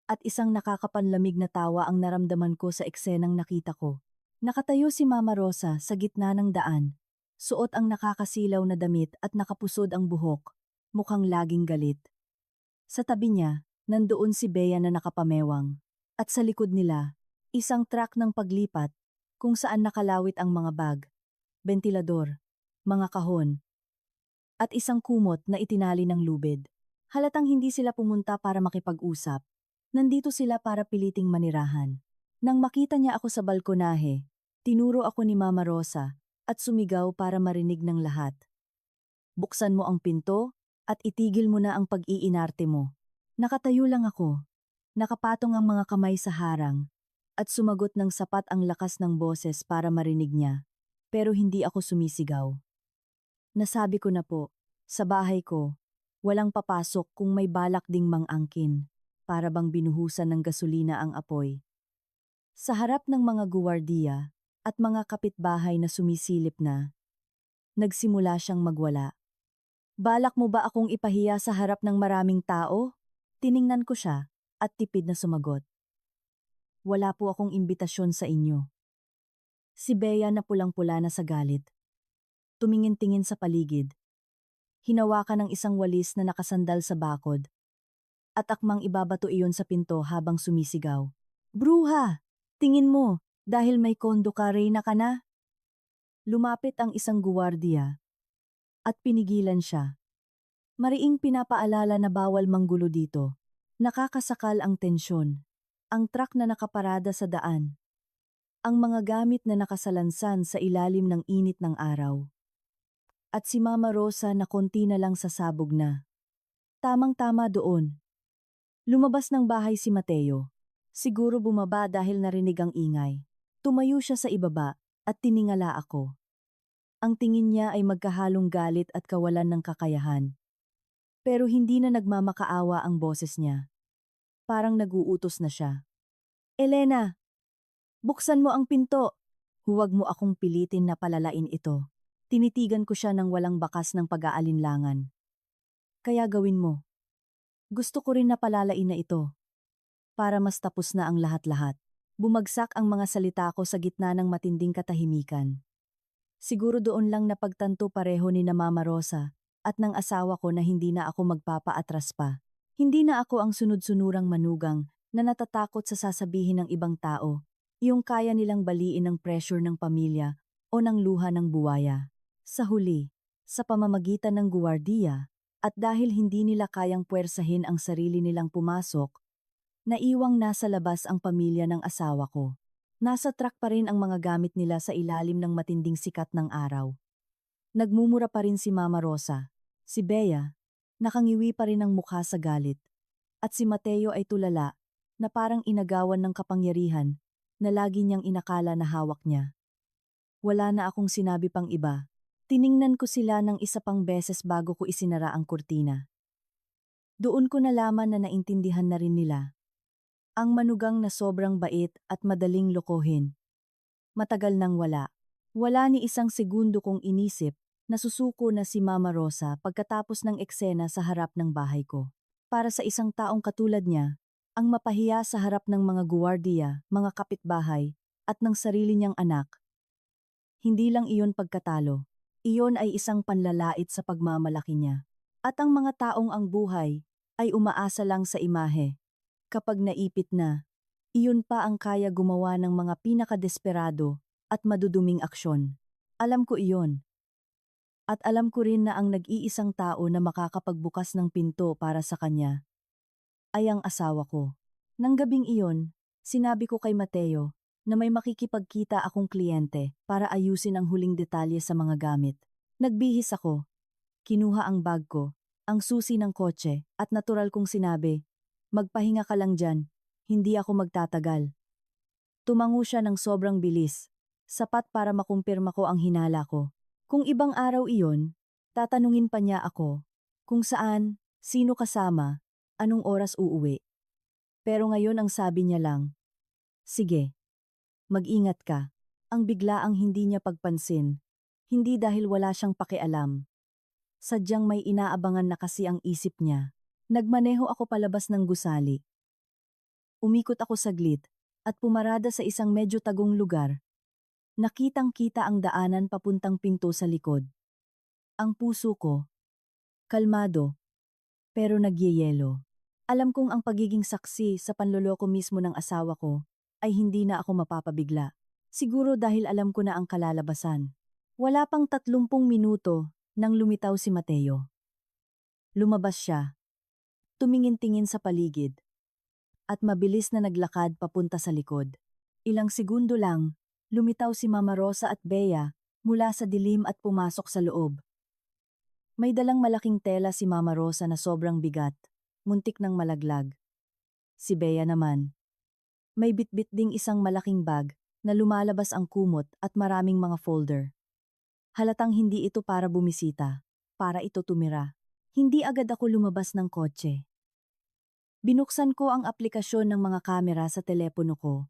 at isang nakakapanlamig na tawa ang naramdaman ko sa eksenang nakita ko. Nakatayo si Mama Rosa sa gitna ng daan. Suot ang nakakasilaw na damit at nakapusod ang buhok, mukhang laging galit. Sa tabi niya, nandoon si Bea na nakapamewang. At sa likod nila, isang truck ng paglipat kung saan nakalawit ang mga bag, bentilador, mga kahon, at isang kumot na itinali ng lubid. Halatang hindi sila pumunta para makipag-usap. Nandito sila para piliting manirahan. Nang makita niya ako sa balkonahe, tinuro ako ni Mama Rosa at sumigaw para marinig ng lahat. Buksan mo ang pinto at itigil mo na ang pag-iinarte mo. Nakatayo lang ako. Nakapatong ang mga kamay sa harang at sumagot ng sapat ang lakas ng boses para marinig niya. Pero hindi ako sumisigaw. Nasabi ko na po, sa bahay ko, walang papasok kung may balak ding mang-angkin, para bang binuhusan ng gasolina ang apoy. Sa harap ng mga guwardiya at mga kapitbahay na sumisilip na, nagsimula siyang magwala. Balak mo ba akong ipahiya sa harap ng maraming tao? Tiningnan ko siya at tipid na sumagot. Wala po akong imbitasyon sa inyo. Si Bea na pulang-pula na sa galit. Tumingin-tingin sa paligid. Hinawakan ng isang walis na nakasandal sa bakod. At akmang ibabato iyon sa pinto habang sumisigaw. Bruha! Tingin mo, dahil may kondo ka, reyna ka na? Lumapit ang isang guwardiya at pinigilan siya. Mariing pinapaalala na bawal manggulo dito. Nakakasakal ang tensyon. Ang truck na nakaparada sa daan. Ang mga gamit na nakasalansan sa ilalim ng init ng araw. At si Mama Rosa na konti na lang sasabog na. Tamang-tama doon. Lumabas ng bahay si Mateo. Siguro bumaba dahil narinig ang ingay. Tumayo siya sa ibaba at tiningala ako. Ang tingin niya ay magkahalong galit at kawalan ng kakayahan. Pero hindi na nagmamakaawa ang boses niya. Parang naguutos na siya. Elena! Buksan mo ang pinto! Huwag mo akong pilitin na palalain ito. Tinitigan ko siya ng walang bakas ng pag-aalinlangan. Kaya gawin mo. Gusto ko rin na palalain na ito. Para mas tapos na ang lahat-lahat. Bumagsak ang mga salita ko sa gitna ng matinding katahimikan. Siguro doon lang napagtanto pareho ni na Mama Rosa at ng asawa ko na hindi na ako magpapaatras pa. Hindi na ako ang sunod-sunurang manugang na natatakot sa sasabihin ng ibang tao, yung kaya nilang baliin ng pressure ng pamilya o ng luha ng buwaya. Sa huli, sa pamamagitan ng guwardiya, at dahil hindi nila kayang puwersahin ang sarili nilang pumasok, naiwang nasa labas ang pamilya ng asawa ko. Nasa truck pa rin ang mga gamit nila sa ilalim ng matinding sikat ng araw. Nagmumura pa rin si Mama Rosa. Si Bea, nakangiwi pa rin ang mukha sa galit. At si Mateo ay tulala, na parang inagawan ng kapangyarihan, na lagi niyang inakala na hawak niya. Wala na akong sinabi pang iba. Tiningnan ko sila ng isa pang beses bago ko isinara ang kurtina. Doon ko nalaman na naintindihan na rin nila. Ang manugang na sobrang bait at madaling lokohin. Matagal nang wala. Wala ni isang segundo kong inisip na susuko na si Mama Rosa pagkatapos ng eksena sa harap ng bahay ko. Para sa isang taong katulad niya, ang mapahiya sa harap ng mga guwardiya, mga kapitbahay, at ng sarili niyang anak. Hindi lang iyon pagkatalo. Iyon ay isang panlalait sa pagmamalaki niya. At ang mga taong ang buhay ay umaasa lang sa imahe. Kapag naipit na, iyon pa ang kaya gumawa ng mga pinakadesperado at maduduming aksyon. Alam ko iyon. At alam ko rin na ang nag-iisang tao na makakapagbukas ng pinto para sa kanya ay ang asawa ko. Nang gabing iyon, sinabi ko kay Mateo na may makikipagkita akong kliyente para ayusin ang huling detalye sa mga gamit. Nagbihis ako. Kinuha ang bag ko, ang susi ng kotse at natural kong sinabi, magpahinga ka lang dyan, hindi ako magtatagal. Tumango siya ng sobrang bilis, sapat para makumpirma ko ang hinala ko. Kung ibang araw iyon, tatanungin pa niya ako, kung saan, sino kasama, anong oras uuwi. Pero ngayon ang sabi niya lang, sige, mag-ingat ka. Ang biglaang hindi niya pagpansin, hindi dahil wala siyang pakialam, Sadyang may inaabangan na kasi ang isip niya. Nagmaneho ako palabas ng gusali. Umikot ako saglit at pumarada sa isang medyo tagong lugar. Nakitang-kita ang daanan papuntang pinto sa likod. Ang puso ko, kalmado, pero nagyeyelo. Alam kong ang pagiging saksi sa panloloko mismo ng asawa ko ay hindi na ako mapapabigla. Siguro dahil alam ko na ang kalalabasan. Wala pang 30 minuto nang lumitaw si Mateo. Lumabas siya, tumingin-tingin sa paligid, at mabilis na naglakad papunta sa likod. Ilang segundo lang, lumitaw si Mama Rosa at Bea mula sa dilim at pumasok sa loob. May dalang malaking tela si Mama Rosa na sobrang bigat, muntik ng malaglag. Si Bea naman, may bitbit ding isang malaking bag na lumalabas ang kumot at maraming mga folder. Halatang hindi ito para bumisita, para ito tumira. Hindi agad ako lumabas ng kotse. Binuksan ko ang aplikasyon ng mga kamera sa telepono ko.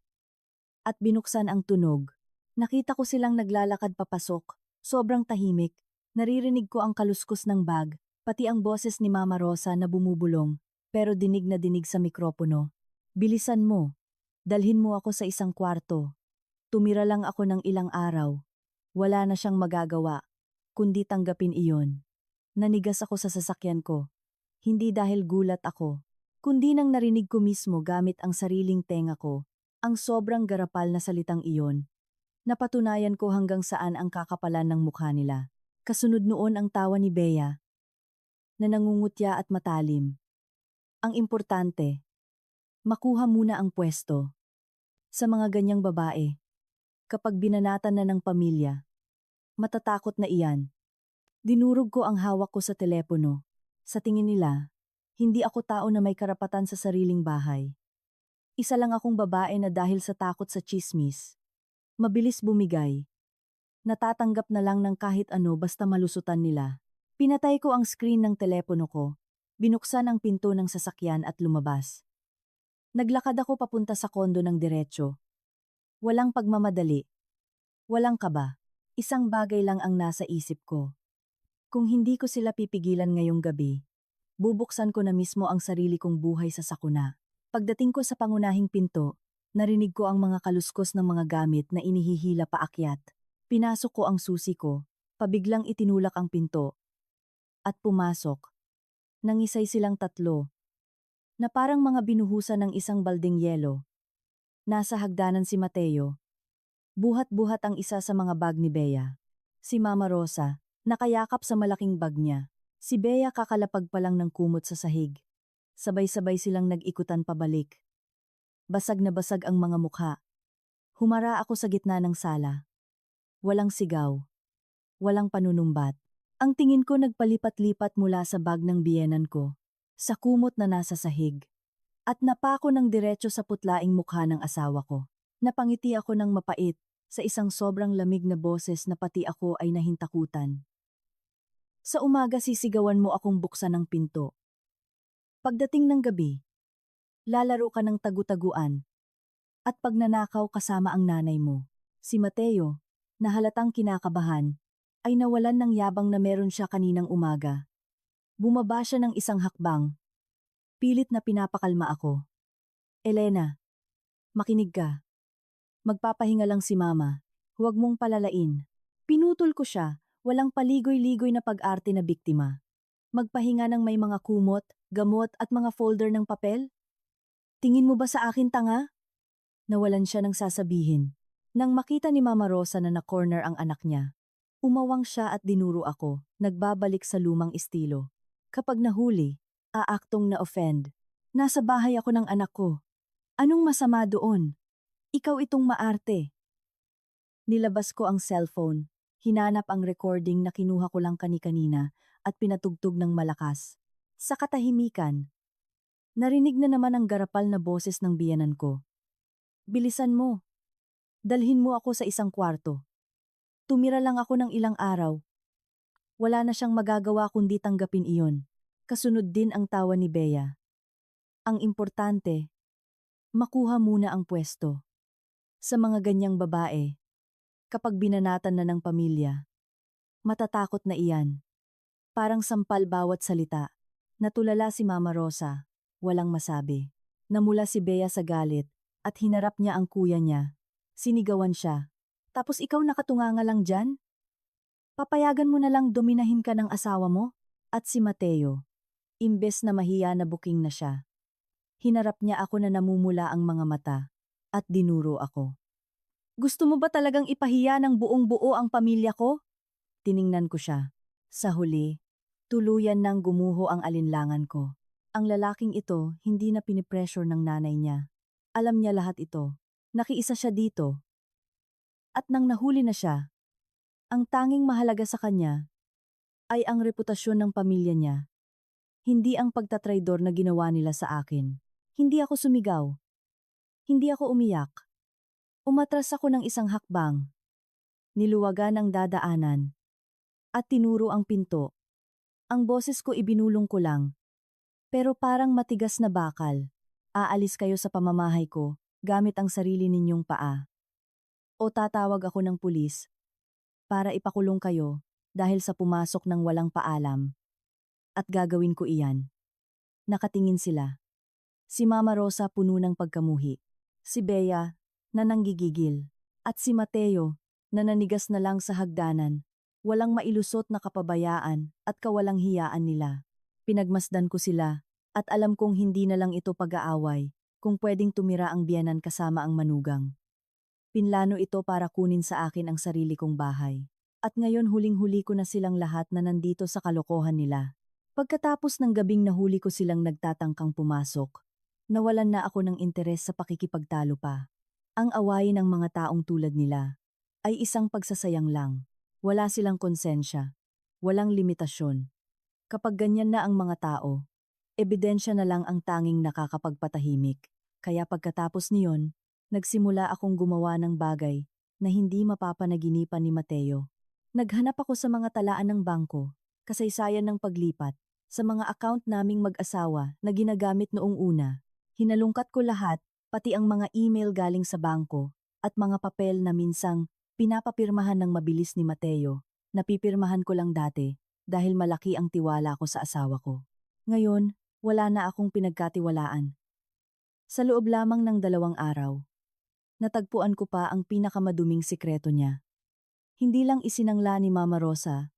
At binuksan ang tunog. Nakita ko silang naglalakad papasok, sobrang tahimik. Naririnig ko ang kaluskos ng bag, pati ang boses ni Mama Rosa na bumubulong, pero dinig na dinig sa mikropono. Bilisan mo. Dalhin mo ako sa isang kwarto. Tumira lang ako ng ilang araw. Wala na siyang magagawa, kundi tanggapin iyon. Nanigas ako sa sasakyan ko. Hindi dahil gulat ako, kundi nang narinig ko mismo gamit ang sariling tenga ko, ang sobrang garapal na salitang iyon. Napatunayan ko hanggang saan ang kakapalan ng mukha nila. Kasunod noon ang tawa ni Bea, na nangungutya at matalim. Ang importante, makuha muna ang pwesto. Sa mga ganyang babae, kapag binanatan na ng pamilya, matatakot na iyan. Dinurog ko ang hawak ko sa telepono. Sa tingin nila, hindi ako tao na may karapatan sa sariling bahay. Isa lang akong babae na dahil sa takot sa tsismis, mabilis bumigay. Natatanggap na lang ng kahit ano basta malusutan nila. Pinatay ko ang screen ng telepono ko, binuksan ang pinto ng sasakyan at lumabas. Naglakad ako papunta sa kondo ng diretsyo. Walang pagmamadali. Walang kaba. Isang bagay lang ang nasa isip ko. Kung hindi ko sila pipigilan ngayong gabi, bubuksan ko na mismo ang sarili kong buhay sa sakuna. Pagdating ko sa pangunahing pinto, narinig ko ang mga kaluskos ng mga gamit na inihihila paakyat. Pinasok ko ang susi ko, pabiglang itinulak ang pinto. At pumasok. Nangisay silang tatlo, na parang mga binuhusan ng isang balding yelo. Nasa hagdanan si Mateo. Buhat-buhat ang isa sa mga bag ni Bea. Si Mama Rosa, nakayakap sa malaking bag niya. Si Bea kakalapag pa lang ng kumot sa sahig. Sabay-sabay silang nag-ikutan pabalik. Basag na basag ang mga mukha. Humara ako sa gitna ng sala. Walang sigaw. Walang panunumbat. Ang tingin ko nagpalipat-lipat mula sa bag ng biyenan ko, sa kumot na nasa sahig. At napako ng diretso sa putlaing mukha ng asawa ko. Napangiti ako ng mapait, sa isang sobrang lamig na boses na pati ako ay nahintakutan. Sa umaga sisigawan mo akong buksan ng pinto. Pagdating ng gabi, lalaro ka ng tagu-taguan. At pagnanakaw kasama ang nanay mo. Si Mateo, na halatang kinakabahan, ay nawalan ng yabang na meron siya kaninang umaga. Bumaba siya ng isang hakbang. Pilit na pinapakalma ako. Elena, makinig ka. Magpapahinga lang si Mama. Huwag mong palalain. Pinutol ko siya, walang paligoy-ligoy na pag-arte na biktima. Magpahinga ng may mga kumot, gamot at mga folder ng papel? Tingin mo ba sa akin tanga? Nawalan siya ng sasabihin. Nang makita ni Mama Rosa na na-corner ang anak niya, umawang siya at dinuro ako, nagbabalik sa lumang estilo. Kapag nahuli, aaktong na-offend. Nasa bahay ako ng anak ko. Anong masama doon? Ikaw itong maarte. Nilabas ko ang cellphone, hinanap ang recording na kinuha ko lang kani-kanina at pinatugtog ng malakas. Sa katahimikan, narinig na naman ang garapal na boses ng biyenan ko. Bilisan mo. Dalhin mo ako sa isang kwarto. Tumira lang ako ng ilang araw. Wala na siyang magagawa kundi tanggapin iyon. Kasunod din ang tawa ni Bea. Ang importante, makuha muna ang pwesto. Sa mga ganyang babae, kapag binanatan na ng pamilya, matatakot na iyan. Parang sampal bawat salita. Natulala si Mama Rosa. Walang masabi. Namula si Bea sa galit at hinarap niya ang kuya niya. Sinigawan siya. Tapos ikaw nakatunganga lang dyan? Papayagan mo na lang dominahin ka ng asawa mo? At si Mateo. Imbes na mahiya na buking na siya. Hinarap niya ako na namumula ang mga mata. At dinuro ako. Gusto mo ba talagang ipahiya ng buong buo ang pamilya ko? Tiningnan ko siya. Sa huli, tuluyan nang gumuho ang alinlangan ko. Ang lalaking ito hindi na pinipressure ng nanay niya. Alam niya lahat ito. Nakiisa siya dito. At nang nahuli na siya, ang tanging mahalaga sa kanya ay ang reputasyon ng pamilya niya. Hindi ang pagtatraidor na ginawa nila sa akin. Hindi ako sumigaw. Hindi ako umiyak. Umatras ako ng isang hakbang. Niluwagan ang dadaanan. At tinuro ang pinto. Ang boses ko ibinulong ko lang. Pero parang matigas na bakal. Aalis kayo sa pamamahay ko gamit ang sarili ninyong paa. O tatawag ako ng pulis para ipakulong kayo dahil sa pumasok ng walang paalam. At gagawin ko iyan. Nakatingin sila. Si Mama Rosa puno ng pagkamuhi. Si Bea na nanggigigil. At si Mateo na nanigas na lang sa hagdanan. Walang mailusot na kapabayaan at kawalang hiyaan nila. Pinagmasdan ko sila at alam kong hindi na lang ito pag-aaway kung pwedeng tumira ang biyenan kasama ang manugang. Pinlano ito para kunin sa akin ang sarili kong bahay. At ngayon huling-huli ko na silang lahat na nandito sa kalokohan nila. Pagkatapos ng gabing nahuli ko silang nagtatangkang pumasok, nawalan na ako ng interes sa pakikipagtalo pa. Ang awayin ng mga taong tulad nila ay isang pagsasayang lang. Wala silang konsensya. Walang limitasyon. Kapag ganyan na ang mga tao, ebidensya na lang ang tanging nakakapagpatahimik. Kaya pagkatapos niyon, nagsimula akong gumawa ng bagay na hindi mapapanaginipan ni Mateo. Naghanap ako sa mga talaan ng bangko, kasaysayan ng paglipat, sa mga account naming mag-asawa na ginagamit noong una. Hinalungkat ko lahat, pati ang mga email galing sa bangko, at mga papel na minsang pinapapirmahan ng mabilis ni Mateo, napipirmahan ko lang dati dahil malaki ang tiwala ko sa asawa ko. Ngayon, wala na akong pinagkatiwalaan. Sa loob lamang ng 2 araw, natagpuan ko pa ang pinakamaduming sikreto niya. Hindi lang isinangla ni Mama Rosa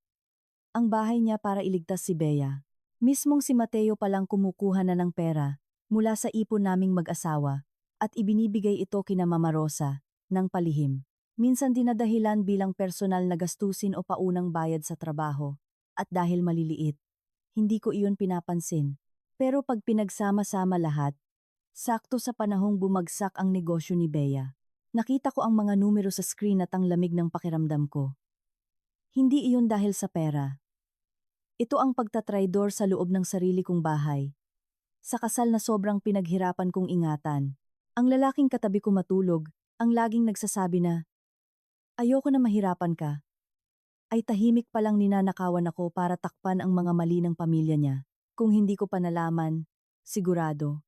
ang bahay niya para iligtas si Bea. Mismong si Mateo palang kumukuha na ng pera mula sa ipon naming mag-asawa at ibinibigay ito kina Mama Rosa ng palihim. Minsan dinadahilan bilang personal na gastusin o paunang bayad sa trabaho. At dahil maliliit, hindi ko iyon pinapansin. Pero pag pinagsama-sama lahat, sakto sa panahong bumagsak ang negosyo ni Bea. Nakita ko ang mga numero sa screen at ang lamig ng pakiramdam ko. Hindi iyon dahil sa pera. Ito ang pagtatraidor sa loob ng sarili kong bahay. Sa kasal na sobrang pinaghirapan kong ingatan. Ang lalaking katabi ko matulog, ang laging nagsasabi na, "Ayoko na mahirapan ka." Ay tahimik palang ninanakawan ako para takpan ang mga mali ng pamilya niya. Kung hindi ko pa nalaman, sigurado,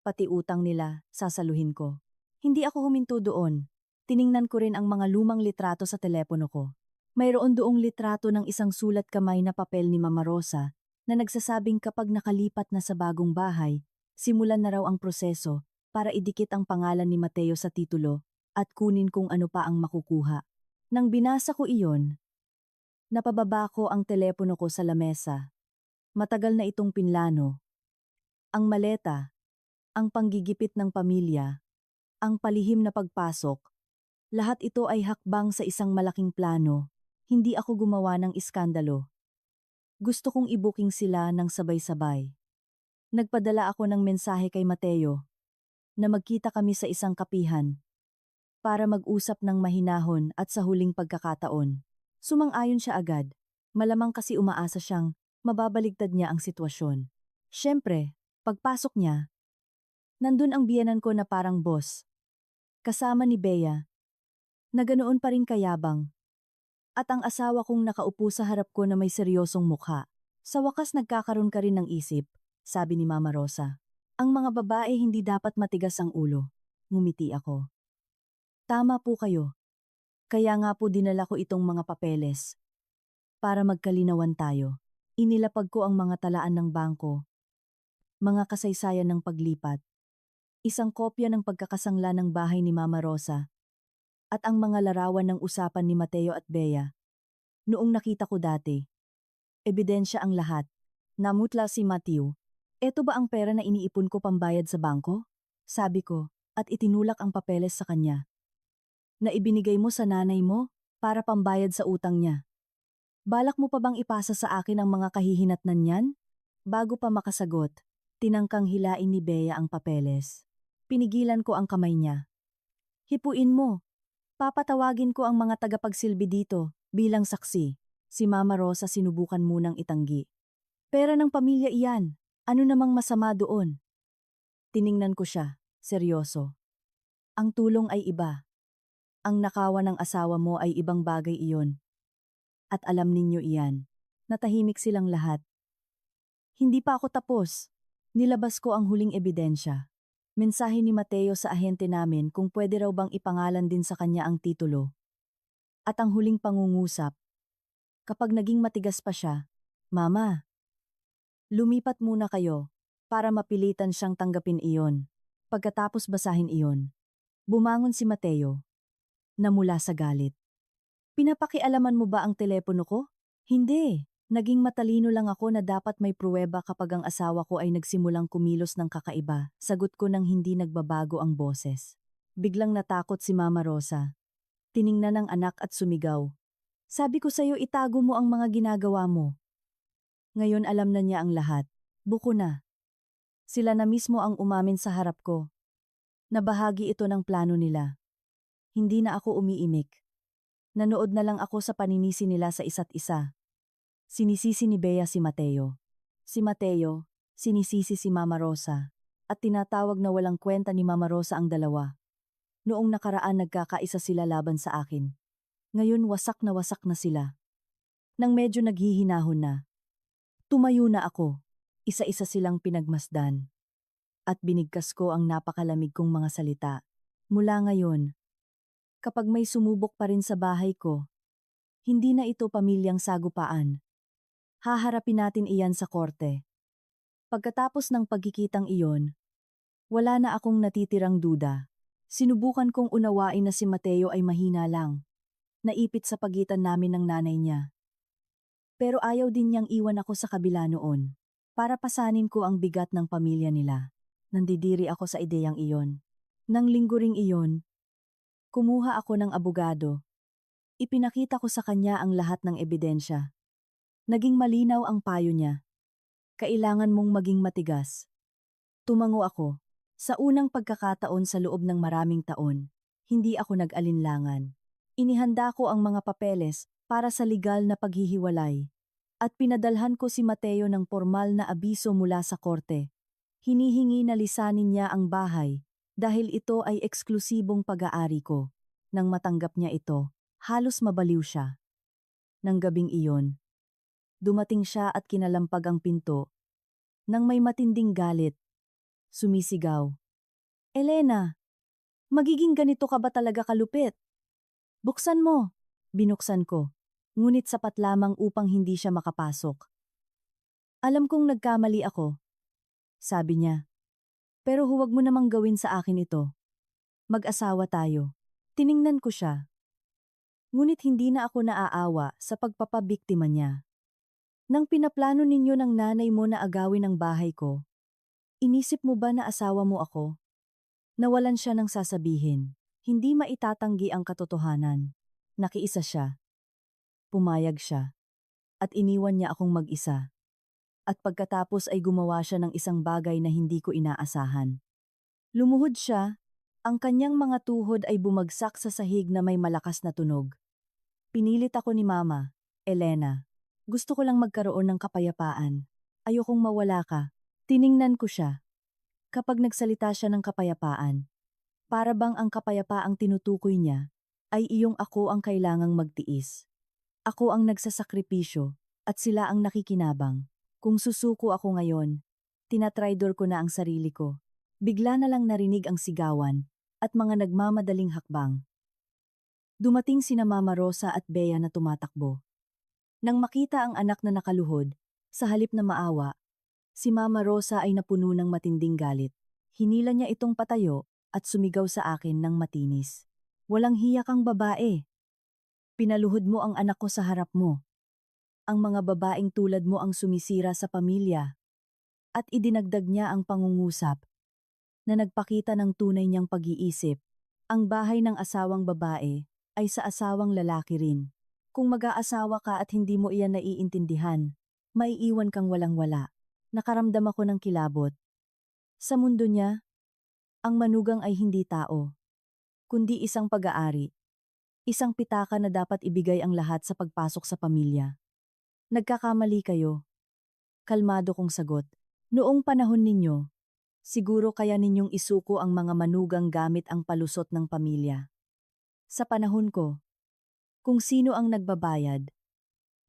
pati utang nila, sasaluhin ko. Hindi ako huminto doon. Tiningnan ko rin ang mga lumang litrato sa telepono ko. Mayroon doong litrato ng isang sulat kamay na papel ni Mama Rosa na nagsasabing kapag nakalipat na sa bagong bahay, simulan na raw ang proseso para idikit ang pangalan ni Mateo sa titulo at kunin kung ano pa ang makukuha. Nang binasa ko iyon, napababa ko ang telepono ko sa lamesa. Matagal na itong pinlano. Ang maleta, ang panggigipit ng pamilya, ang palihim na pagpasok, lahat ito ay hakbang sa isang malaking plano. Hindi ako gumawa ng iskandalo. Gusto kong i-booking sila ng sabay-sabay. Nagpadala ako ng mensahe kay Mateo na magkita kami sa isang kapihan para mag-usap ng mahinahon at sa huling pagkakataon. Sumang-ayon siya agad. Malamang kasi umaasa siyang mababaligtad niya ang sitwasyon. Siyempre, pagpasok niya, nandun ang biyenan ko na parang boss. Kasama ni Bea, na ganoon pa rin kayabang. At ang asawa kong nakaupo sa harap ko na may seryosong mukha. Sa wakas nagkakaroon ka rin ng isip, sabi ni Mama Rosa. Ang mga babae hindi dapat matigas ang ulo. Ngumiti ako. Tama po kayo. Kaya nga po dinala ko itong mga papeles. Para magkalinawan tayo. Inilapag ko ang mga talaan ng bangko, mga kasaysayan ng paglipat, isang kopya ng pagkakasangla ng bahay ni Mama Rosa, at ang mga larawan ng usapan ni Mateo at Bea. Noong nakita ko dati, ebidensya ang lahat. Namutla si Matthew. Eto ba ang pera na iniipon ko pambayad sa bangko? Sabi ko, at itinulak ang papeles sa kanya. Na ibinigay mo sa nanay mo para pambayad sa utang niya. Balak mo pa bang ipasa sa akin ang mga kahihinatnan niyan? Bago pa makasagot, tinangkang hilain ni Bea ang papeles. Pinigilan ko ang kamay niya. Hipuin mo. Papatawagin ko ang mga tagapagsilbi dito bilang saksi. Si Mama Rosa sinubukan munang itanggi. Pera ng pamilya iyan. Ano namang masama doon? Tiningnan ko siya, seryoso. Ang tulong ay iba. Ang nakawa ng asawa mo ay ibang bagay iyon. At alam ninyo iyan. Natahimik silang lahat. Hindi pa ako tapos. Nilabas ko ang huling ebidensya. Mensahe ni Mateo sa ahente namin kung pwede raw bang ipangalan din sa kanya ang titulo. At ang huling pangungusap. Kapag naging matigas pa siya, Mama, lumipat muna kayo para mapilitan siyang tanggapin iyon. Pagkatapos basahin iyon, bumangon si Mateo, namula sa galit. Pinapakialaman mo ba ang telepono ko? Hindi. Naging matalino lang ako na dapat may pruweba kapag ang asawa ko ay nagsimulang kumilos ng kakaiba. Sagot ko nang hindi nagbabago ang boses. Biglang natakot si Mama Rosa. Tiningnan ang anak at sumigaw. Sabi ko sa'yo itago mo ang mga ginagawa mo. Ngayon alam na niya ang lahat. Buko na. Sila na mismo ang umamin sa harap ko. Nabahagi ito ng plano nila. Hindi na ako umiimik. Nanood na lang ako sa paninisi nila sa isa't isa. Sinisisi ni Bea si Mateo. Si Mateo, sinisisi si Mama Rosa. At tinatawag na walang kwenta ni Mama Rosa ang dalawa. Noong nakaraan nagkakaisa sila laban sa akin. Ngayon wasak na sila. Nang medyo naghihinahon na. Tumayo na ako. Isa-isa silang pinagmasdan. At binigkas ko ang napakalamig kong mga salita. Mula ngayon, kapag may sumubok pa rin sa bahay ko, hindi na ito pamilyang sagupaan. Haharapin natin iyan sa korte. Pagkatapos ng pagkikitang iyon, wala na akong natitirang duda. Sinubukan kong unawain na si Mateo ay mahina lang. Naipit sa pagitan namin ng nanay niya. Pero ayaw din niyang iwan ako sa kabila noon. Para pasanin ko ang bigat ng pamilya nila. Nandidiri ako sa ideyang iyon. Nang linggo ring iyon, kumuha ako ng abogado. Ipinakita ko sa kanya ang lahat ng ebidensya. Naging malinaw ang payo niya. Kailangan mong maging matigas. Tumango ako. Sa unang pagkakataon sa loob ng maraming taon, hindi ako nag-alinlangan. Inihanda ko ang mga papeles para sa legal na paghihiwalay. At pinadalhan ko si Mateo ng formal na abiso mula sa korte. Hinihingi na lisanin niya ang bahay dahil ito ay eksklusibong pag-aari ko. Nang matanggap niya ito, halos mabaliw siya. Nang gabing iyon, dumating siya at kinalampag ang pinto. Nang may matinding galit, sumisigaw. Elena, magiging ganito ka ba talaga kalupit? Buksan mo. Binuksan ko. Ngunit sapat lamang upang hindi siya makapasok. Alam kong nagkamali ako, sabi niya. Pero huwag mo namang gawin sa akin ito. Mag-asawa tayo. Tiningnan ko siya. Ngunit hindi na ako naaawa sa pagpapabiktima niya. Nang pinaplano ninyo ng nanay mo na agawin ang bahay ko, inisip mo ba na asawa mo ako? Nawalan siya ng sasabihin. Hindi maitatanggi ang katotohanan. Nakiisa siya. Pumayag siya. At iniwan niya akong mag-isa. At pagkatapos ay gumawa siya ng isang bagay na hindi ko inaasahan. Lumuhod siya. Ang kanyang mga tuhod ay bumagsak sa sahig na may malakas na tunog. Pinilit ako ni Mama, Elena. Gusto ko lang magkaroon ng kapayapaan. Ayokong mawala ka. Tiningnan ko siya. Kapag nagsalita siya ng kapayapaan, para bang ang kapayapaang tinutukoy niya ay iyong ako ang kailangang magtiis. Ako ang nagsasakripisyo at sila ang nakikinabang. Kung susuko ako ngayon, tinatraidor ko na ang sarili ko. Bigla na lang narinig ang sigawan at mga nagmamadaling hakbang. Dumating sina Mama Rosa at Bea na tumatakbo. Nang makita ang anak na nakaluhod, Sa halip na maawa, si Mama Rosa ay napuno ng matinding galit. Hinila niya itong patayo at sumigaw sa akin ng matinis. Walang hiya kang babae. Pinaluhod mo ang anak ko sa harap mo. Ang mga babaeng tulad mo ang sumisira sa pamilya. At idinagdag niya ang pangungusap na nagpakita ng tunay niyang pag-iisip. Ang bahay ng asawang babae ay sa asawang lalaki rin. Kung mag-aasawa ka at hindi mo iyan naiintindihan, maiiwan kang walang-wala. Nakaramdam ako ng kilabot. Sa mundo niya, ang manugang ay hindi tao, kundi isang pag-aari. Isang pitaka na dapat ibigay ang lahat sa pagpasok sa pamilya. Nagkakamali kayo. Kalmado kong sagot. Noong panahon ninyo, siguro kaya ninyong isuko ang mga manugang gamit ang palusot ng pamilya. Sa panahon ko, kung sino ang nagbabayad,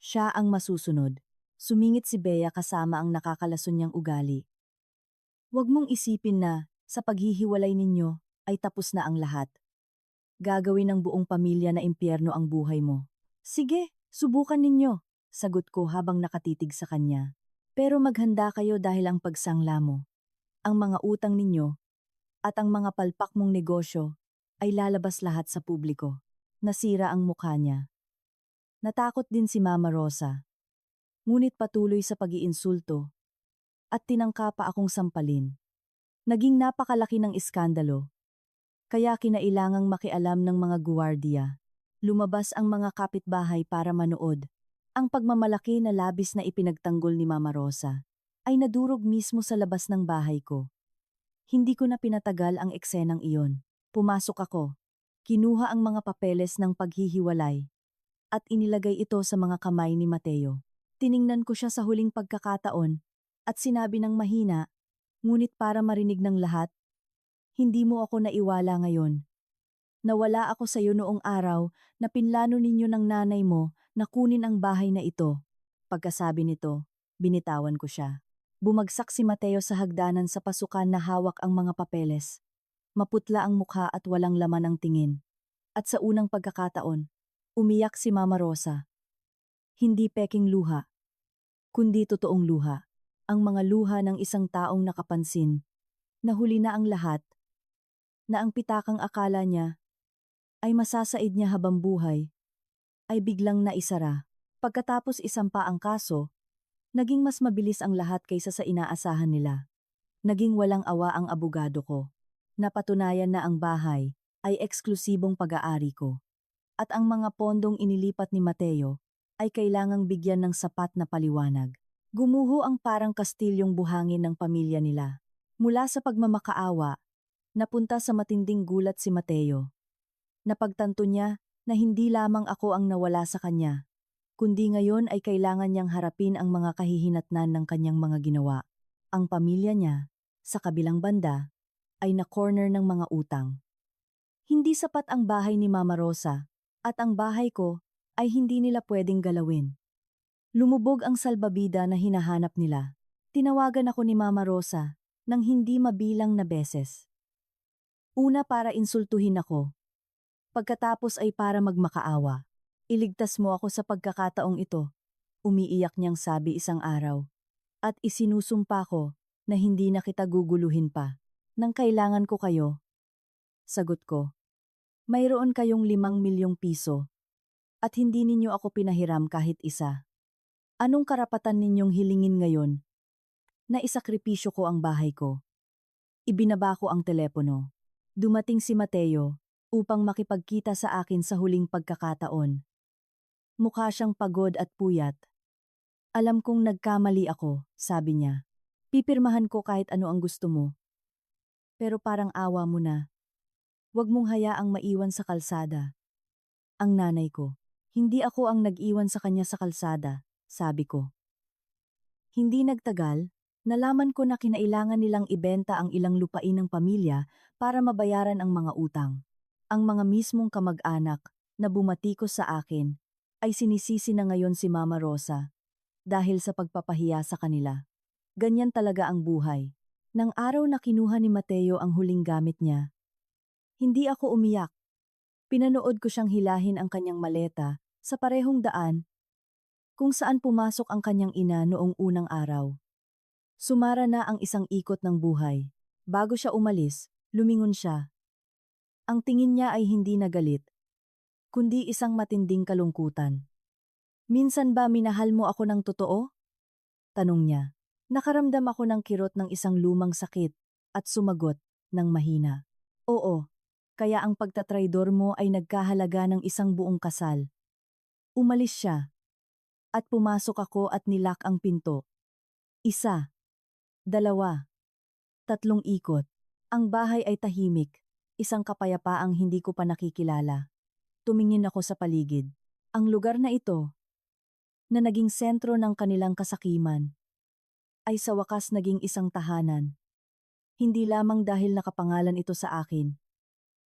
siya ang masusunod. Sumingit si Bea kasama ang nakakalason niyang ugali. Huwag mong isipin na, sa paghihiwalay ninyo, ay tapos na ang lahat. Gagawin ng buong pamilya na impyerno ang buhay mo. Sige, subukan ninyo, sagot ko habang nakatitig sa kanya. Pero maghanda kayo dahil ang pagsangla mo, ang mga utang ninyo, at ang mga palpak mong negosyo, ay lalabas lahat sa publiko. Nasira ang mukha niya. Natakot din si Mama Rosa. Ngunit patuloy sa pag-iinsulto, at tinangka pa akong sampalin. Naging napakalaki ng iskandalo, kaya kinailangang makialam ng mga guwardiya. Lumabas ang mga kapitbahay para manood. Ang pagmamalaki na labis na ipinagtanggol ni Mama Rosa ay nadurog mismo sa labas ng bahay ko. Hindi ko na pinatagal ang eksenang iyon. Pumasok ako, kinuha ang mga papeles ng paghihiwalay, at inilagay ito sa mga kamay ni Mateo. Tiningnan ko siya sa huling pagkakataon, at sinabi ng mahina, ngunit para marinig ng lahat, hindi mo ako naiwala ngayon. Nawala ako sa iyo noong araw na pinlano ninyo ng nanay mo na kunin ang bahay na ito. Pagkasabi nito, binitawan ko siya. Bumagsak si Mateo sa hagdanan sa pasukan na hawak ang mga papeles. Maputla ang mukha at walang laman ang tingin. At sa unang pagkakataon, umiyak si Mama Rosa. Hindi peking luha, kundi totoong luha. Ang mga luha ng isang taong nakapansin, na huli na ang lahat, na ang pitakang akala niya ay masasaid niya habang buhay, ay biglang naisara. Pagkatapos isampa ang kaso, naging mas mabilis ang lahat kaysa sa inaasahan nila. Naging walang awa ang abogado ko. Napatunayan na ang bahay ay eksklusibong pag-aari ko. At ang mga pondong inilipat ni Mateo ay kailangang bigyan ng sapat na paliwanag. Gumuho ang parang kastilyong buhangin ng pamilya nila. Mula sa pagmamakaawa, napunta sa matinding gulat si Mateo. Napagtanto niya na hindi lamang ako ang nawala sa kanya, kundi ngayon ay kailangan niyang harapin ang mga kahihinatnan ng kanyang mga ginawa. Ang pamilya niya, sa kabilang banda, ay na-corner ng mga utang. Hindi sapat ang bahay ni Mama Rosa, at ang bahay ko ay hindi nila pwedeng galawin. Lumubog ang salbabida na hinahanap nila. Tinawagan ako ni Mama Rosa nang hindi mabilang na beses. Una para insultuhin ako. Pagkatapos ay para magmakaawa. Iligtas mo ako sa pagkakataong ito, umiiyak niyang sabi isang araw. At isinusumpa ko na hindi na kita guguluhin pa. Nang kailangan ko kayo. Sagot ko, mayroon kayong 5 milyong piso. At hindi ninyo ako pinahiram kahit isa. Anong karapatan ninyong hilingin ngayon? Na isakripisyo ko ang bahay ko. Ibinaba ko ang telepono. Dumating si Mateo upang makipagkita sa akin sa huling pagkakataon. Mukha siyang pagod at puyat. Alam kong nagkamali ako, sabi niya. Pipirmahan ko kahit ano ang gusto mo. Pero parang awa mo na. Huwag mong hayaang maiwan sa kalsada. Ang nanay ko. Hindi ako ang nag-iwan sa kanya sa kalsada, sabi ko. Hindi nagtagal, nalaman ko na kinailangan nilang ibenta ang ilang lupain ng pamilya para mabayaran ang mga utang. Ang mga mismong kamag-anak na bumatikos sa akin ay sinisisi na ngayon si Mama Rosa dahil sa pagpapahiya sa kanila. Ganyan talaga ang buhay. Nang araw na kinuha ni Mateo ang huling gamit niya, hindi ako umiyak. Pinanood ko siyang hilahin ang kanyang maleta sa parehong daan kung saan pumasok ang kanyang ina noong unang araw. Sumara na ang isang ikot ng buhay. Bago siya umalis, lumingon siya. Ang tingin niya ay hindi na galit, kundi isang matinding kalungkutan. Minsan ba minahal mo ako ng totoo? Tanong niya. Nakaramdam ako ng kirot ng isang lumang sakit at sumagot ng mahina. Oo, kaya ang pagtatraidor mo ay nagkahalaga ng isang buong kasal. Umalis siya at pumasok ako at nilak ang pinto. Isa, dalawa, tatlong ikot. Ang bahay ay tahimik, isang kapayapaang hindi ko pa nakikilala. Tumingin ako sa paligid. Ang lugar na ito, na naging sentro ng kanilang kasakiman, ay sa wakas naging isang tahanan. Hindi lamang dahil nakapangalan ito sa akin,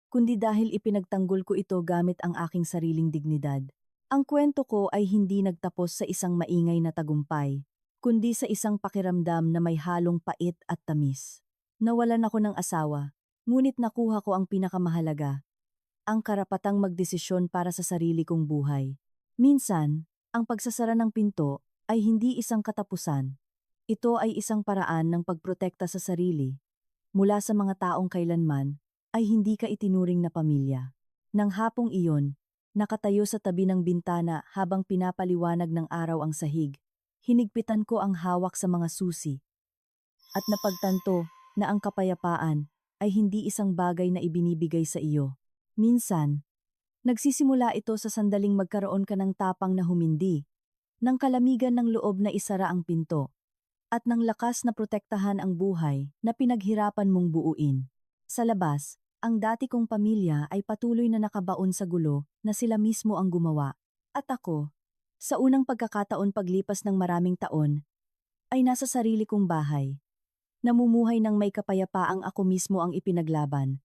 kundi dahil ipinagtanggol ko ito gamit ang aking sariling dignidad. Ang kwento ko ay hindi nagtapos sa isang maingay na tagumpay, kundi sa isang pakiramdam na may halong pait at tamis. Nawalan ako ng asawa, ngunit nakuha ko ang pinakamahalaga, ang karapatang magdesisyon para sa sarili kong buhay. Minsan, ang pagsasara ng pinto ay hindi isang katapusan. Ito ay isang paraan ng pagprotekta sa sarili mula sa mga taong kailanman ay hindi ka itinuring na pamilya. Nang hapong iyon, nakatayo sa tabi ng bintana habang pinapaliwanag ng araw ang sahig, hinigpitan ko ang hawak sa mga susi at napagtanto na ang kapayapaan ay hindi isang bagay na ibinibigay sa iyo. Minsan, nagsisimula ito sa sandaling magkaroon ka ng tapang na humindi, ng kalamigan ng loob na isara ang pinto, at ng lakas na protektahan ang buhay na pinaghirapan mong buuin. Sa labas, ang dati kong pamilya ay patuloy na nakabaon sa gulo na sila mismo ang gumawa. At ako, sa unang pagkakataon paglipas ng maraming taon, ay nasa sarili kong bahay. Namumuhay ng may kapayapaang ako mismo ang ipinaglaban.